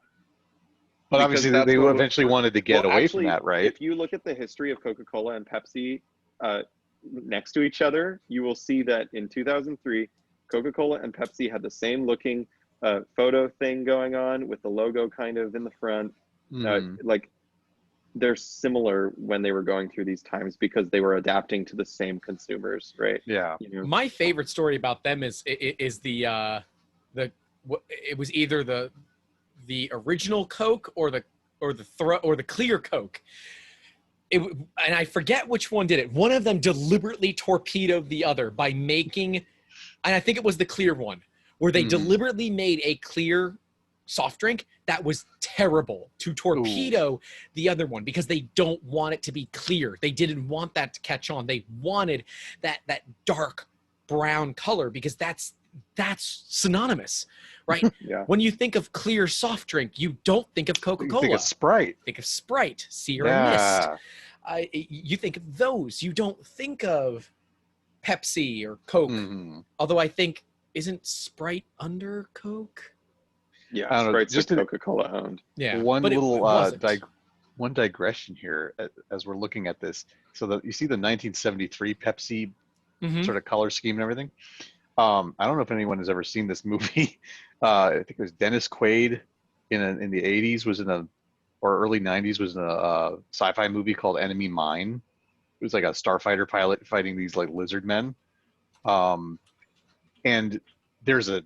But Because obviously that's they what- eventually wanted to get Well, away actually, from that, right? If you look at the history of Coca-Cola and Pepsi next to each other, you will see that in 2003, Coca-Cola and Pepsi had the same looking photo thing going on with the logo kind of in the front. Like, they're similar when they were going through these times because they were adapting to the same consumers, right? Yeah. You know? My favorite story about them is the it was either the original Coke or the clear Coke. And I forget which one did it. One of them deliberately torpedoed the other by making, and I think it was the clear one, where they deliberately made a clear soft drink that was terrible to torpedo the other one because they don't want it to be clear. They didn't want that to catch on. They wanted that dark brown color because that's synonymous, right? Yeah. When you think of clear soft drink, you don't think of Coca-Cola. You think of Sprite. Think of Sprite, Sierra Mist. Yeah. You think of those. You don't think of Pepsi or Coke. Although I think, isn't Sprite under Coke? Yeah, I don't know, Sprite's just just Coca-Cola owned. Yeah. One but little it wasn't. one digression here as we're looking at this. So you see the 1973 Pepsi sort of color scheme and everything. I don't know if anyone has ever seen this movie. I think it was Dennis Quaid in the 80s or early 90s was in a sci-fi movie called Enemy Mine. It was like a starfighter pilot fighting these like lizard men. And there's a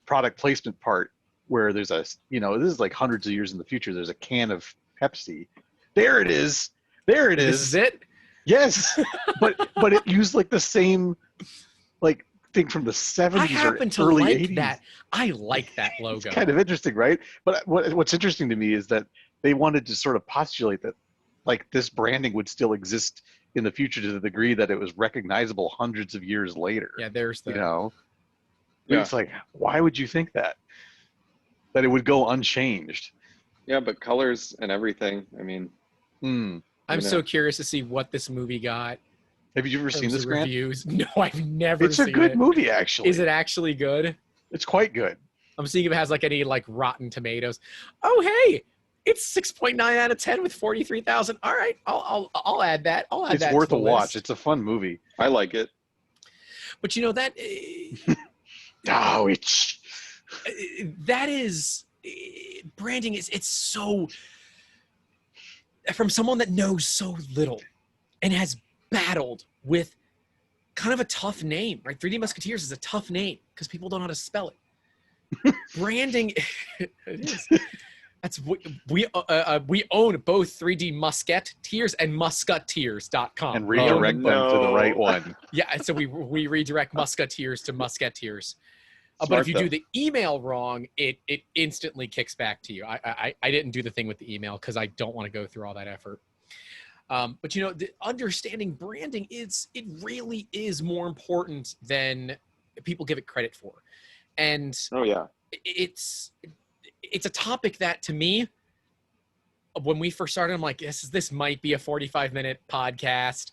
product placement part where there's this is like hundreds of years in the future. There's a can of Pepsi. There it is. This is it? Yes. but it used like the same like thing from the 70s I happen or to early like 80s. that. I like that logo. It's kind of interesting, right? But what's interesting to me is that they wanted to sort of postulate that like this branding would still exist in the future to the degree that it was recognizable hundreds of years later. Yeah, there's the Yeah. It's like, why would you think that it would go unchanged? Yeah, but colors and everything. I mean, I'm so curious to see what this movie got. Have you ever seen this, Grant? Reviews? No, I've never It's seen it. a good movie, actually. Is it actually good? It's quite good. I'm seeing if it has like any like Rotten Tomatoes. Oh, hey, it's 6.9 out of 10 with 43,000. All right, I'll add that. I'll add that. It's worth to a the watch. list. It's a fun movie. I like it. But you know that that is branding it's so from someone that knows so little and has battled with kind of a tough name, right? 3D Musketeers is a tough name because people don't know how to spell it. Branding, it is. That's we own both 3D Musketeers and Musketeers.com. And redirect them to the right one. Yeah, so we redirect Musketeers to Musketeers. But Smart, if you do the email wrong, it instantly kicks back to you. I didn't do the thing with the email because I don't want to go through all that effort. But the understanding branding it really is more important than people give it credit for. And Oh yeah. it's a topic that to me, when we first started, I'm like, this might be a 45-minute podcast.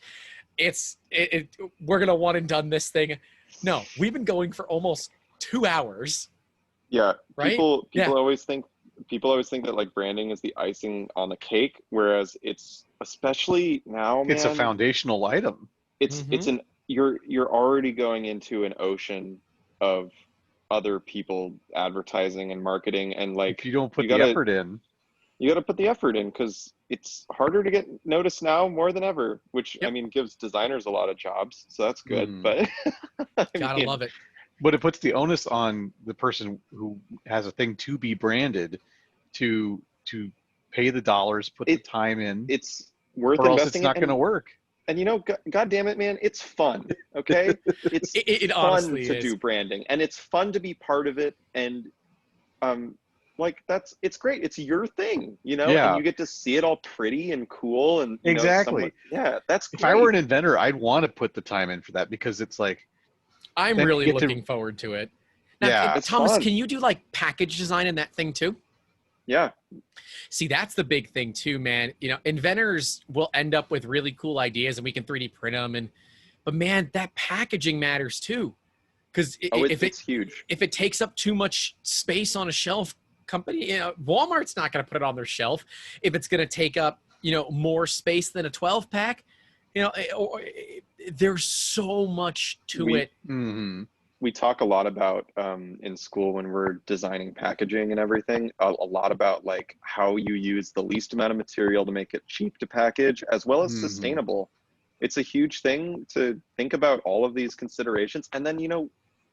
We're gonna one and done this thing. No, we've been going for almost 2 hours. Yeah. Right? People Yeah. always think that like branding is the icing on the cake, whereas it's especially now, man, It's a foundational item. it's you're already going into an ocean of other people advertising and marketing, and like If you don't put you the gotta- effort in. you got to put the effort in because it's harder to get noticed now more than ever, which Yep. I mean gives designers a lot of jobs, so that's good. Mm. But Gotta love it. But it puts the onus on the person who has a thing to be branded to pay the dollars, put the time in, it's worth or else investing it's not in, going to work. And God damn it, man, it's fun. Okay, it's It fun honestly to is. do branding, and it's fun to be part of it. And like it's great. It's your thing, and Yeah, you get to see it all pretty and cool, and exactly. that's great. If I were an inventor, I'd want to put the time in for that, because it's like, I'm then you really get to- looking forward to it. Now, Yeah. It's Thomas, fun. can you do like package design in that thing too? Yeah. See, that's the big thing too, man. Inventors will end up with really cool ideas and we can 3D print them. But man, that packaging matters too. Because It's huge. if it takes up too much space on a shelf, Walmart's not going to put it on their shelf. If it's going to take up, more space than a 12 pack, there's so much to it. Mhm. We talk a lot about in school when we're designing packaging and everything, a lot about like how you use the least amount of material to make it cheap to package, as well as Mhm. sustainable. It's a huge thing to think about all of these considerations. And then,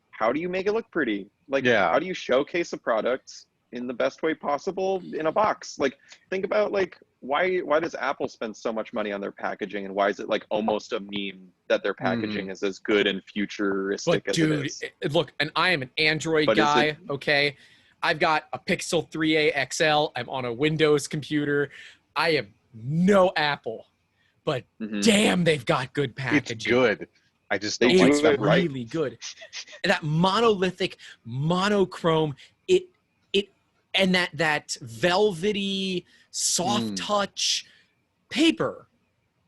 how do you make it look pretty? Like, Yeah. how do you showcase a product in the best way possible in a box? Like, think about like, why does Apple spend so much money on their packaging, and why is it like almost a meme that their packaging is as good and futuristic But as dude, it is? look, and I am an Android But is guy, it- okay? I've got a Pixel 3a XL. I'm on a Windows computer. I am no Apple, but Mhm. damn, they've got good packaging. It's good. I just They don't do like It's that it right. really good. That monolithic, monochrome, and that velvety, soft touch paper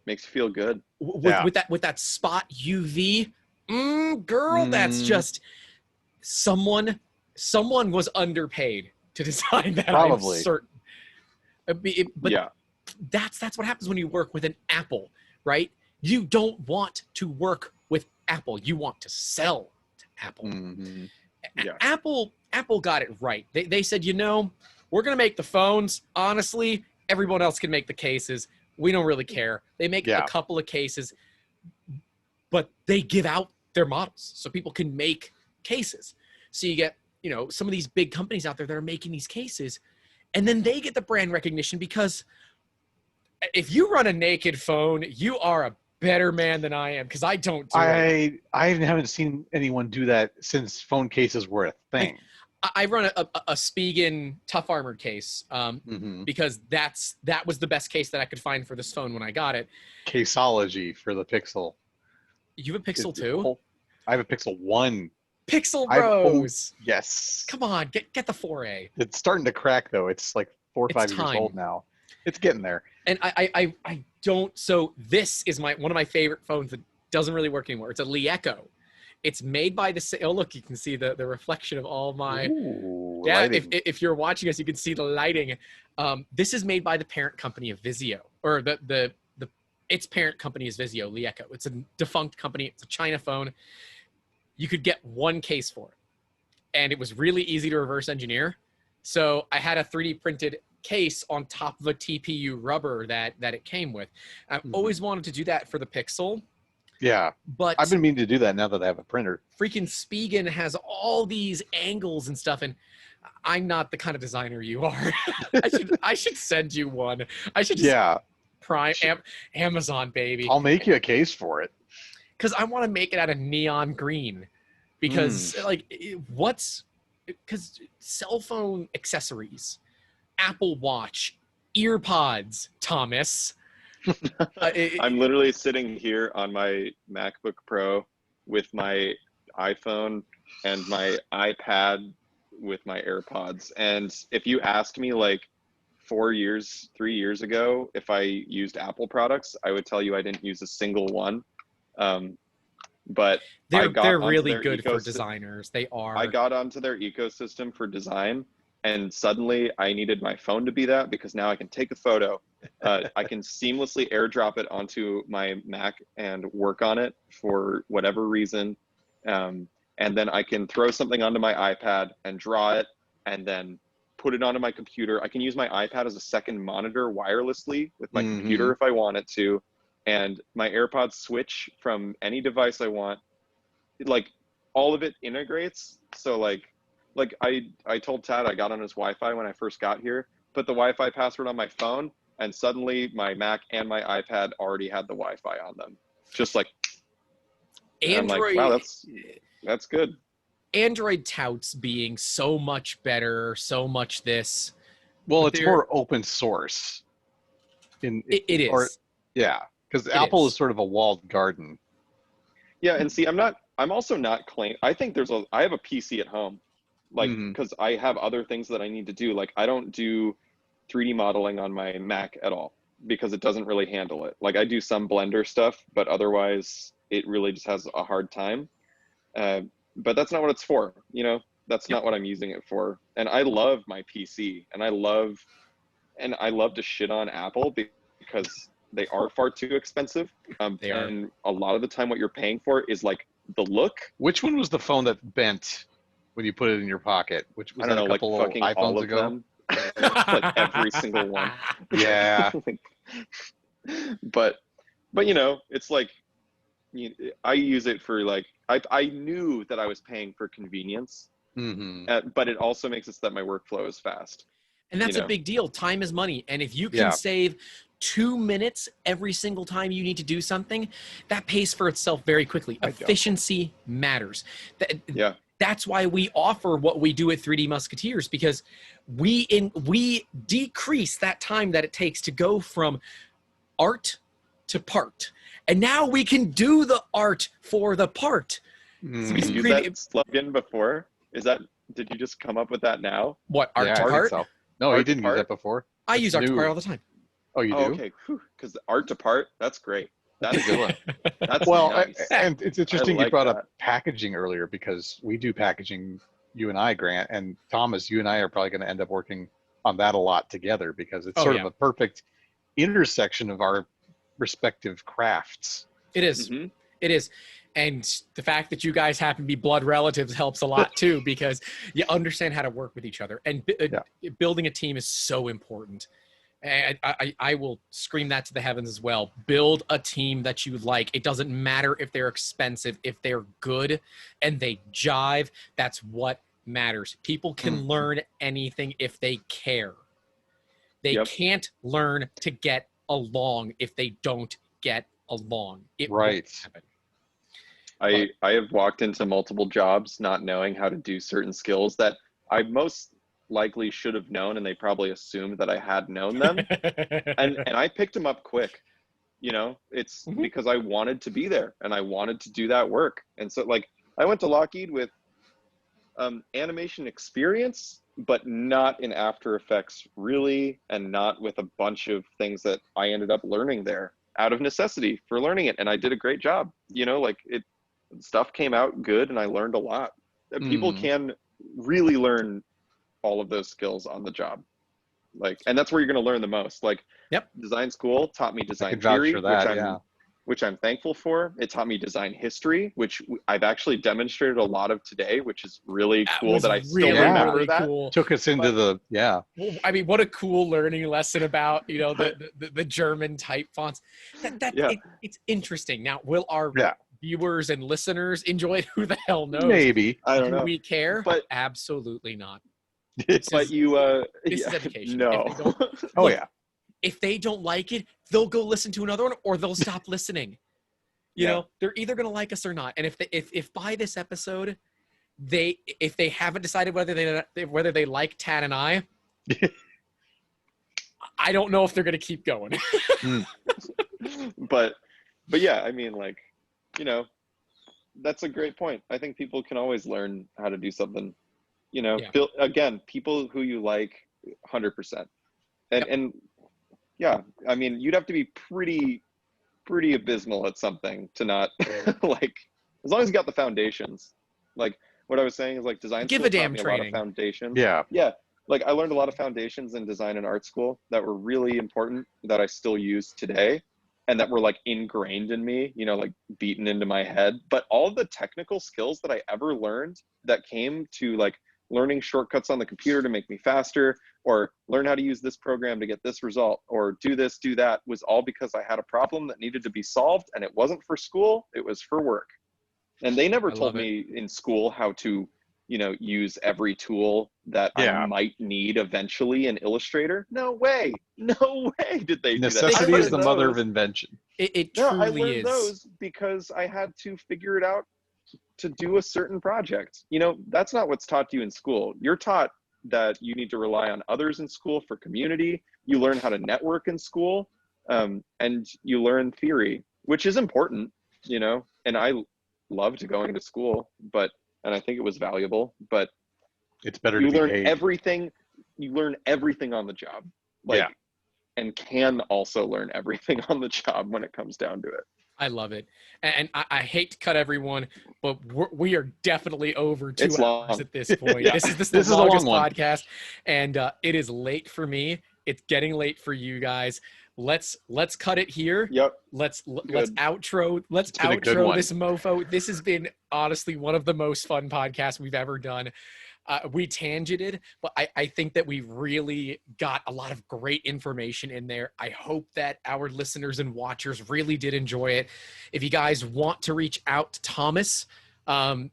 Makes you feel good. Yeah. with that spot UV. Girl, that's just someone was underpaid to design that. Probably. I'm certain. But Yeah. that's what happens when you work with an Apple, right? You don't want to work with Apple. You want to sell to Apple. Mhm. Yeah. Apple got it right. They said, we're going to make the phones. Honestly, everyone else can make the cases. We don't really care. They make a couple of cases, but they give out their models so people can make cases. So you get, some of these big companies out there that are making these cases, and then they get the brand recognition, because if you run a naked phone, you are a better man than I am, because I don't do it. I haven't seen anyone do that since phone cases were a thing. I run a Spigen Tough Armored case because that was the best case that I could find for this phone when I got it. Caseology for the Pixel. You have a Pixel 2? I have a Pixel 1. Pixel Bros! Yes. Come on, get the 4A. It's starting to crack, though. It's like 4 or 5 years old now. It's getting there. And I don't. So this is one of my favorite phones that doesn't really work anymore. It's a Lee Echo. It's made by oh, look, you can see the reflection of all my. Ooh, yeah, lighting. if you're watching us, you can see the lighting. This is made by the parent company of Vizio, or its parent company is Vizio, Lee Echo. It's a defunct company. It's a China phone. You could get one case for it, and it was really easy to reverse engineer. So I had a 3D printed case on top of a TPU rubber that it came with. I've always wanted to do that for the Pixel. Yeah, but I've been meaning to do that now that I have a printer. Freaking Spigen has all these angles and stuff, and I'm not the kind of designer you are. I should send you one. I should just Prime Amazon, baby. I'll make you a case for it. Because I want to make it out of neon green. Because because cell phone accessories, Apple Watch, ear pods, Thomas. I'm literally sitting here on my MacBook Pro with my iPhone and my iPad with my AirPods. And if you asked me like 3 years ago, if I used Apple products, I would tell you I didn't use a single one. But they're really good for designers. They are. I got onto their ecosystem for design, and suddenly I needed my phone to be that, because now I can take a photo. I can seamlessly airdrop it onto my Mac and work on it for whatever reason. And then I can throw something onto my iPad and draw it, and then put it onto my computer. I can use my iPad as a second monitor wirelessly with my computer if I wanted to. And my AirPods switch from any device I want. Like, all of it integrates. So like I told Tad I got on his Wi-Fi when I first got here, put the Wi-Fi password on my phone, and suddenly my Mac and my iPad already had the Wi-Fi on them. Just like, and I'm like, wow, that's good. Android touts being so much better, so much this. Well, it's more open source. It is. Yeah, because Apple is sort of a walled garden. Yeah, and see, I'm also not I think I have a PC at home, like, because I have other things that I need to do. Like, I don't do 3D modeling on my Mac at all because it doesn't really handle it. Like, I do some Blender stuff, but otherwise it really just has a hard time. But that's not what it's for, you know? That's not what I'm using it for. And I love my PC, and I love to shit on Apple because they are far too expensive. They are. And a lot of the time what you're paying for is like the look. Which one was the phone that bent when you put it in your pocket? Which was I don't know, a couple like fucking iPhones all of ago? them. Like every single one. Yeah. But you know, it's like, I use it for like, I knew that I was paying for convenience, but it also makes it so that my workflow is fast. And that's a big deal. Time is money. And if you can save 2 minutes every single time you need to do something, that pays for itself very quickly. Efficiency matters. That's why we offer what we do at 3D Musketeers, because we decrease that time that it takes to go from art to part. And now we can do the art for the part. So you used that slogan before? Did you just come up with that now? What, art to part? So. No, he didn't use that before. I use art to part all the time. Oh, you do? Okay, because art to part, that's great. That's a good one. That's nice. And it's interesting you brought up packaging earlier, because we do packaging, you and I, Grant, and Thomas, you and I are probably going to end up working on that a lot together, because it's sort of a perfect intersection of our respective crafts. It is. It is. And the fact that you guys happen to be blood relatives helps a lot too, because you understand how to work with each other. And building a team is so important. And I will scream that to the heavens as well. Build a team that you like. It doesn't matter if they're expensive. If they're good and they jive, that's what matters. People can learn anything if they care. They can't learn to get along if they don't get along. It won't happen. I have walked into multiple jobs not knowing how to do certain skills that I most likely should have known, and they probably assumed that I had known them. and I picked them up quick. You know, it's because I wanted to be there and I wanted to do that work. And so, like, I went to Lockheed with animation experience, but not in After Effects really, and not with a bunch of things that I ended up learning there out of necessity for learning it. And I did a great job. You know, like, stuff came out good and I learned a lot. People can really learn all of those skills on the job. Like, and that's where you're going to learn the most. Like, design school taught me design theory, which I'm thankful for. It taught me design history, which I've actually demonstrated a lot of today, which is really cool that I still remember that. Cool. Took us into well, I mean, what a cool learning lesson about, you know, the German type fonts. It's interesting. Now, will our viewers and listeners enjoy it? Who the hell knows? Maybe. I don't know. Do we care? But absolutely not. This is education. No. If they don't like it, they'll go listen to another one, or they'll stop listening. You know, they're either going to like us or not. And if by this episode, if they haven't decided whether they like Tad and I don't know if they're going to keep going. But yeah, I mean, like, you know, that's a great point. I think people can always learn how to do something, you know, again, people who you like 100%. And yeah, I mean, you'd have to be pretty abysmal at something to not like, as long as you got the foundations. Like, what I was saying is, like, design give school a damn taught me training. A lot of foundations. Yeah. Like, I learned a lot of foundations in design and art school that were really important, that I still use today, and that were, like, ingrained in me, you know, like, beaten into my head. But all the technical skills that I ever learned that came to, like, learning shortcuts on the computer to make me faster, or learn how to use this program to get this result, or do this, do that, was all because I had a problem that needed to be solved, and it wasn't for school, it was for work. And they never told me in school how to, use every tool that Yeah. I might need eventually in Illustrator. No way. No way did they do that. Necessity I is the learned mother of those- invention. It No, I truly learned is. those because I had to figure it out to do a certain project. That's not what's taught to you in school. You're taught that you need to rely on others in school for community. You learn how to network in school, and you learn theory, which is important, and I loved going to school, and I think it was valuable, but It's better you to be learn paid. you learn everything on the job, Yeah. and can also learn everything on the job when it comes down to it. I love it. And I hate to cut everyone, but we are definitely over 2 It's hours long. at this point. Yeah. This is This is a longest long one. podcast, and it is late for me. It's getting late for you guys. Let's cut it here. Yep. Let's Good. outro. Let's It's been a good outro one. this mofo. This has been honestly one of the most fun podcasts we've ever done. We tangented, but I think that we really got a lot of great information in there. I hope that our listeners and watchers really did enjoy it. If you guys want to reach out to Thomas, We'll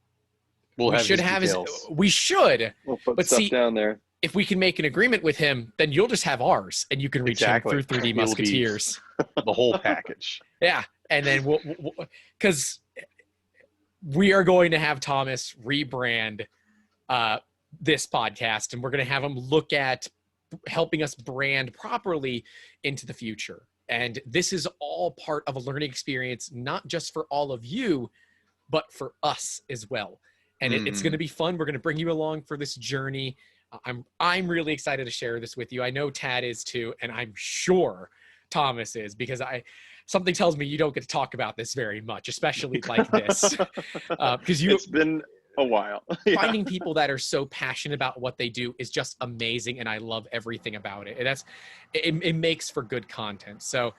we have should his have details. we should. We'll put But stuff see- down there. If we can make an agreement with him, then you'll just have ours, and you can reach Exactly. him through 3D It'll be- Musketeers. The whole package. Yeah, and then because we are going to have Thomas rebrand this podcast, and we're going to have him look at helping us brand properly into the future. And this is all part of a learning experience, not just for all of you, but for us as well. And it's going to be fun. We're going to bring you along for this journey. I'm really excited to share this with you. I know Tad is too, and I'm sure Thomas is, because something tells me you don't get to talk about this very much, especially like this, because It's been a while. Yeah. finding people that are so passionate about what they do is just amazing, and I love everything about it. And it makes for good content. So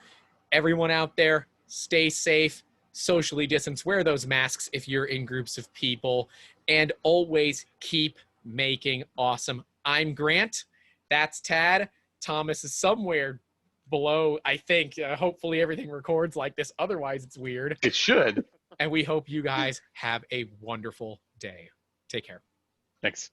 everyone out there, stay safe, socially distance, wear those masks if you're in groups of people, and always keep making awesome. I'm Grant. That's Tad. Thomas is somewhere below, I think. Hopefully everything records like this. Otherwise, it's weird. It should. And we hope you guys have a wonderful day. Take care. Thanks.